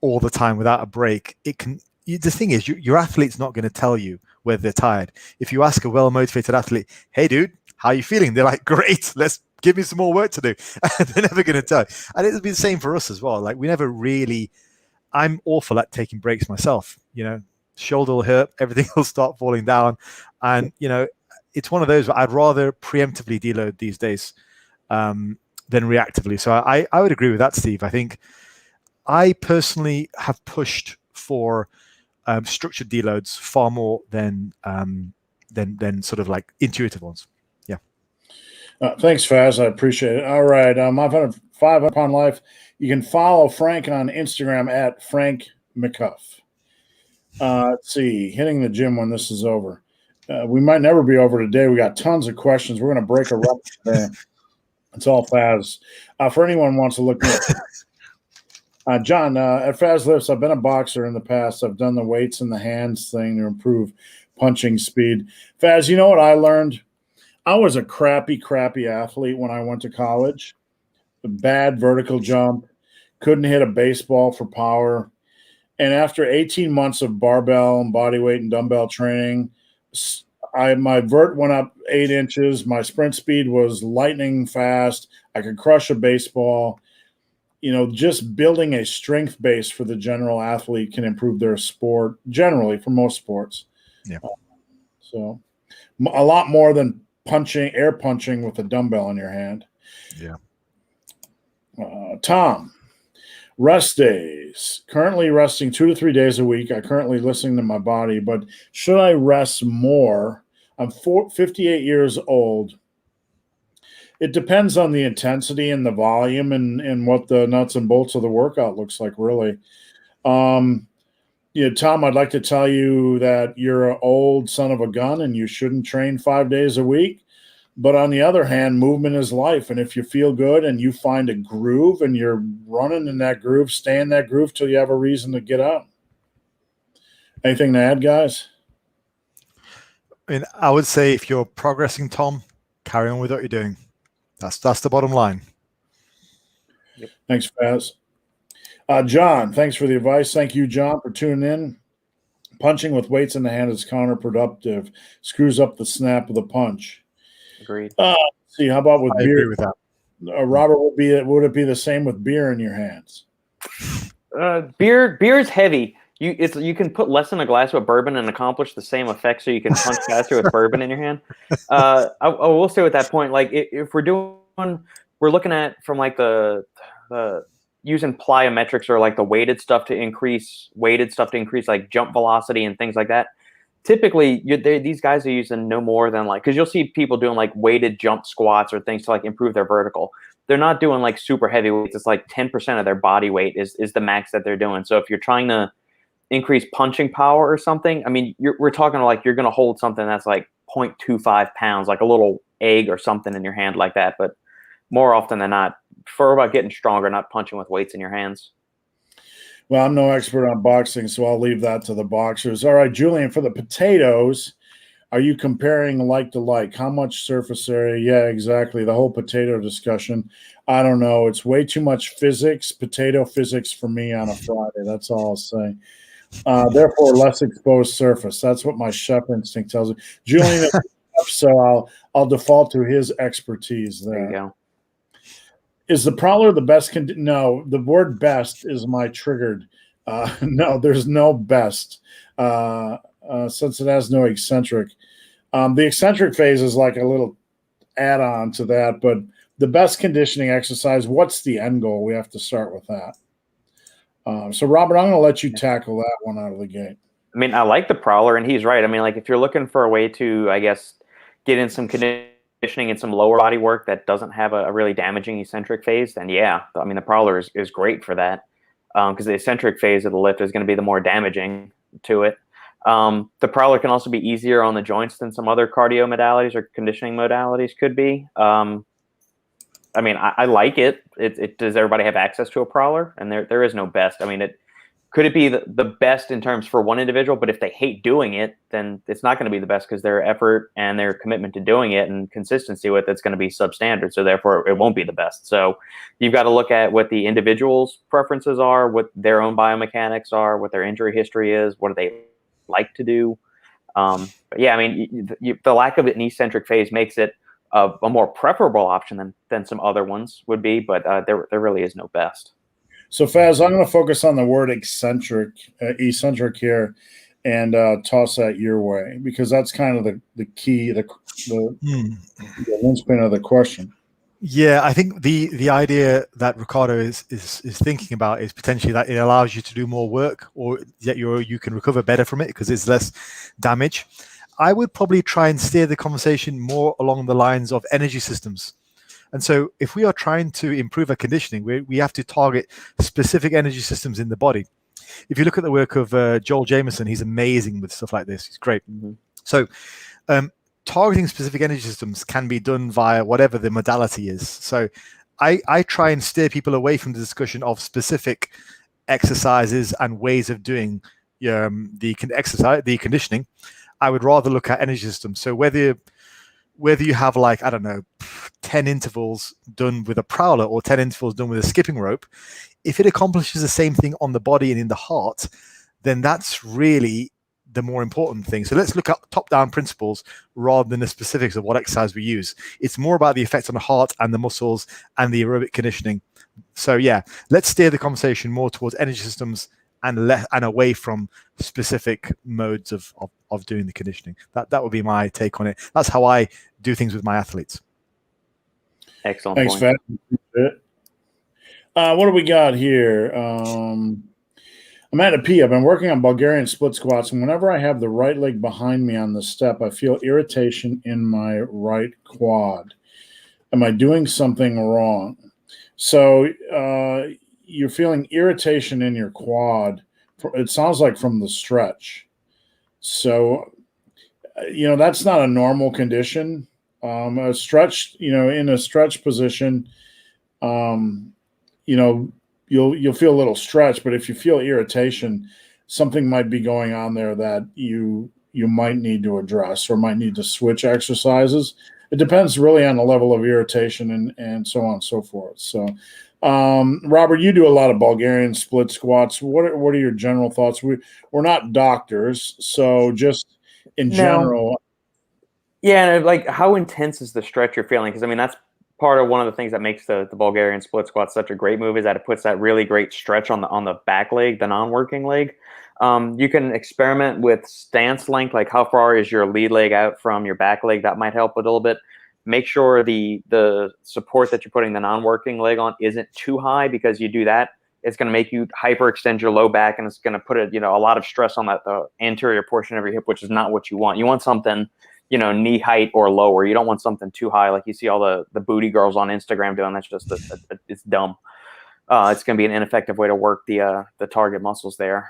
all the time without a break, the thing is, your athlete's not going to tell you whether they're tired. If you ask a well-motivated athlete, hey, dude, how are you feeling? They're like, great, let's give me some more work to do. They're never going to tell. And it'll be the same for us as well. Like, we never really, I'm awful at taking breaks myself. Shoulder will hurt, everything will start falling down. And, it's one of those where I'd rather preemptively deload these days than reactively. So I would agree with that, Steve. I think I personally have pushed for structured deloads far more than sort of like intuitive ones. Yeah. Thanks, Faz. I appreciate it. All right. I've had a 5 Up on Life. You can follow Frank on Instagram at Frank McCuff. Let's see. Hitting the gym when this is over. We might never be over today. We got tons of questions. We're going to break a record today. It's all Faz. For anyone who wants to look me up. John, at Faz Lifts, I've been a boxer in the past. I've done the weights in the hands thing to improve punching speed. Faz, you know what I learned? I was a crappy athlete when I went to college. A bad vertical jump. Couldn't hit a baseball for power. And after 18 months of barbell and body weight and dumbbell training, my vert went up 8 inches. My sprint speed was lightning fast. I could crush a baseball. Just building a strength base for the general athlete can improve their sport generally for most sports. Yeah. So a lot more than air punching with a dumbbell in your hand. Yeah. Tom, rest days. Currently resting 2 to 3 days a week. I currently listening to my body, but should I rest more? I'm 58 years old. It depends on the intensity and the volume and what the nuts and bolts of the workout looks like, really. Tom, I'd like to tell you that you're an old son of a gun and you shouldn't train 5 days a week. But on the other hand, movement is life. And if you feel good and you find a groove and you're running in that groove, stay in that groove till you have a reason to get out. Anything to add, guys? I would say if you're progressing, Tom, carry on with what you're doing. That's the bottom line. Yep. Thanks, Faz. John, thanks for the advice. Thank you, John, for tuning in. Punching with weights in the hand is counterproductive. Screws up the snap of the punch. Agreed. See, how about with I beer? agree with that. Robert, would it be the same with beer in your hands? Beer is heavy. You can put less in a glass of bourbon and accomplish the same effect, so you can punch faster with bourbon in your hand. I will say with that point, like if we're we're looking at from like the using plyometrics or like the weighted stuff to increase like jump velocity and things like that. Typically, these guys are using no more than like, because you'll see people doing like weighted jump squats or things to like improve their vertical. They're not doing like super heavy weights. It's like 10% of their body weight is the max that they're doing. So if you're trying to increase punching power or something, I mean, we're talking like you're going to hold something that's like 0.25 pounds, like a little egg or something in your hand like that. But more often than not, for about getting stronger, not punching with weights in your hands. Well, I'm no expert on boxing, so I'll leave that to the boxers. All right, Julian, for the potatoes, are you comparing like to like? How much surface area? Yeah, exactly. The whole potato discussion. I don't know. It's way too much physics, potato physics for me on a Friday. That's all I'll say. Therefore, less exposed surface. That's what my chef instinct tells me. Julian, so I'll default to his expertise there. There you go. Is the Prowler the best? No, the word best is my triggered. No, there's no best since it has no eccentric. The eccentric phase is like a little add-on to that, but the best conditioning exercise, what's the end goal? We have to start with that. So, Robert, I'm going to let you tackle that one out of the gate. I mean, I like the Prowler, and he's right. I mean, like if you're looking for a way to, I guess, get in some conditioning and some lower body work that doesn't have a really damaging eccentric phase, then yeah, I mean, the Prowler is great for that, because the eccentric phase of the lift is going to be the more damaging to it. The Prowler can also be easier on the joints than some other cardio modalities or conditioning modalities could be. I mean, I like it. Does everybody have access to a Prowler? And there is no best. I mean, could it be the best in terms for one individual? But if they hate doing it, then it's not going to be the best, because their effort and their commitment to doing it and consistency with it's going to be substandard. So therefore, it won't be the best. So you've got to look at what the individual's preferences are, what their own biomechanics are, what their injury history is, what do they like to do. But yeah, I mean, the lack of an eccentric phase makes it a more preferable option than some other ones would be. But there really is no best. So, Faz, I'm going to focus on the word eccentric here, and toss that your way, because that's kind of the key, the linchpin of the question. Yeah, I think the idea that Ricardo is thinking about is potentially that it allows you to do more work, or that you can recover better from it because it's less damage. I would probably try and steer the conversation more along the lines of energy systems. And so if we are trying to improve our conditioning, we have to target specific energy systems in the body. If you look at the work of Joel Jameson, he's amazing with stuff like this. He's great. Mm-hmm. So targeting specific energy systems can be done via whatever the modality is. So I try and steer people away from the discussion of specific exercises and ways of doing the conditioning. I would rather look at energy systems. So whether you have, like, I don't know, 10 intervals done with a Prowler or 10 intervals done with a skipping rope, if it accomplishes the same thing on the body and in the heart, then that's really the more important thing. So let's look at top-down principles rather than the specifics of what exercise we use. It's more about the effect on the heart and the muscles and the aerobic conditioning. So yeah, let's steer the conversation more towards energy systems and away from specific modes of doing the conditioning. That would be my take on it. That's how I do things with my athletes. Excellent. Thanks, Fat. What do we got here? I'm at a P. I've been working on Bulgarian split squats, and whenever I have the right leg behind me on the step, I feel irritation in my right quad. Am I doing something wrong? So you're feeling irritation in your quad. It sounds like from the stretch. So, that's not a normal condition. A stretch, in a stretch position, you'll feel a little stretch, but if you feel irritation, something might be going on there that you might need to address or might need to switch exercises. It depends really on the level of irritation and so on and so forth. So, Robert, you do a lot of Bulgarian split squats. What are your general thoughts? We're not doctors, so just in general. Yeah, and like, how intense is the stretch you're feeling? Because I mean, that's part of one of the things that makes the Bulgarian split squat such a great move, is that it puts that really great stretch on the back leg, the non-working leg. You can experiment with stance length, like how far is your lead leg out from your back leg. That might help a little bit. make sure the support that you're putting the non-working leg on isn't too high, because you do that, it's going to make you hyperextend your low back, and it's going to put a lot of stress on the anterior portion of your hip, which is not what you want. You want something, knee height or lower. You don't want something too high like you see all the booty girls on Instagram doing. That's just it's dumb. It's going to be an ineffective way to work the target muscles there.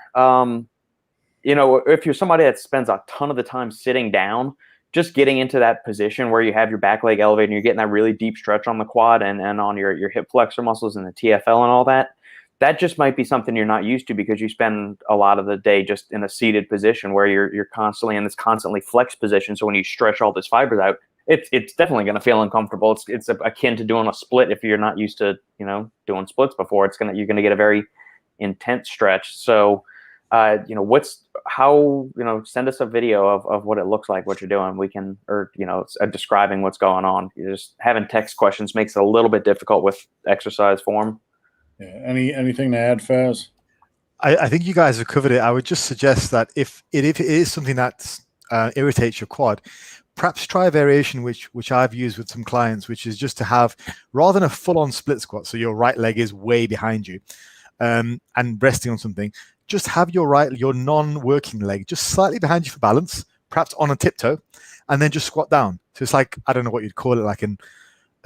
If you're somebody that spends a ton of the time sitting down, just getting into that position where you have your back leg elevated and you're getting that really deep stretch on the quad and on your hip flexor muscles and the TFL and all that, that just might be something you're not used to, because you spend a lot of the day just in a seated position where you're constantly in this constantly flexed position. So when you stretch all this fibers out, it's definitely going to feel uncomfortable. It's akin to doing a split. If you're not used to doing splits before, you're going to get a very intense stretch. So send us a video of what it looks like, what you're doing. We can, describing what's going on. Just having text questions makes it a little bit difficult with exercise form. Yeah. Anything to add, Faz? I think you guys have covered it. I would just suggest that if it is something that irritates your quad, perhaps try a variation which I've used with some clients, which is just to have, rather than a full-on split squat, so your right leg is way behind you and resting on something, just have your non-working leg just slightly behind you for balance, perhaps on a tiptoe, and then just squat down. So it's like, I don't know what you'd call it, like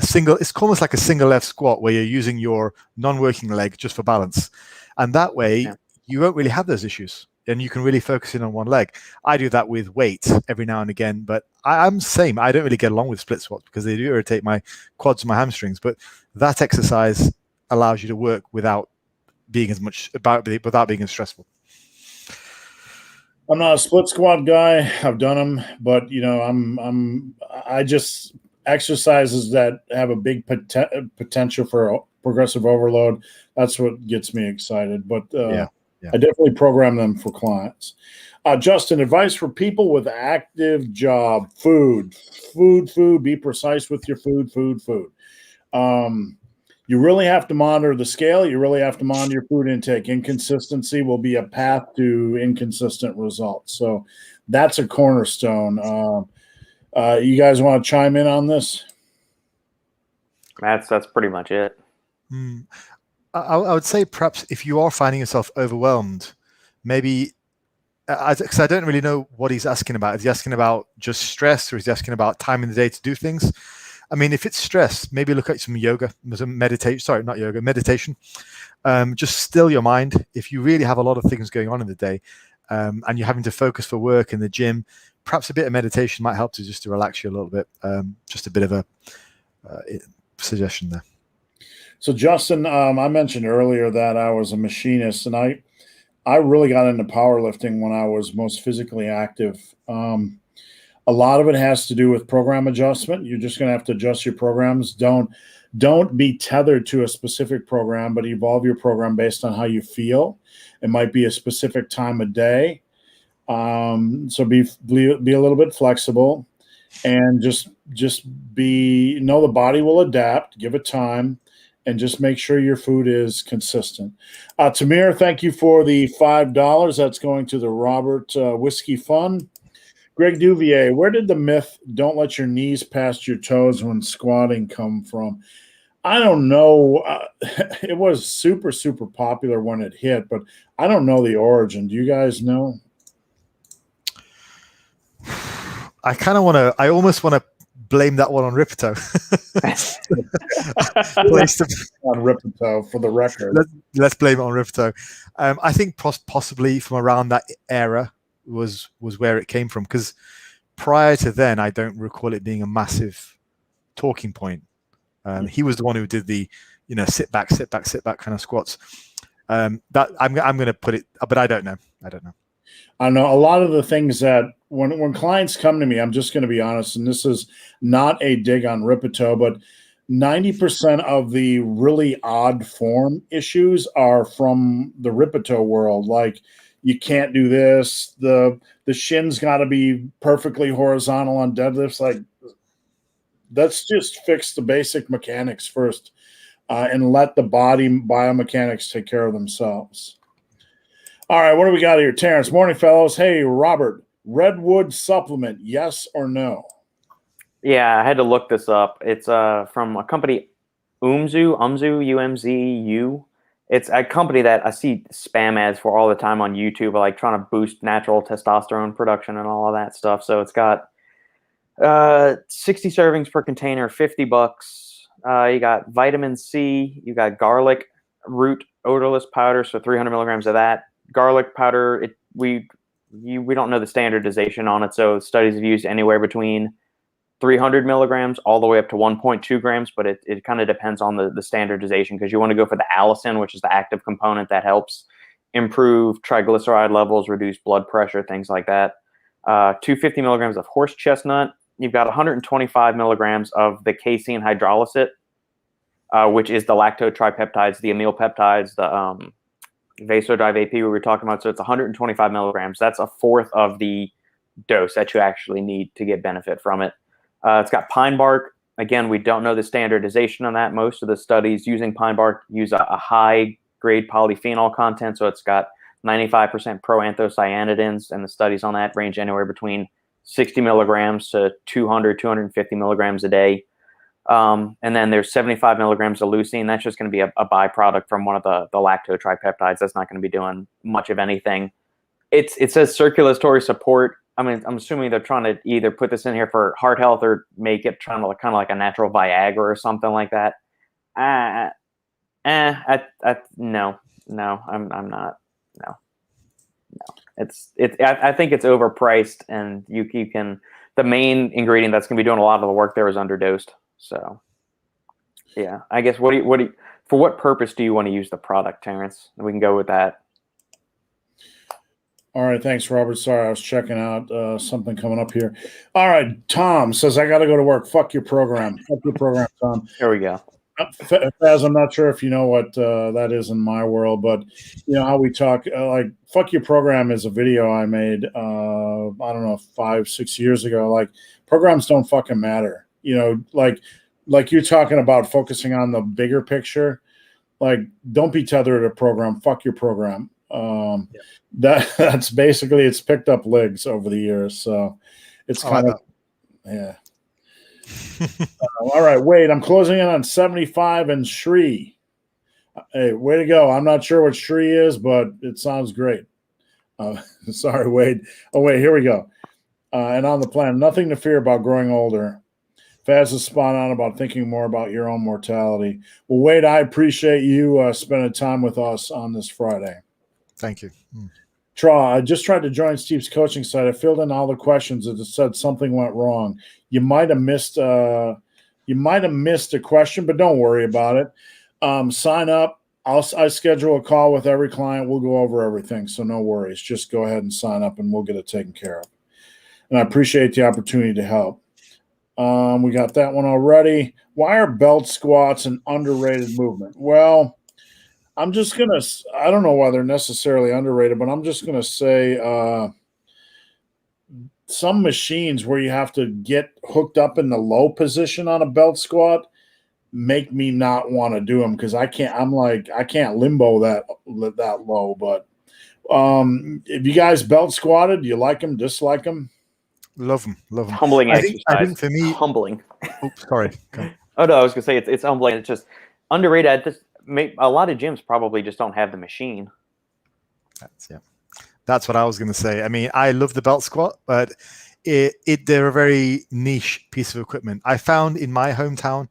it's almost like a single left squat where you're using your non-working leg just for balance. And that way you won't really have those issues and you can really focus in on one leg. I do that with weight every now and again, but I'm the same. I don't really get along with split squats because they do irritate my quads and my hamstrings, but that exercise allows you to work without being as stressful. I'm not a split squat guy. I've done them, but I just exercises that have a big potential for progressive overload. That's what gets me excited. But I definitely program them for clients. Justin, advice for people with active job: food. Be precise with your food. You really have to monitor the scale. You really have to monitor your food intake. Inconsistency will be a path to inconsistent results. So that's a cornerstone. You guys want to chime in on this? That's pretty much it. I would say perhaps if you are finding yourself overwhelmed, maybe, because I don't really know what he's asking about. Is he asking about just stress, or is he asking about time in the day to do things? I mean, if it's stress, maybe look at some yoga, meditation. Just still your mind. If you really have a lot of things going on in the day and you're having to focus for work in the gym, perhaps a bit of meditation might help just to relax you a little bit. Just a bit of a suggestion there. So, Justin, I mentioned earlier that I was a machinist, and I really got into powerlifting when I was most physically active. A lot of it has to do with program adjustment. You're just going to have to adjust your programs. Don't be tethered to a specific program, but evolve your program based on how you feel. It might be a specific time of day. So be a little bit flexible, and just know the body will adapt. Give it time, and just make sure your food is consistent. Tamir, thank you for the $5. That's going to the Robert Whiskey Fund. Greg Duvier, where did the myth "don't let your knees past your toes when squatting" come from? I don't know. It was super, super popular when it hit, but I don't know the origin. Do you guys know? I almost want to blame that one on Ripito. On Ripito, for the record. Let's blame it on Ripito. I think possibly from around that era was where it came from, because prior to then I don't recall it being a massive talking point. He was the one who did the sit back kind of squats. That I'm going to put it, but I don't know. I know a lot of the things that when clients come to me, I'm just going to be honest, and this is not a dig on Ripito, but 90% of the really odd form issues are from the Ripito world. Like, you can't do this. The shin's got to be perfectly horizontal on deadlifts. Like, let's just fix the basic mechanics first, and let the body biomechanics take care of themselves. All right, what do we got here? Terrence, morning, fellows. Hey, Robert, redwood supplement, yes or no? Yeah, I had to look this up. It's from a company, UMZU. It's a company that I see spam ads for all the time on YouTube, like trying to boost natural testosterone production and all of that stuff. So it's got 60 servings per container, $50. You got vitamin C, you got garlic root odorless powder, so 300 milligrams of that. Garlic powder, we don't know the standardization on it, so studies have used anywhere between 300 milligrams all the way up to 1.2 grams, but it kind of depends on the standardization, because you want to go for the allicin, which is the active component that helps improve triglyceride levels, reduce blood pressure, things like that. 250 milligrams of horse chestnut. You've got 125 milligrams of the casein hydrolysate, which is the lacto tripeptides, the amyl peptides, the vasodive AP we were talking about. So it's 125 milligrams. That's a fourth of the dose that you actually need to get benefit from it. It's got pine bark. Again, we don't know the standardization on that. Most of the studies using pine bark use a high-grade polyphenol content, so it's got 95% proanthocyanidins, and the studies on that range anywhere between 60 milligrams to 200, 250 milligrams a day. And then there's 75 milligrams of leucine. That's just going to be a byproduct from one of the lacto tripeptides. That's not going to be doing much of anything. It says circulatory support. I mean, I'm assuming they're trying to either put this in here for heart health or make it kind of like a natural Viagra or something like that. No, I'm not. No. I think it's overpriced, and you can, the main ingredient that's going to be doing a lot of the work there is underdosed. So, yeah, I guess for what purpose do you want to use the product, Terrence? We can go with that. All right, thanks, Robert. Sorry, I was checking out something coming up here. All right, Tom says, I got to go to work. Fuck your program. Fuck your program, Tom. There we go. Faz, I'm not sure if you know what that is in my world, but you know how we talk, like, fuck your program is a video I made, I don't know, 5-6 years ago. Like, programs don't fucking matter. You know, like you're talking about focusing on the bigger picture. Like, don't be tethered to a program. Fuck your program. That's basically, it's picked up legs over the years. So it's kind of, yeah. All right, Wade, I'm closing in on 75 and Shri. Hey, way to go. I'm not sure what Shri is, but it sounds great. Sorry, Wade. Oh, wait, here we go. And on the plan, nothing to fear about growing older. Faz is spot on about thinking more about your own mortality. Well, Wade, I appreciate you spending time with us on this Friday. Thank you. Tra, I just tried to join Steve's coaching site. I filled in all the questions. It said something went wrong. You might have missed a question, but don't worry about it. Sign up. I schedule a call with every client. We'll go over everything, so no worries. Just go ahead and sign up, and we'll get it taken care of. And I appreciate the opportunity to help. We got that one already. Why are belt squats an underrated movement? Well, I'm just going to – I don't know why they're necessarily underrated, but I'm just going to say some machines where you have to get hooked up in the low position on a belt squat make me not want to do them, because I can't limbo that low. But if you guys belt squatted, do you like them, dislike them? Love them. Humbling exercise. I think for me – humbling. Oops, sorry. Oh, no, I was going to say it's humbling. It's just underrated. A lot of gyms probably just don't have the machine. That's what I was going to say. I mean, I love the belt squat, but they're a very niche piece of equipment. I found in my hometown,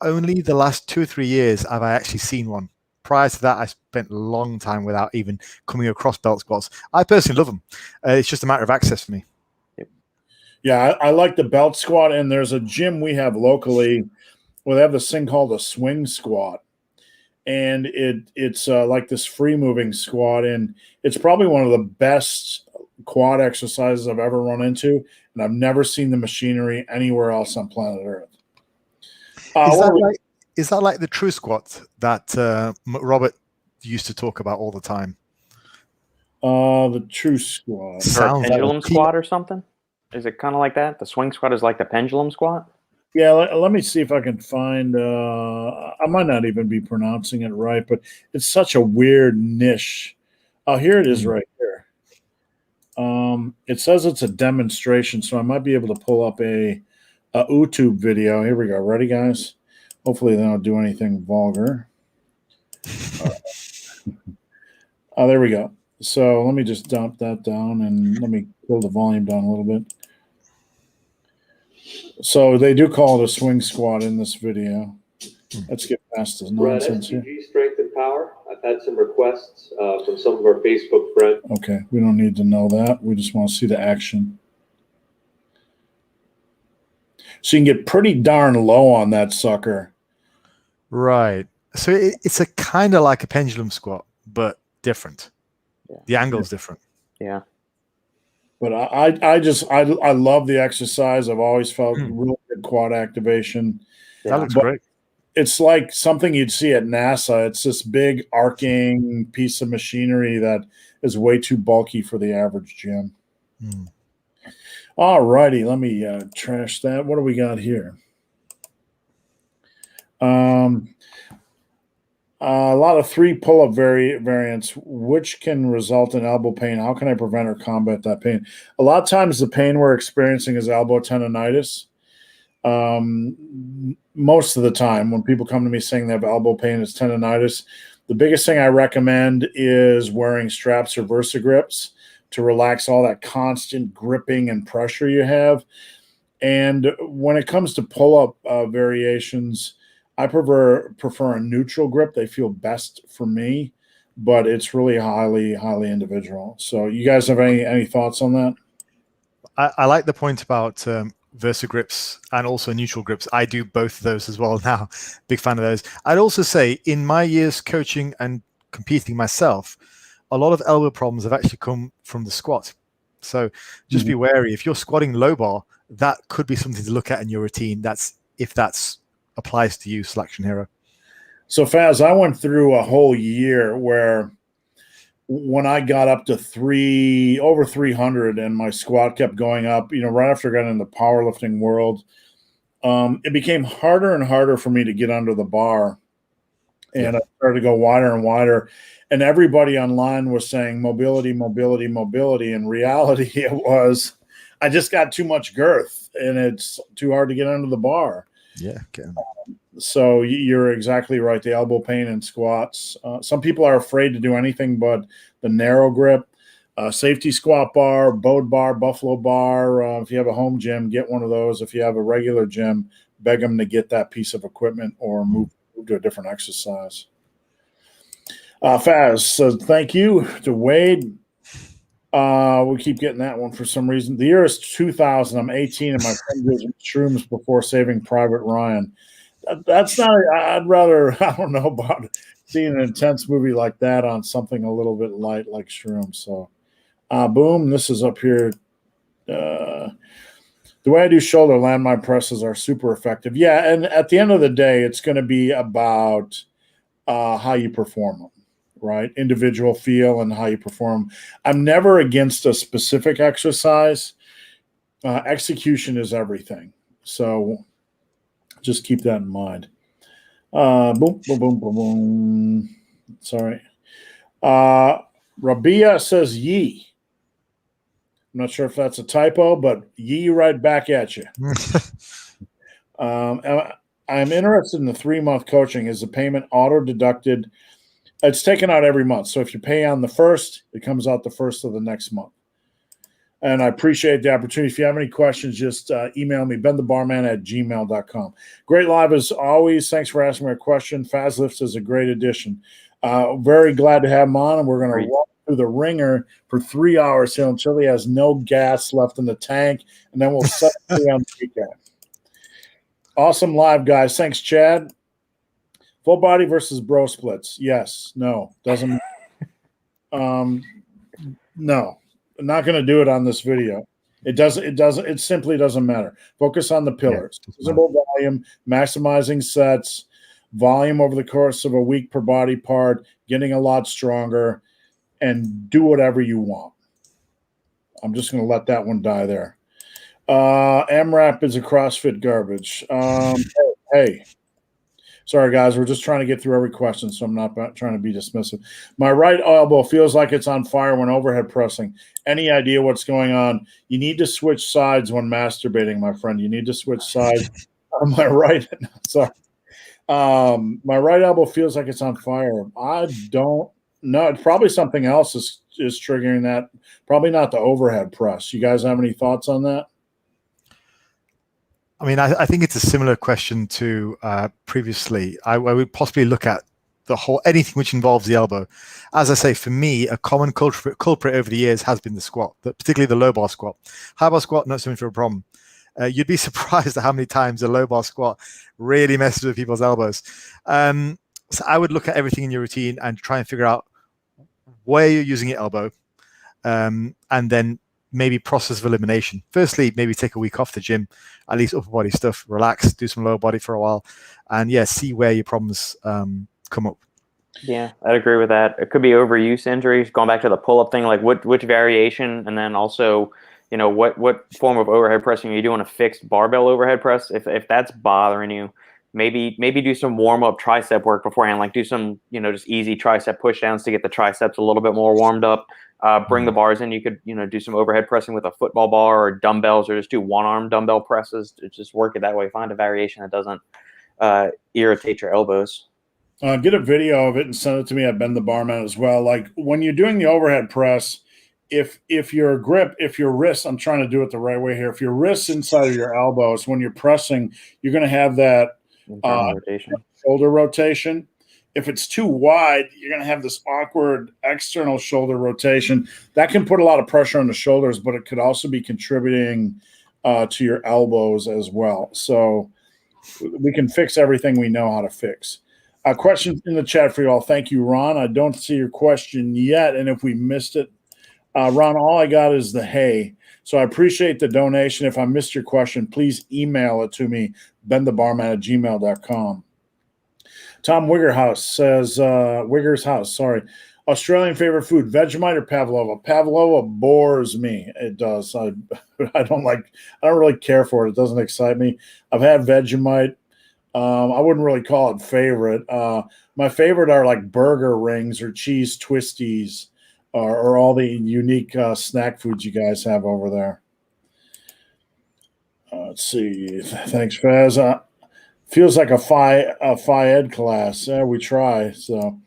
only the last 2 or 3 years have I actually seen one. Prior to that, I spent a long time without even coming across belt squats. I personally love them. It's just a matter of access for me. Yeah, I like the belt squat, and there's a gym we have locally where they have this thing called a swing squat. And it's like this free moving squat, and it's probably one of the best quad exercises I've ever run into, and I've never seen the machinery anywhere else on planet Earth. Is that like the true squat that Robert used to talk about all the time? The true squat. Or a pendulum squat or something? Is it kind of like that? The swing squat is like the pendulum squat? Yeah, let me see if I can find I might not even be pronouncing it right, but it's such a weird niche. Oh, here it is right here. It says it's a demonstration, so I might be able to pull up a a YouTube video. Here we go. Ready, guys? Hopefully they don't do anything vulgar. Oh, there we go. So let me just dump that down and let me pull the volume down a little bit. So they do call it a swing squat in this video. Let's get past this nonsense here. Strength and Power. I've had some requests from some of our Facebook friends. Okay, we don't need to know that. We just want to see the action. So you can get pretty darn low on that sucker. Right. So it's a kind of like a pendulum squat, but different. Yeah. The angle's different. Yeah. But I love the exercise. I've always felt really good quad activation. That looks great. It's like something you'd see at NASA. It's this big arcing piece of machinery that is way too bulky for the average gym. All righty, let me trash that. What do we got here? A lot of 3 pull-up variants, which can result in elbow pain. How can I prevent or combat that pain? A lot of times the pain we're experiencing is elbow tendonitis. Most of the time when people come to me saying they have elbow pain, it's tendonitis. The biggest thing I recommend is wearing straps or Versagrips to relax all that constant gripping and pressure you have. And when it comes to pull-up variations, I prefer a neutral grip. They feel best for me, but it's really highly individual. So you guys have any thoughts on that? I like the point about Versagrips and also neutral grips. I do both of those as well now. Big fan of those. I'd also say in my years coaching and competing myself, a lot of elbow problems have actually come from the squat. So just be wary. If you're squatting low bar, that could be something to look at in your routine. If that's applies to you, Selection Hero. So Faz, I went through a whole year where when I got up to over 300 and my squat kept going up, right after I got in the powerlifting world, it became harder and harder for me to get under the bar. And I started to go wider and wider. And everybody online was saying mobility, mobility, mobility. In reality, it was, I just got too much girth and it's too hard to get under the bar. Yeah. Okay. So you're exactly right. The elbow pain in squats. Some people are afraid to do anything but the narrow grip. Safety squat bar, Bode bar, Buffalo bar. If you have a home gym, get one of those. If you have a regular gym, beg them to get that piece of equipment or move to a different exercise. Faz, so thank you to Wade. We keep getting that one for some reason. The year is 2000. I'm 18 and my friend gives me shrooms before saving Private Ryan. That's not, I'd rather, I don't know about seeing an intense movie like that on something a little bit light like shrooms. So, boom, this is up here. The way I do shoulder landmine presses are super effective. Yeah, and at the end of the day, it's going to be about how you perform them, right? Individual feel and how you perform. I'm never against a specific exercise. Execution is everything. So just keep that in mind. Boom, boom, boom, boom, boom. Sorry. Rabia says ye. I'm not sure if that's a typo, but ye right back at you. I'm interested in the 3-month coaching. Is the payment auto-deducted? It's taken out every month. So if you pay on the 1st, it comes out the 1st of the next month. And I appreciate the opportunity. If you have any questions, just email me, benthebarman@gmail.com. Great live as always. Thanks for asking me a question. Fazlifts is a great addition. Very glad to have him on, and we're going to walk through the ringer for 3 hours here until he has no gas left in the tank, and then we'll set free on the weekend. Awesome live, guys. Thanks, Chad. Full body versus bro splits. Yes. No. Doesn't. No. I'm not going to do it on this video. It simply doesn't matter. Focus on the pillars. Visible volume, maximizing sets, volume over the course of a week per body part, getting a lot stronger, and do whatever you want. I'm just going to let that one die there. MRAP is a CrossFit garbage. Hey, Sorry, guys. We're just trying to get through every question, so I'm not trying to be dismissive. My right elbow feels like it's on fire when overhead pressing. Any idea what's going on? You need to switch sides when masturbating, my friend. You need to switch sides. On my right, sorry. My right elbow feels like it's on fire. I don't know. It's probably something else is triggering that. Probably not the overhead press. You guys have any thoughts on that? I mean, I think it's a similar question to previously. I would possibly look at the whole anything which involves the elbow. As I say, for me, a common culprit over the years has been the squat, particularly the low bar squat. High bar squat, not so much of a problem. You'd be surprised at how many times a low bar squat really messes with people's elbows. So I would look at everything in your routine and try and figure out where you're using your elbow, and then maybe process of elimination. Firstly, maybe take a week off the gym, at least upper body stuff, relax, do some lower body for a while, and see where your problems come up. Yeah, I'd agree with that. It could be overuse injuries, going back to the pull-up thing, like which variation, and then also, what form of overhead pressing are you doing? A fixed barbell overhead press? If that's bothering you, maybe do some warm-up tricep work beforehand, like do some, just easy tricep pushdowns to get the triceps a little bit more warmed up. Bring the bars in. You could, do some overhead pressing with a football bar or dumbbells, or just do one-arm dumbbell presses to just work it that way. Find a variation that doesn't irritate your elbows. Get a video of it and send it to me at Bend the Barman as well. Like when you're doing the overhead press, if your wrist, I'm trying to do it the right way here. If your wrist's inside of your elbows, when you're pressing, you're going to have that shoulder rotation. If it's too wide, you're going to have this awkward external shoulder rotation. That can put a lot of pressure on the shoulders, but it could also be contributing to your elbows as well. So we can fix everything we know how to fix. A question in the chat for you all. Thank you, Ron. I don't see your question yet, and if we missed it, Ron, all I got is the hey. So I appreciate the donation. If I missed your question, please email it to me, benthebarman@gmail.com. Tom Wiggerhouse says, Australian favorite food, Vegemite or Pavlova? Pavlova bores me. It does. I don't really care for it. It doesn't excite me. I've had Vegemite. I wouldn't really call it favorite. My favorite are like burger rings or cheese twisties or all the unique snack foods you guys have over there. Let's see. Thanks, Faz. Feels like a Phi Ed class. We try. So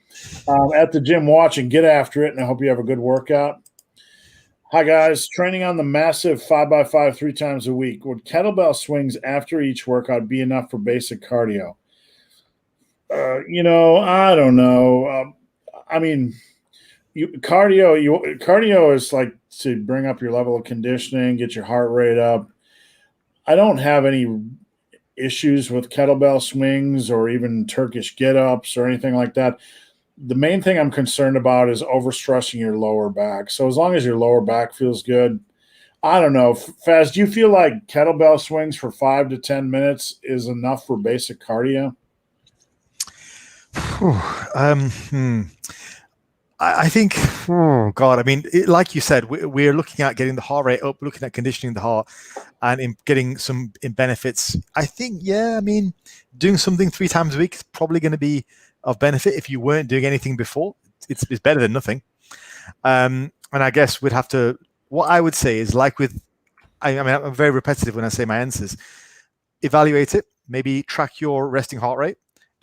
at the gym watching, get after it, and I hope you have a good workout. Hi, guys. Training on the massive 5x5 3 times a week. Would kettlebell swings after each workout be enough for basic cardio? I don't know. I mean, cardio is like to bring up your level of conditioning, get your heart rate up. I don't have any issues with kettlebell swings or even Turkish get-ups or anything like that. The main thing I'm concerned about is overstressing your lower back. So as long as your lower back feels good, I don't know. Faz, do you feel like kettlebell swings for 5 to 10 minutes is enough for basic cardio? I think, oh God, I mean, like you said, we're looking at getting the heart rate up, looking at conditioning the heart and in getting some benefits. I think, doing something 3 times a week is probably going to be of benefit. If you weren't doing anything before, it's better than nothing. And I guess we'd have to, what I would say is like with, I'm very repetitive when I say my answers. Evaluate it, maybe track your resting heart rate,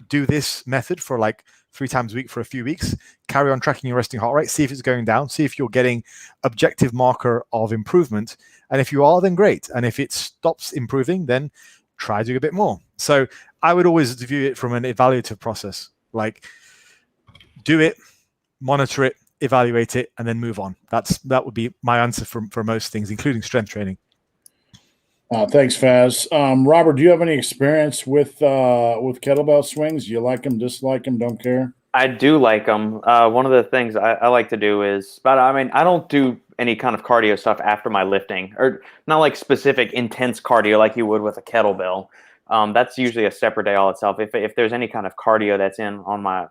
do this method for like 3 times a week for a few weeks, carry on tracking your resting heart rate, see if it's going down, see if you're getting objective marker of improvement. And if you are, then great. And if it stops improving, then try doing a bit more. So I would always view it from an evaluative process, like do it, monitor it, evaluate it, and then move on. That would be my answer for most things, including strength training. Thanks, Faz. Robert, do you have any experience with kettlebell swings? Do you like them, dislike them, don't care? I do like them. One of the things I like to do is, but I don't do any kind of cardio stuff after my lifting, or not like specific intense cardio like you would with a kettlebell. That's usually a separate day all itself. If there's any kind of cardio that's on my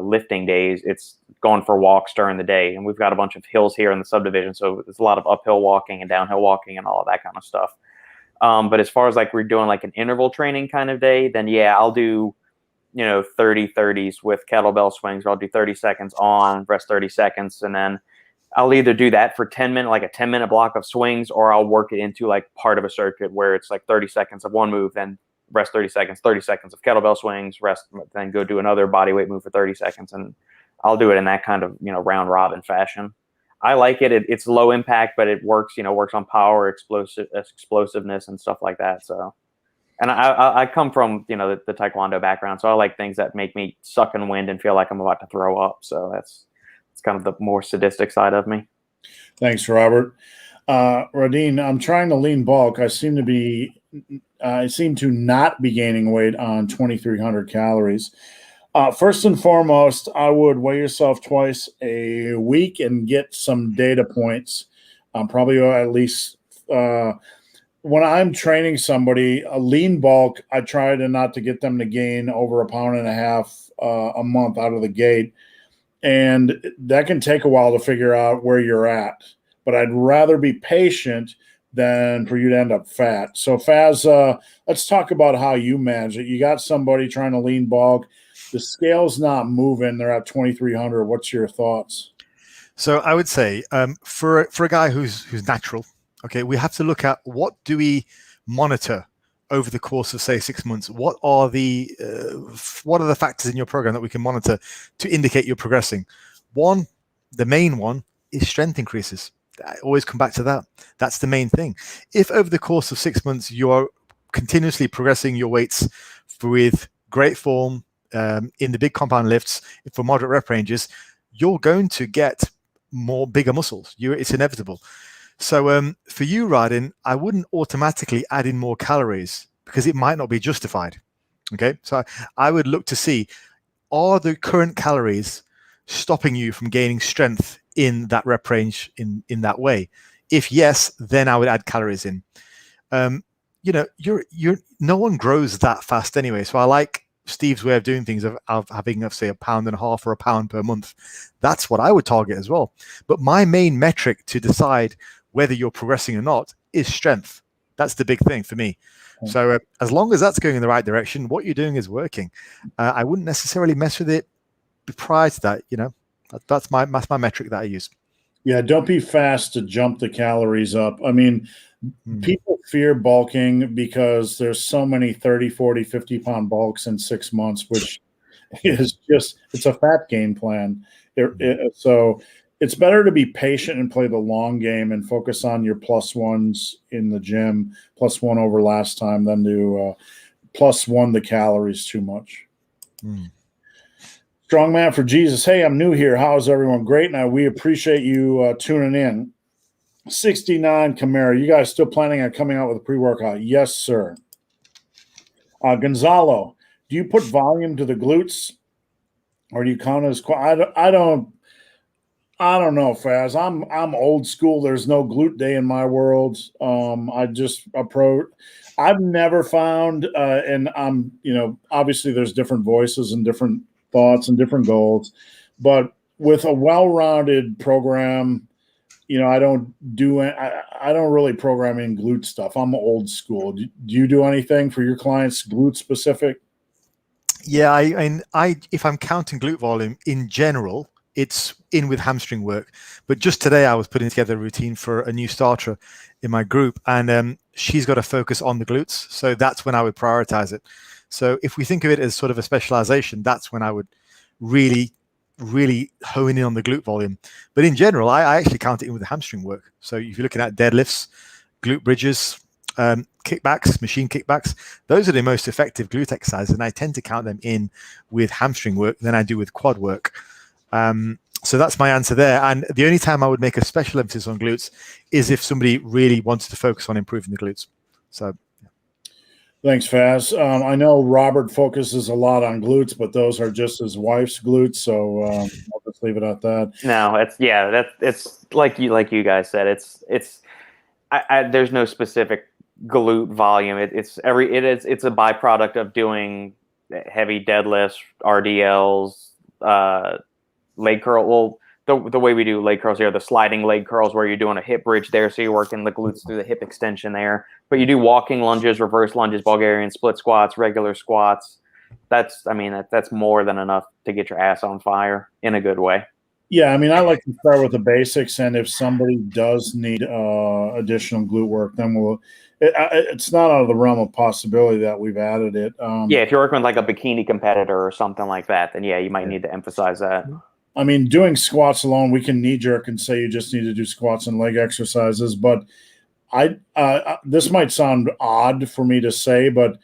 lifting days, it's going for walks during the day. And we've got a bunch of hills here in the subdivision, so there's a lot of uphill walking and downhill walking and all of that kind of stuff. But as far as like we're doing like an interval training kind of day, then yeah, I'll do 30-30s with kettlebell swings, where I'll do 30 seconds on, rest 30 seconds, and then I'll either do that for 10 minutes, like a 10-minute block of swings, or I'll work it into like part of a circuit where it's like 30 seconds of one move, then rest 30 seconds of kettlebell swings, rest, then go do another body weight move for 30 seconds. And I'll do it in that kind of, round robin fashion. I like it. It's low impact, but it works, works on power, explosiveness and stuff like that. So, and I come from, the Taekwondo background. So I like things that make me suck in wind and feel like I'm about to throw up. So it's kind of the more sadistic side of me. Thanks, Robert. Radine, I'm trying to lean bulk. I seem to not be gaining weight on 2,300 calories. First and foremost, I would weigh yourself twice a week and get some data points. Probably at least when I'm training somebody, a lean bulk, I try to not to get them to gain over 1.5 pounds a month out of the gate. And that can take a while to figure out where you're at. But I'd rather be patient than for you to end up fat. So Faz, let's talk about how you manage it. You got somebody trying to lean bulk. The scale's not moving. They're at 2,300. What's your thoughts? So I would say for a guy who's natural, okay, we have to look at what do we monitor over the course of, say, 6 months. What are the factors in your program that we can monitor to indicate you're progressing? One, the main one is strength increases. I always come back to that. That's the main thing. If over the course of 6 months you are continuously progressing your weights with great form in the big compound lifts for moderate rep ranges, you're going to get bigger muscles. It's inevitable. So for you, Radin, I wouldn't automatically add in more calories because it might not be justified. Okay, so I would look to see, are the current calories stopping you from gaining strength in that rep range in that way? If yes, then I would add calories in. No one grows that fast anyway. So I like Steve's way of doing things of having, say, 1.5 pounds or 1 pound per month. That's what I would target as well. But my main metric to decide whether you're progressing or not is strength. That's the big thing for me. So as long as that's going in the right direction, what you're doing is working. I wouldn't necessarily mess with it prior to that. That's my metric that I use. Yeah, don't be fast to jump the calories up. I mean, people fear bulking because there's so many 30, 40, 50-pound bulks in 6 months, which is just, it's a fat gain plan. So it's better to be patient and play the long game and focus on your +1s in the gym, +1 over last time, than to +1 the calories too much. Strong Man for Jesus. Hey, I'm new here. How's everyone? Great. Now we appreciate you tuning in. 69 Camara. You guys still planning on coming out with a pre-workout? Yes, sir. Gonzalo, do you put volume to the glutes, or do you count as? I don't know, Faz. I'm old school. There's no glute day in my world. I just approach. I've never found, and I'm, obviously there's different voices and different thoughts and different goals, but with a well-rounded program, I don't really program in glute stuff. I'm old school. Do you do anything for your clients glute specific? Yeah, I if I'm counting glute volume in general, it's in with hamstring work. But just today I was putting together a routine for a new starter in my group, and she's got to focus on the glutes. So that's when I would prioritize it. So if we think of it as sort of a specialization, that's when I would really hone in on the glute volume. But in general, I actually count it in with the hamstring work. So if you're looking at deadlifts, glute bridges, kickbacks, machine kickbacks, those are the most effective glute exercises. And I tend to count them in with hamstring work than I do with quad work. So that's my answer there. And the only time I would make a special emphasis on glutes is if somebody really wanted to focus on improving the glutes. So. Thanks, Faz. I know Robert focuses a lot on glutes, but those are just his wife's glutes. So I'll just leave it at that. No, it's like you guys said. There's no specific glute volume. It's a byproduct of doing heavy deadlifts, RDLs, leg curl. Well, the way we do leg curls here, the sliding leg curls, where you're doing a hip bridge there, so you're working the glutes through the hip extension there. But you do walking lunges, reverse lunges, Bulgarian split squats, regular squats. that's more than enough to get your ass on fire in a good way. Yeah, I mean, I like to start with the basics, and if somebody does need additional glute work, then it's not out of the realm of possibility that we've added it. Yeah, if you're working with like a bikini competitor or something like that, then yeah, you might need to emphasize that. I mean, doing squats alone, we can knee jerk and say you just need to do squats and leg exercises, but this might sound odd for me to say, but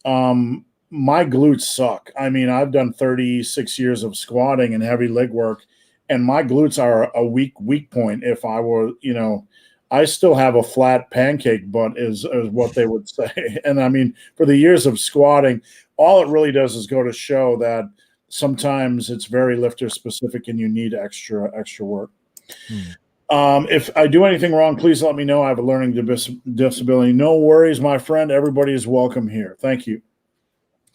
my glutes suck. I mean, I've done 36 years of squatting and heavy leg work, and my glutes are a weak point. If I were, I still have a flat pancake butt is what they would say. And I mean, for the years of squatting, all it really does is go to show that sometimes it's very lifter specific and you need extra work. If I do anything wrong, please let me know. I have a learning disability. No worries, my friend. Everybody is welcome here. Thank you.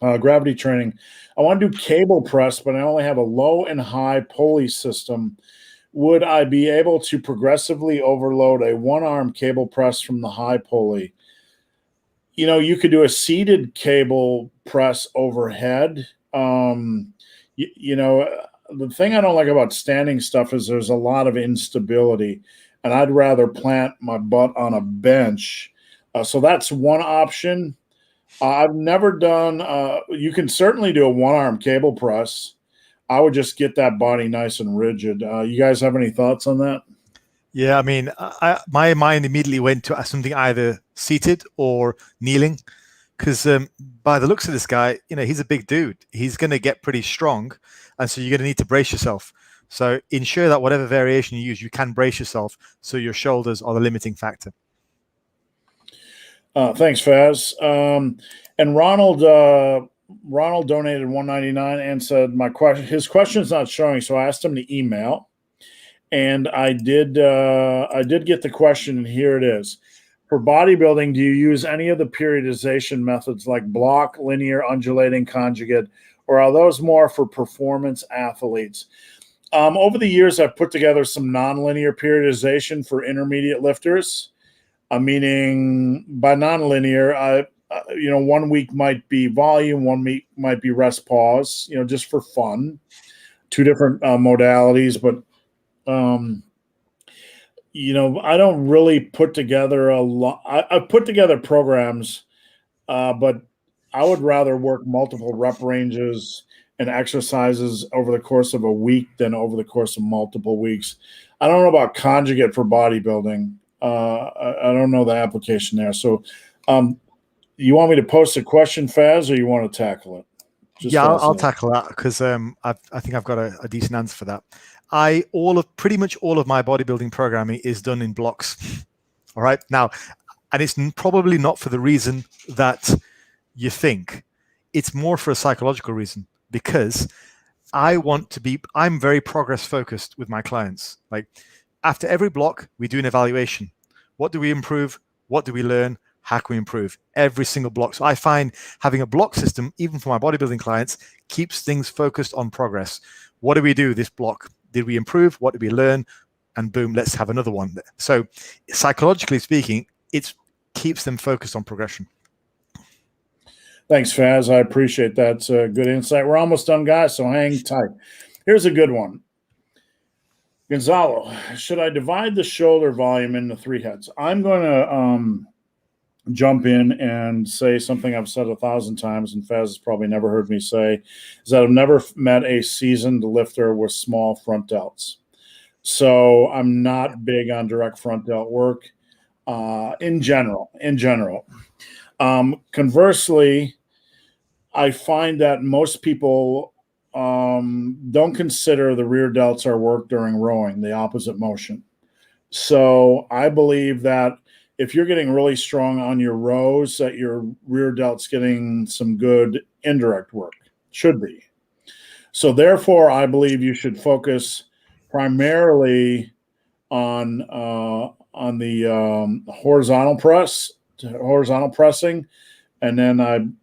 Gravity training. I want to do cable press, but I only have a low and high pulley system. Would I be able to progressively overload a one-arm cable press from the high pulley? You could do a seated cable press overhead. The thing I don't like about standing stuff is there's a lot of instability, and I'd rather plant my butt on a bench. So that's one option. I've never done, you can certainly do a one-arm cable press. I would just get that body nice and rigid. You guys have any thoughts on that? Yeah, I mean, my mind immediately went to something either seated or kneeling, because by the looks of this guy, he's a big dude. He's going to get pretty strong, and so you're going to need to brace yourself. So ensure that whatever variation you use, you can brace yourself so your shoulders are the limiting factor. Thanks, Faz. And Ronald donated $1.99 and said his question is not showing, so I asked him to email, and I did get the question, and here it is. For bodybuilding, do you use any of the periodization methods like block, linear, undulating, conjugate, or are those more for performance athletes? Over the years, I've put together some nonlinear periodization for intermediate lifters. Meaning by nonlinear, 1 week might be volume, 1 week might be rest pause, just for fun. Two different modalities, but I don't really put together a lot. I put together programs, but I would rather work multiple rep ranges and exercises over the course of a week than over the course of multiple weeks. I don't know about conjugate for bodybuilding. I don't know the application there. So you want me to post a question, Faz, or you want to tackle it? I'll tackle that because I think I've got a decent answer for that. Pretty much all of my bodybuilding programming is done in blocks. All right. Now, and it's probably not for the reason that you think. It's more for a psychological reason, because I'm very progress focused with my clients. Like, after every block, we do an evaluation. What do we improve? What do we learn? How can we improve? Every single block. So I find having a block system, even for my bodybuilding clients, keeps things focused on progress. What do we do this block? Did we improve? What did we learn? And boom, let's have another one. So psychologically speaking, it keeps them focused on progression. Thanks, Faz. I appreciate that. It's a good insight. We're almost done, guys, so hang tight. Here's a good one. Gonzalo, should I divide the shoulder volume into 3 heads? I'm going to jump in and say something I've said 1,000 times, and Faz has probably never heard me say, is that I've never met a seasoned lifter with small front delts. So I'm not big on direct front delt work in general. Conversely, I find that most people don't consider the rear delts our work during rowing, the opposite motion. So I believe that if you're getting really strong on your rows, that your rear delt's getting some good indirect work. Should be. So therefore, I believe you should focus primarily on the horizontal pressing. And then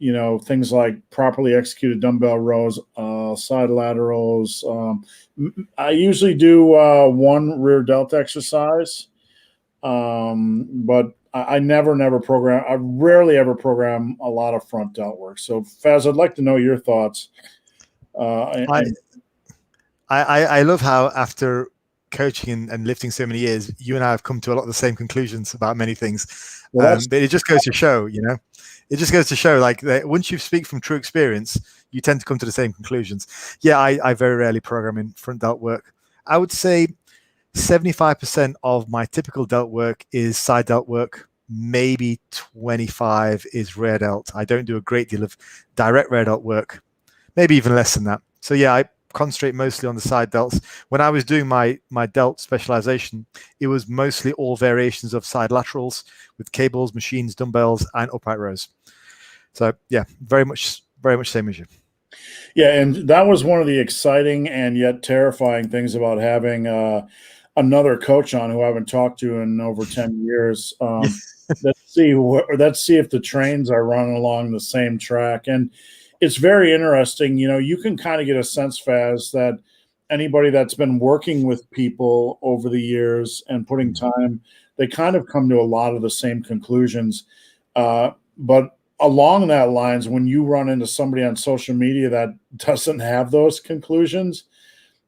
things like properly executed dumbbell rows, side laterals. I usually do one rear delt exercise. But I never program. I rarely ever program a lot of front delt work. So Faz, I'd like to know your thoughts. I love how after coaching and lifting so many years, you and I have come to a lot of the same conclusions about many things. Well, but it just goes to show, it just goes to show like that once you speak from true experience, you tend to come to the same conclusions. Yeah, I very rarely program in front delt work. I would say 75% of my typical delt work is side delt work. Maybe 25 is rear delt. I don't do a great deal of direct rear delt work, maybe even less than that. So yeah, I concentrate mostly on the side delts. When I was doing my delt specialization, it was mostly all variations of side laterals with cables, machines, dumbbells, and upright rows. So yeah, very much same as you. Yeah, and that was one of the exciting and yet terrifying things about having another coach on who I haven't talked to in over 10 years. Let's see if the trains are running along the same track. And it's very interesting. You can kind of get a sense, Faz, that anybody that's been working with people over the years and putting time, they kind of come to a lot of the same conclusions. But along that lines, when you run into somebody on social media that doesn't have those conclusions,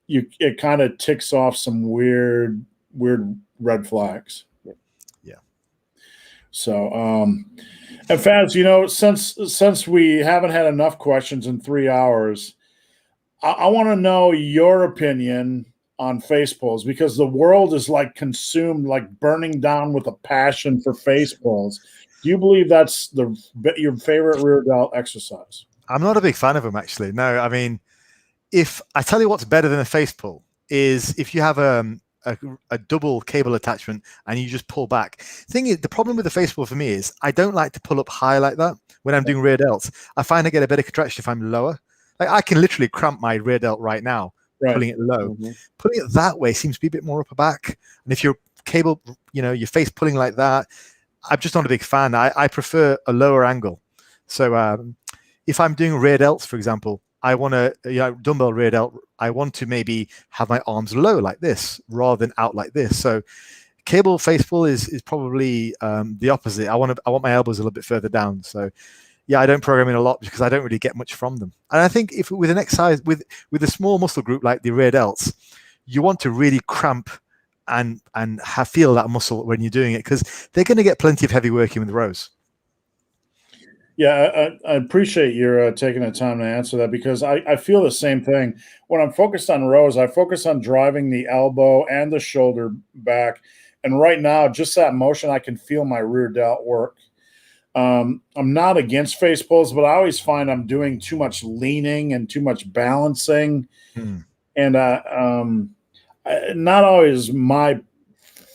it kind of ticks off some weird red flags. Yeah. So, and Faz, since we haven't had enough questions in 3 hours, I want to know your opinion on face pulls, because the world is like consumed, like burning down with a passion for face pulls. Do you believe that's your favorite rear delt exercise? I'm not a big fan of them, actually. No, I mean, if I tell you what's better than a face pull is if you have a double cable attachment and you just pull back. Thing is, the problem with the face pull for me is I don't like to pull up high like that when I'm doing rear delts. I find I get a better contraction if I'm lower. Like I can literally cramp my rear delt right now, pulling it low. Mm-hmm. Pulling it that way seems to be a bit more upper back. And if your cable, your face pulling like that, I'm just not a big fan. I prefer a lower angle. So if I'm doing rear delts, for example, I want to, dumbbell rear delt, I want to maybe have my arms low like this rather than out like this. So cable face pull is probably the opposite. I want my elbows a little bit further down. So yeah, I don't program in a lot because I don't really get much from them. And I think if with an exercise with a small muscle group like the rear delts, you want to really cramp and feel that muscle when you're doing it, because they're going to get plenty of heavy working with the rows. Yeah, I appreciate your taking the time to answer that, because I feel the same thing. When I'm focused on rows, I focus on driving the elbow and the shoulder back. And right now, just that motion, I can feel my rear delt work. I'm not against face pulls, but I always find I'm doing too much leaning and too much balancing. And not always my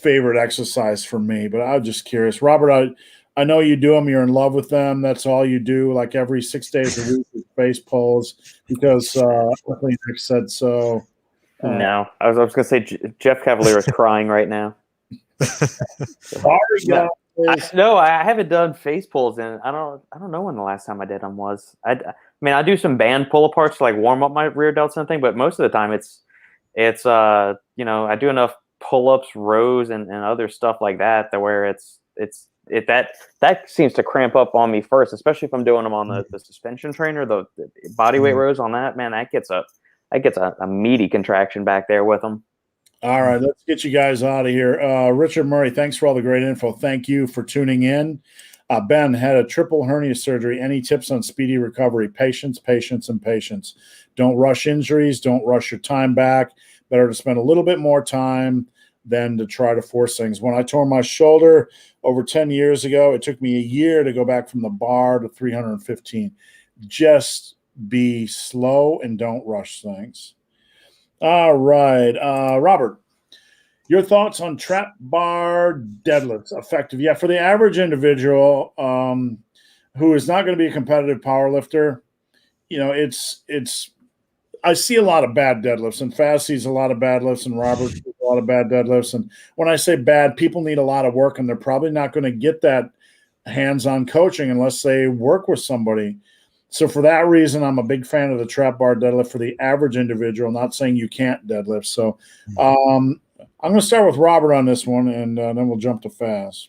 favorite exercise for me, but I'm just curious. Robert, I know you do them. You're in love with them. That's all you do, like every 6 days a week with face pulls, because Nick said so. No, I was going to say Jeff Cavalier is crying right now. Sorry, guys. No, I haven't done face pulls, and I don't know when the last time I did them was. I mean, I do some band pull aparts to like warm up my rear delts and thing, but most of the time it's I do enough pull ups, rows, and other stuff like that where that seems to cramp up on me first, especially if I'm doing them on the suspension trainer, the body weight rows on that. Man, that gets a meaty contraction back there with them. All right, let's get you guys out of here. Richard Murray, thanks for all the great info. Thank you for tuning in. Ben had a triple hernia surgery. Any tips on speedy recovery? Patience, patience, and patience. Don't rush injuries. Don't rush your time back. Better to spend a little bit more time than to try to force things. When I tore my shoulder over 10 years ago, it took me a year to go back from the bar to 315. Just be slow and don't rush things. All right. Robert, your thoughts on trap bar deadlifts, effective? Yeah, for the average individual who is not going to be a competitive power lifter, I see a lot of bad deadlifts, and Faz sees a lot of bad lifts, and Robert sees a lot of bad deadlifts. And when I say bad, people need a lot of work, and they're probably not going to get that hands-on coaching unless they work with somebody. So for that reason, I'm a big fan of the trap bar deadlift for the average individual. Not saying you can't deadlift. So I'm going to start with Robert on this one, and then we'll jump to Faz.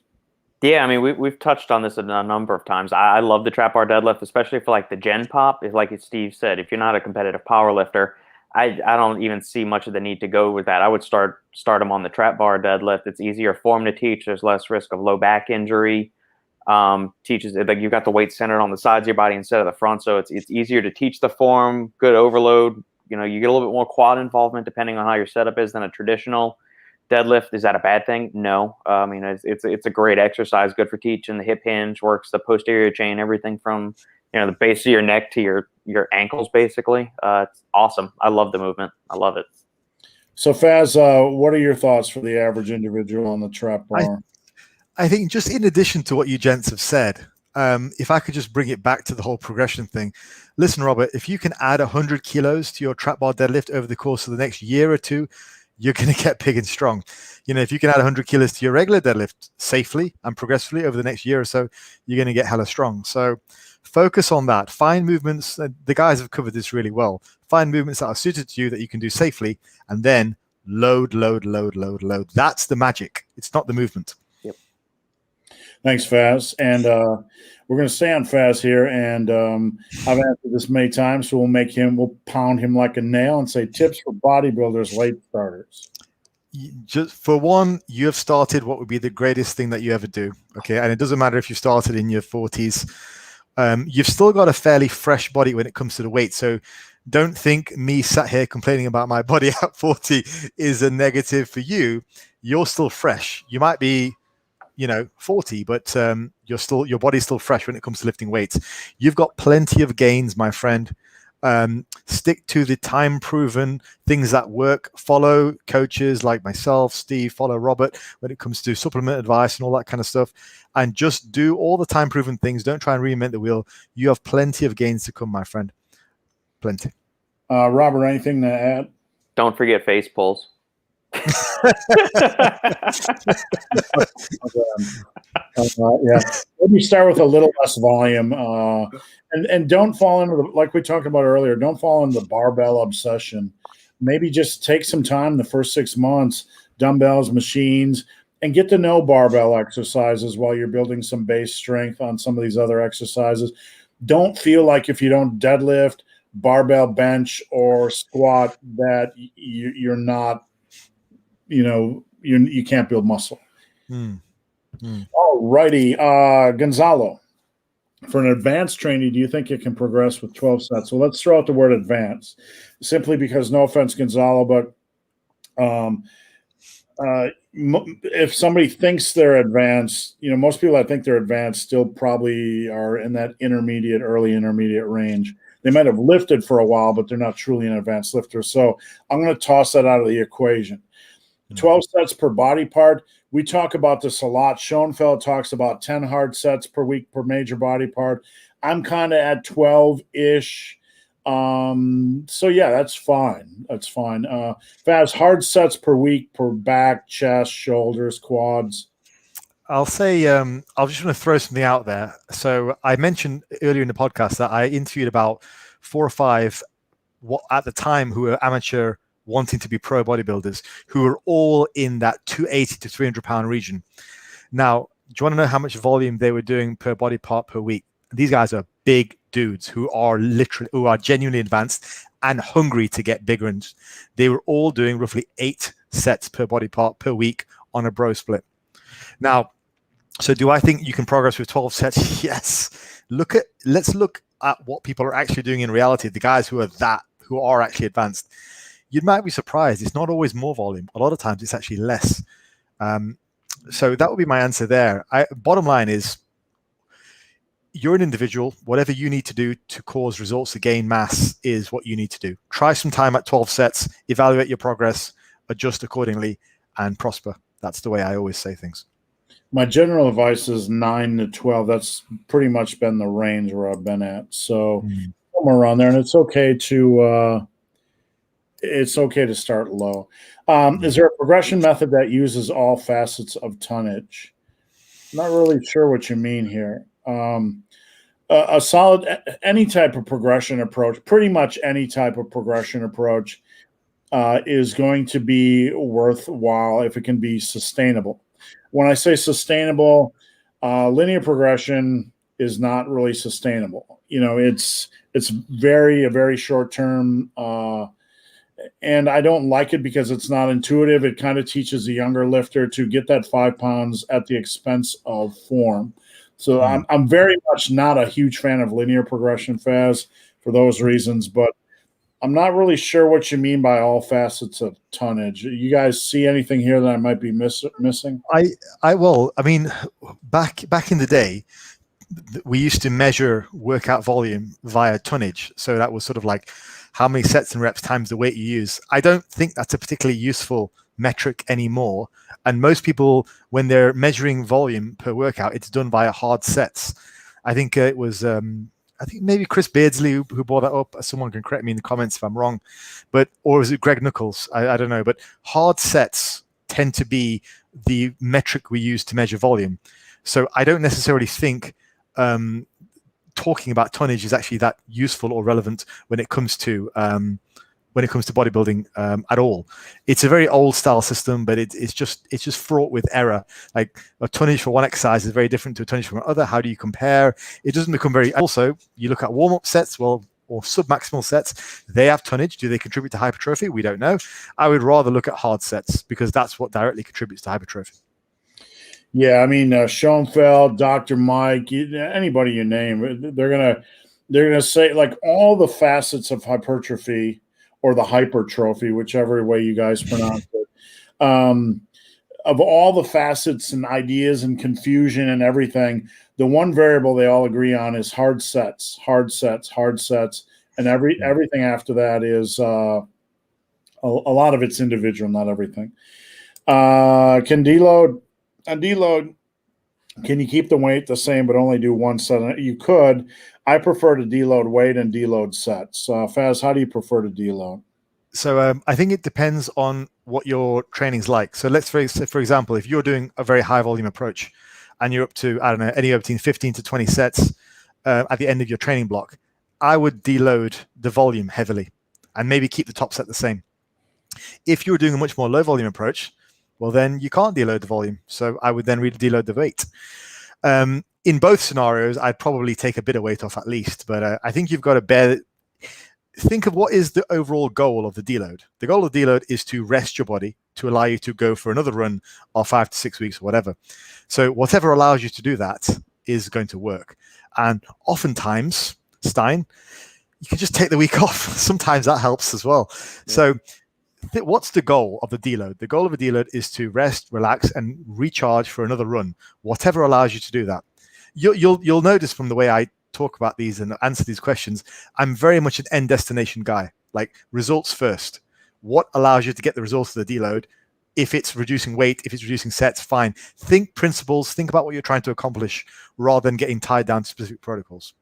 Yeah, I mean, we've touched on this a number of times. I love the trap bar deadlift, especially for like the gen pop. If, like Steve said, if you're not a competitive power lifter, I don't even see much of the need to go with that. I would start them on the trap bar deadlift. It's easier form to teach. There's less risk of low back injury. Teaches like you've got the weight centered on the sides of your body instead of the front, so it's easier to teach the form. Good overload. You know, you get a little bit more quad involvement depending on how your setup is than a traditional deadlift. Is that a bad thing? No. I mean, it's a great exercise, good for teaching. The hip hinge works the posterior chain, everything from the base of your neck to your ankles, basically. It's awesome. I love the movement. I love it. So Faz, what are your thoughts for the average individual on the trap bar? I think just in addition to what you gents have said, if I could just bring it back to the whole progression thing. Listen, Robert, if you can add 100 kilos to your trap bar deadlift over the course of the next year or two, you're going to get big and strong. If you can add 100 kilos to your regular deadlift safely and progressively over the next year or so, you're going to get hella strong. So focus on that. Find movements. The guys have covered this really well. Find movements that are suited to you that you can do safely, and then load. That's the magic. It's not the movement. Thanks, Faz. And we're going to stay on Faz here. And I've answered this many times, so we'll pound him like a nail and say tips for bodybuilders, late starters. Just for one, you have started what would be the greatest thing that you ever do. Okay. And it doesn't matter if you started in your 40s. You've still got a fairly fresh body when it comes to the weight. So don't think me sat here complaining about my body at 40 is a negative for you. You're still fresh. You might be 40, but your body's still fresh when it comes to lifting weights. You've got plenty of gains, my friend. Stick to the time-proven things that work. Follow coaches like myself, Steve, follow Robert when it comes to supplement advice and all that kind of stuff. And just do all the time-proven things. Don't try and reinvent the wheel. You have plenty of gains to come, my friend. Plenty. Robert, anything to add? Don't forget face pulls. Yeah, maybe start with a little less volume, and don't fall into like we talked about earlier. Don't fall into the barbell obsession. Maybe just take some time the first 6 months, dumbbells, machines, and get to know barbell exercises while you're building some base strength on some of these other exercises. Don't feel like if you don't deadlift, barbell bench, or squat that you're not. You can't build muscle. All righty. Gonzalo, for an advanced trainee, do you think it can progress with 12 sets? Well, let's throw out the word advanced, simply because, no offense, Gonzalo, but if somebody thinks they're advanced, most people that think they're advanced still probably are in that early intermediate range. They might have lifted for a while, but they're not truly an advanced lifter. So I'm going to toss that out of the equation. 12 sets per body part. We talk about this a lot. Schoenfeld talks about 10 hard sets per week per major body part. I'm kind of at 12-ish. So yeah, that's fine. That's fine. Faz, hard sets per week per back, chest, shoulders, quads. I'll say, I was just going to throw something out there. So I mentioned earlier in the podcast that I interviewed about 4 or 5 at the time who were amateur wanting to be pro bodybuilders, who were all in that 280 to 300 pound region. Now, do you want to know how much volume they were doing per body part per week? These guys are big dudes who are genuinely advanced and hungry to get bigger. And they were all doing roughly 8 sets per body part per week on a bro split. Now, so do I think you can progress with 12 sets? Yes. Let's look at what people are actually doing in reality. The guys who are actually advanced. You might be surprised. It's not always more volume. A lot of times it's actually less. So that would be my answer there. Bottom line is, you're an individual. Whatever you need to do to cause results to gain mass is what you need to do. Try some time at 12 sets, evaluate your progress, adjust accordingly, and prosper. That's the way I always say things. My general advice is 9 to 12. That's pretty much been the range where I've been at. So somewhere around there, and it's okay to start low. Is there a progression method that uses all facets of tonnage? I'm not really sure what you mean here. A solid, any type of progression approach, pretty much any type of progression approach is going to be worthwhile if it can be sustainable. When I say sustainable, linear progression is not really sustainable. It's a very short term, and I don't like it because it's not intuitive. It kind of teaches a younger lifter to get that 5 pounds at the expense of form. So I'm very much not a huge fan of linear progression, Faz, for those reasons, but I'm not really sure what you mean by all facets of tonnage. You guys see anything here that I might be missing? Well, I mean, back in the day, we used to measure workout volume via tonnage. So that was sort of like how many sets and reps times the weight you use. I don't think that's a particularly useful metric anymore. And most people, when they're measuring volume per workout, it's done via hard sets. I think it was, I think maybe Chris Beardsley who brought that up. Someone can correct me in the comments if I'm wrong, or is it Greg Nuckols? I don't know. But hard sets tend to be the metric we use to measure volume. So I don't necessarily think talking about tonnage is actually that useful or relevant when it comes to bodybuilding at all. It's a very old style system, but it's just fraught with error. Like a tonnage for one exercise is very different to a tonnage for another. How do you compare? It doesn't become very. Also, you look at warm-up sets, or sub-maximal sets, they have tonnage. Do they contribute to hypertrophy? We don't know. I would rather look at hard sets because that's what directly contributes to hypertrophy. Yeah, I mean, Schoenfeld, Dr. Mike, anybody you name, they're gonna say like all the facets of hypertrophy or the hypertrophy, whichever way you guys pronounce it. Of all the facets and ideas and confusion and everything, the one variable they all agree on is hard sets, and everything after that is a lot of it's individual, not everything. Deload, can you keep the weight the same but only do one set? You could. I prefer to deload weight and deload sets. Faz, how do you prefer to deload? So I think it depends on what your training's like. So let's say, for example, if you're doing a very high volume approach and you're up to, I don't know, anywhere between 15 to 20 sets at the end of your training block, I would deload the volume heavily and maybe keep the top set the same. If you're doing a much more low volume approach, well, then you can't deload the volume. So I would then really deload the weight. In both scenarios, I'd probably take a bit of weight off at least, but I think you've got to think of what is the overall goal of the deload. The goal of the deload is to rest your body to allow you to go for another run of 5 to 6 weeks or whatever. So whatever allows you to do that is going to work. And oftentimes, Stein, you can just take the week off. Sometimes that helps as well. Yeah. So what's the goal of the deload? The goal of a deload is to rest, relax, and recharge for another run. Whatever allows you to do that. You'll notice from the way I talk about these and answer these questions, I'm very much an end destination guy. Like results first. What allows you to get the results of the deload? If it's reducing weight, if it's reducing sets, fine. Think principles. Think about what you're trying to accomplish, rather than getting tied down to specific protocols.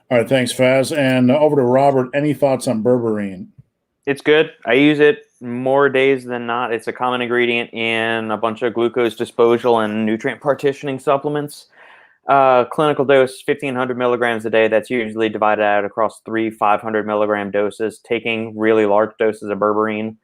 All right, thanks, Faz. And over to Robert. Any thoughts on berberine? It's good. I use it more days than not. It's a common ingredient in a bunch of glucose disposal and nutrient partitioning supplements. Clinical dose 1,500 milligrams a day. That's usually divided out across 3 500 milligram doses. Taking really large doses of berberine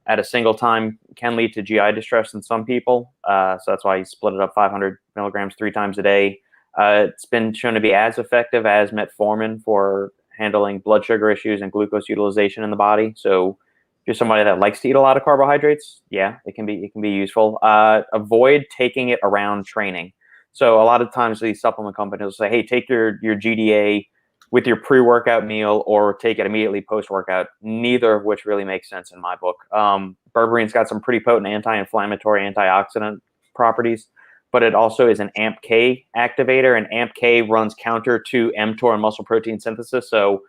at a single time can lead to GI distress in some people. So that's why you split it up 500 milligrams 3 times a day. It's been shown to be as effective as metformin for handling blood sugar issues and glucose utilization in the body. So if you're somebody that likes to eat a lot of carbohydrates, yeah, it can be useful. Avoid taking it around training. So a lot of times these supplement companies will say, hey, take your GDA with your pre-workout meal or take it immediately post-workout, neither of which really makes sense in my book. Berberine's got some pretty potent anti-inflammatory, antioxidant properties, but it also is an AMPK activator, and AMPK runs counter to mTOR and muscle protein synthesis. So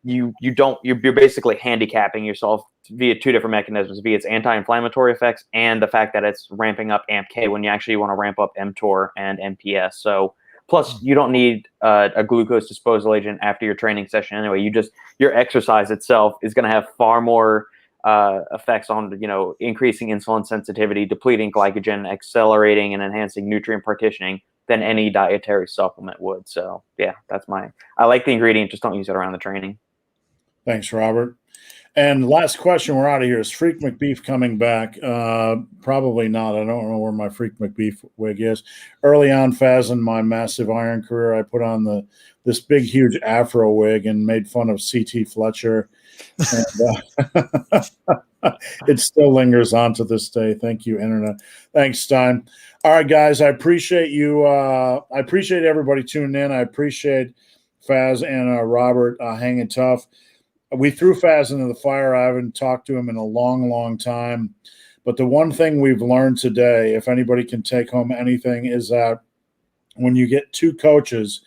you're basically handicapping yourself via 2 different mechanisms, via its anti-inflammatory effects and the fact that it's ramping up AMPK when you actually want to ramp up mTOR and MPS. So plus you don't need a glucose disposal agent after your training session anyway. Your exercise itself is going to have far more effects on, increasing insulin sensitivity, depleting glycogen, accelerating and enhancing nutrient partitioning than any dietary supplement would. So yeah, I like the ingredient, just don't use it around the training. Thanks, Robert. And last question, we're out of here. Is Freak McBeef coming back? Probably not. I don't know where my Freak McBeef wig is. Early on, Faz, in my massive iron career, I put on this big, huge afro wig and made fun of C.T. Fletcher. And, it still lingers on to this day. Thank you, Internet. Thanks, Stein. All right, guys, I appreciate you. I appreciate everybody tuning in. I appreciate Faz and Robert hanging tough. We threw Faz into the fire. I haven't talked to him in a long, long time. But the one thing we've learned today, if anybody can take home anything, is that when you get two coaches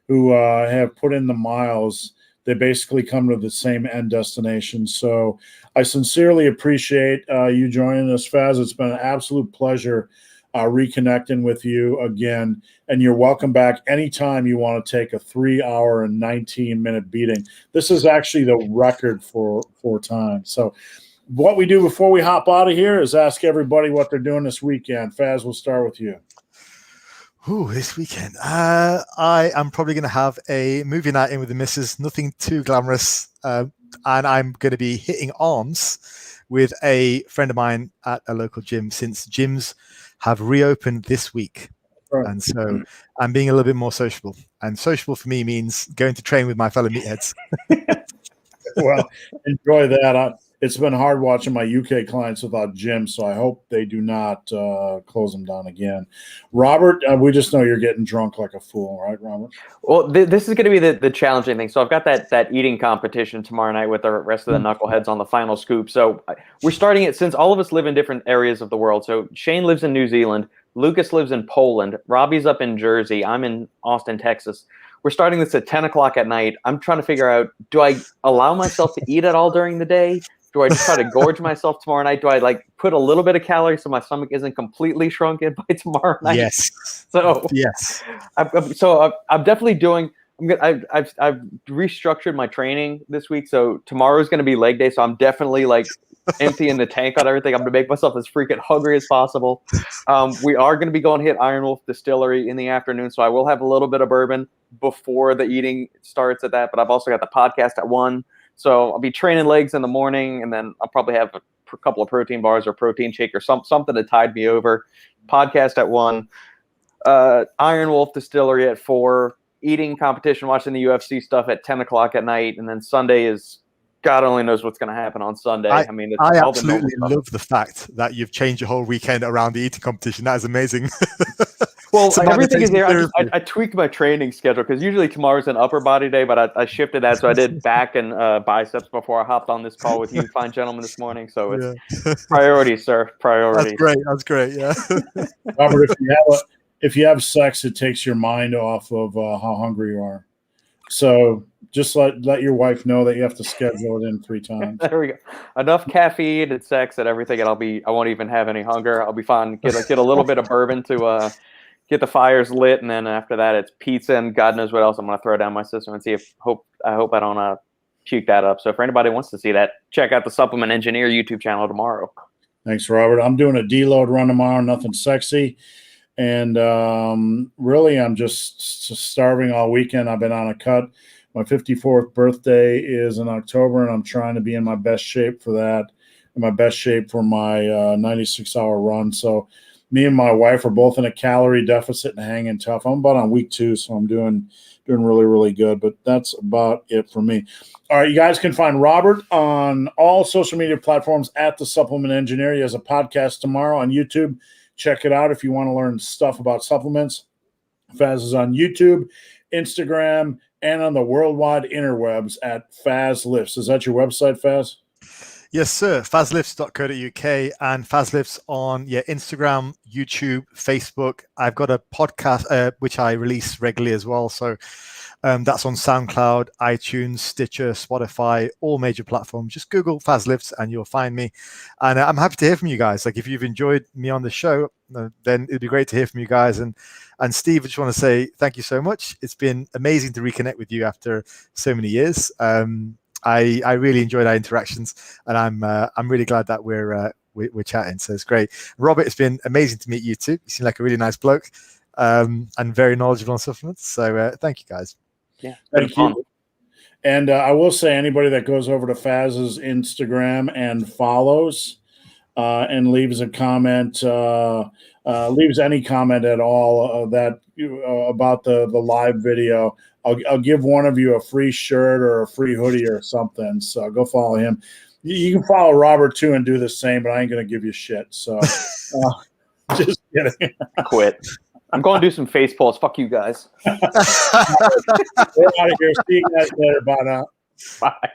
who have put in the miles, they basically come to the same end destination. So I sincerely appreciate you joining us, Faz. It's been an absolute pleasure reconnecting with you again. And you're welcome back anytime you want to take a 3-hour and 19-minute beating. This is actually the record for time. So what we do before we hop out of here is ask everybody what they're doing this weekend. Faz, we'll start with you. This weekend, I am probably going to have a movie night in with the missus. Nothing too glamorous, and I'm going to be hitting arms with a friend of mine at a local gym, since gyms have reopened this week. Right. And so I'm being a little bit more sociable. And sociable for me means going to train with my fellow meatheads. Well, enjoy that. It's been hard watching my UK clients without gyms, so I hope they do not close them down again. Robert, we just know you're getting drunk like a fool, right, Robert? Well, this is going to be the challenging thing. So I've got that eating competition tomorrow night with the rest of the knuckleheads on the final scoop. So we're starting it, since all of us live in different areas of the world. So Shane lives in New Zealand. Lucas lives in Poland. Robbie's up in Jersey. I'm in Austin, Texas. We're starting this at 10 o'clock at night. I'm trying to figure out, do I allow myself to eat at all during the day? Do I just try to gorge myself tomorrow night? Do I put a little bit of calories so my stomach isn't completely shrunken by tomorrow night? Yes. So yes. I'm definitely doing. I've restructured my training this week. So tomorrow's going to be leg day. So I'm definitely emptying the tank on everything. I'm going to make myself as freaking hungry as possible. We are going to be going to hit Iron Wolf Distillery in the afternoon. So I will have a little bit of bourbon before the eating starts at that. But I've also got the podcast at 1. So I'll be training legs in the morning, and then I'll probably have a couple of protein bars or protein shake or something to tide me over. Podcast at 1, Iron Wolf Distillery at 4, eating competition, watching the UFC stuff at 10 o'clock at night, and then Sunday is God only knows what's going to happen on Sunday. I absolutely love the fact that you've changed your whole weekend around the eating competition. That is amazing. Well, everything is here. I tweaked my training schedule because usually tomorrow's an upper body day, but I shifted that. So I did back and biceps before I hopped on this call with you fine gentlemen this morning. So it's priorities, sir. Priorities. That's great. Yeah. Robert, if you have sex, it takes your mind off of how hungry you are. So just let your wife know that you have to schedule it in 3 times. There we go. Enough caffeine and sex and everything, and I won't even have any hunger. I'll be fine. Get a little bit of bourbon to get the fires lit, and then after that, it's pizza and God knows what else I'm going to throw down my system and see if I hope I don't puke that up. So if anybody wants to see that, check out the Supplement Engineer YouTube channel tomorrow. Thanks, Robert. I'm doing a deload run tomorrow. Nothing sexy. And really, I'm just starving all weekend. I've been on a cut. My 54th birthday is in October, and I'm trying to be in my best shape for that, in my best shape for my 96-hour run. So me and my wife are both in a calorie deficit and hanging tough. I'm about on week 2, so I'm doing really, really good. But that's about it for me. All right, you guys can find Robert on all social media platforms at The Supplement Engineer. He has a podcast tomorrow on YouTube. Check it out if you want to learn stuff about supplements. Faz is on YouTube, Instagram, and on the worldwide interwebs at Faz Lifts. Is that your website, Faz? Yes, sir. Fazlifts.co.uk and Fazlifts on Instagram, YouTube, Facebook. I've got a podcast which I release regularly as well. So that's on SoundCloud, iTunes, Stitcher, Spotify, all major platforms. Just Google Fazlifts and you'll find me. And I'm happy to hear from you guys. Like if you've enjoyed me on the show, then it'd be great to hear from you guys. And Steve, I just want to say thank you so much. It's been amazing to reconnect with you after so many years. I really enjoyed our interactions, and I'm really glad that we're chatting. So it's great. Robert, it's been amazing to meet you too. You seem like a really nice bloke, and very knowledgeable on supplements. So thank you guys. Yeah, thank you. And I will say, anybody that goes over to Faz's Instagram and follows and leaves a comment, leaves any comment at all about the live video, I'll give one of you a free shirt or a free hoodie or something. So go follow him. You can follow Robert too and do the same, but I ain't gonna give you shit. So just kidding. Quit. I'm going to do some face pulls. Fuck you guys. We're out of here. See you guys later. Bye now. Bye.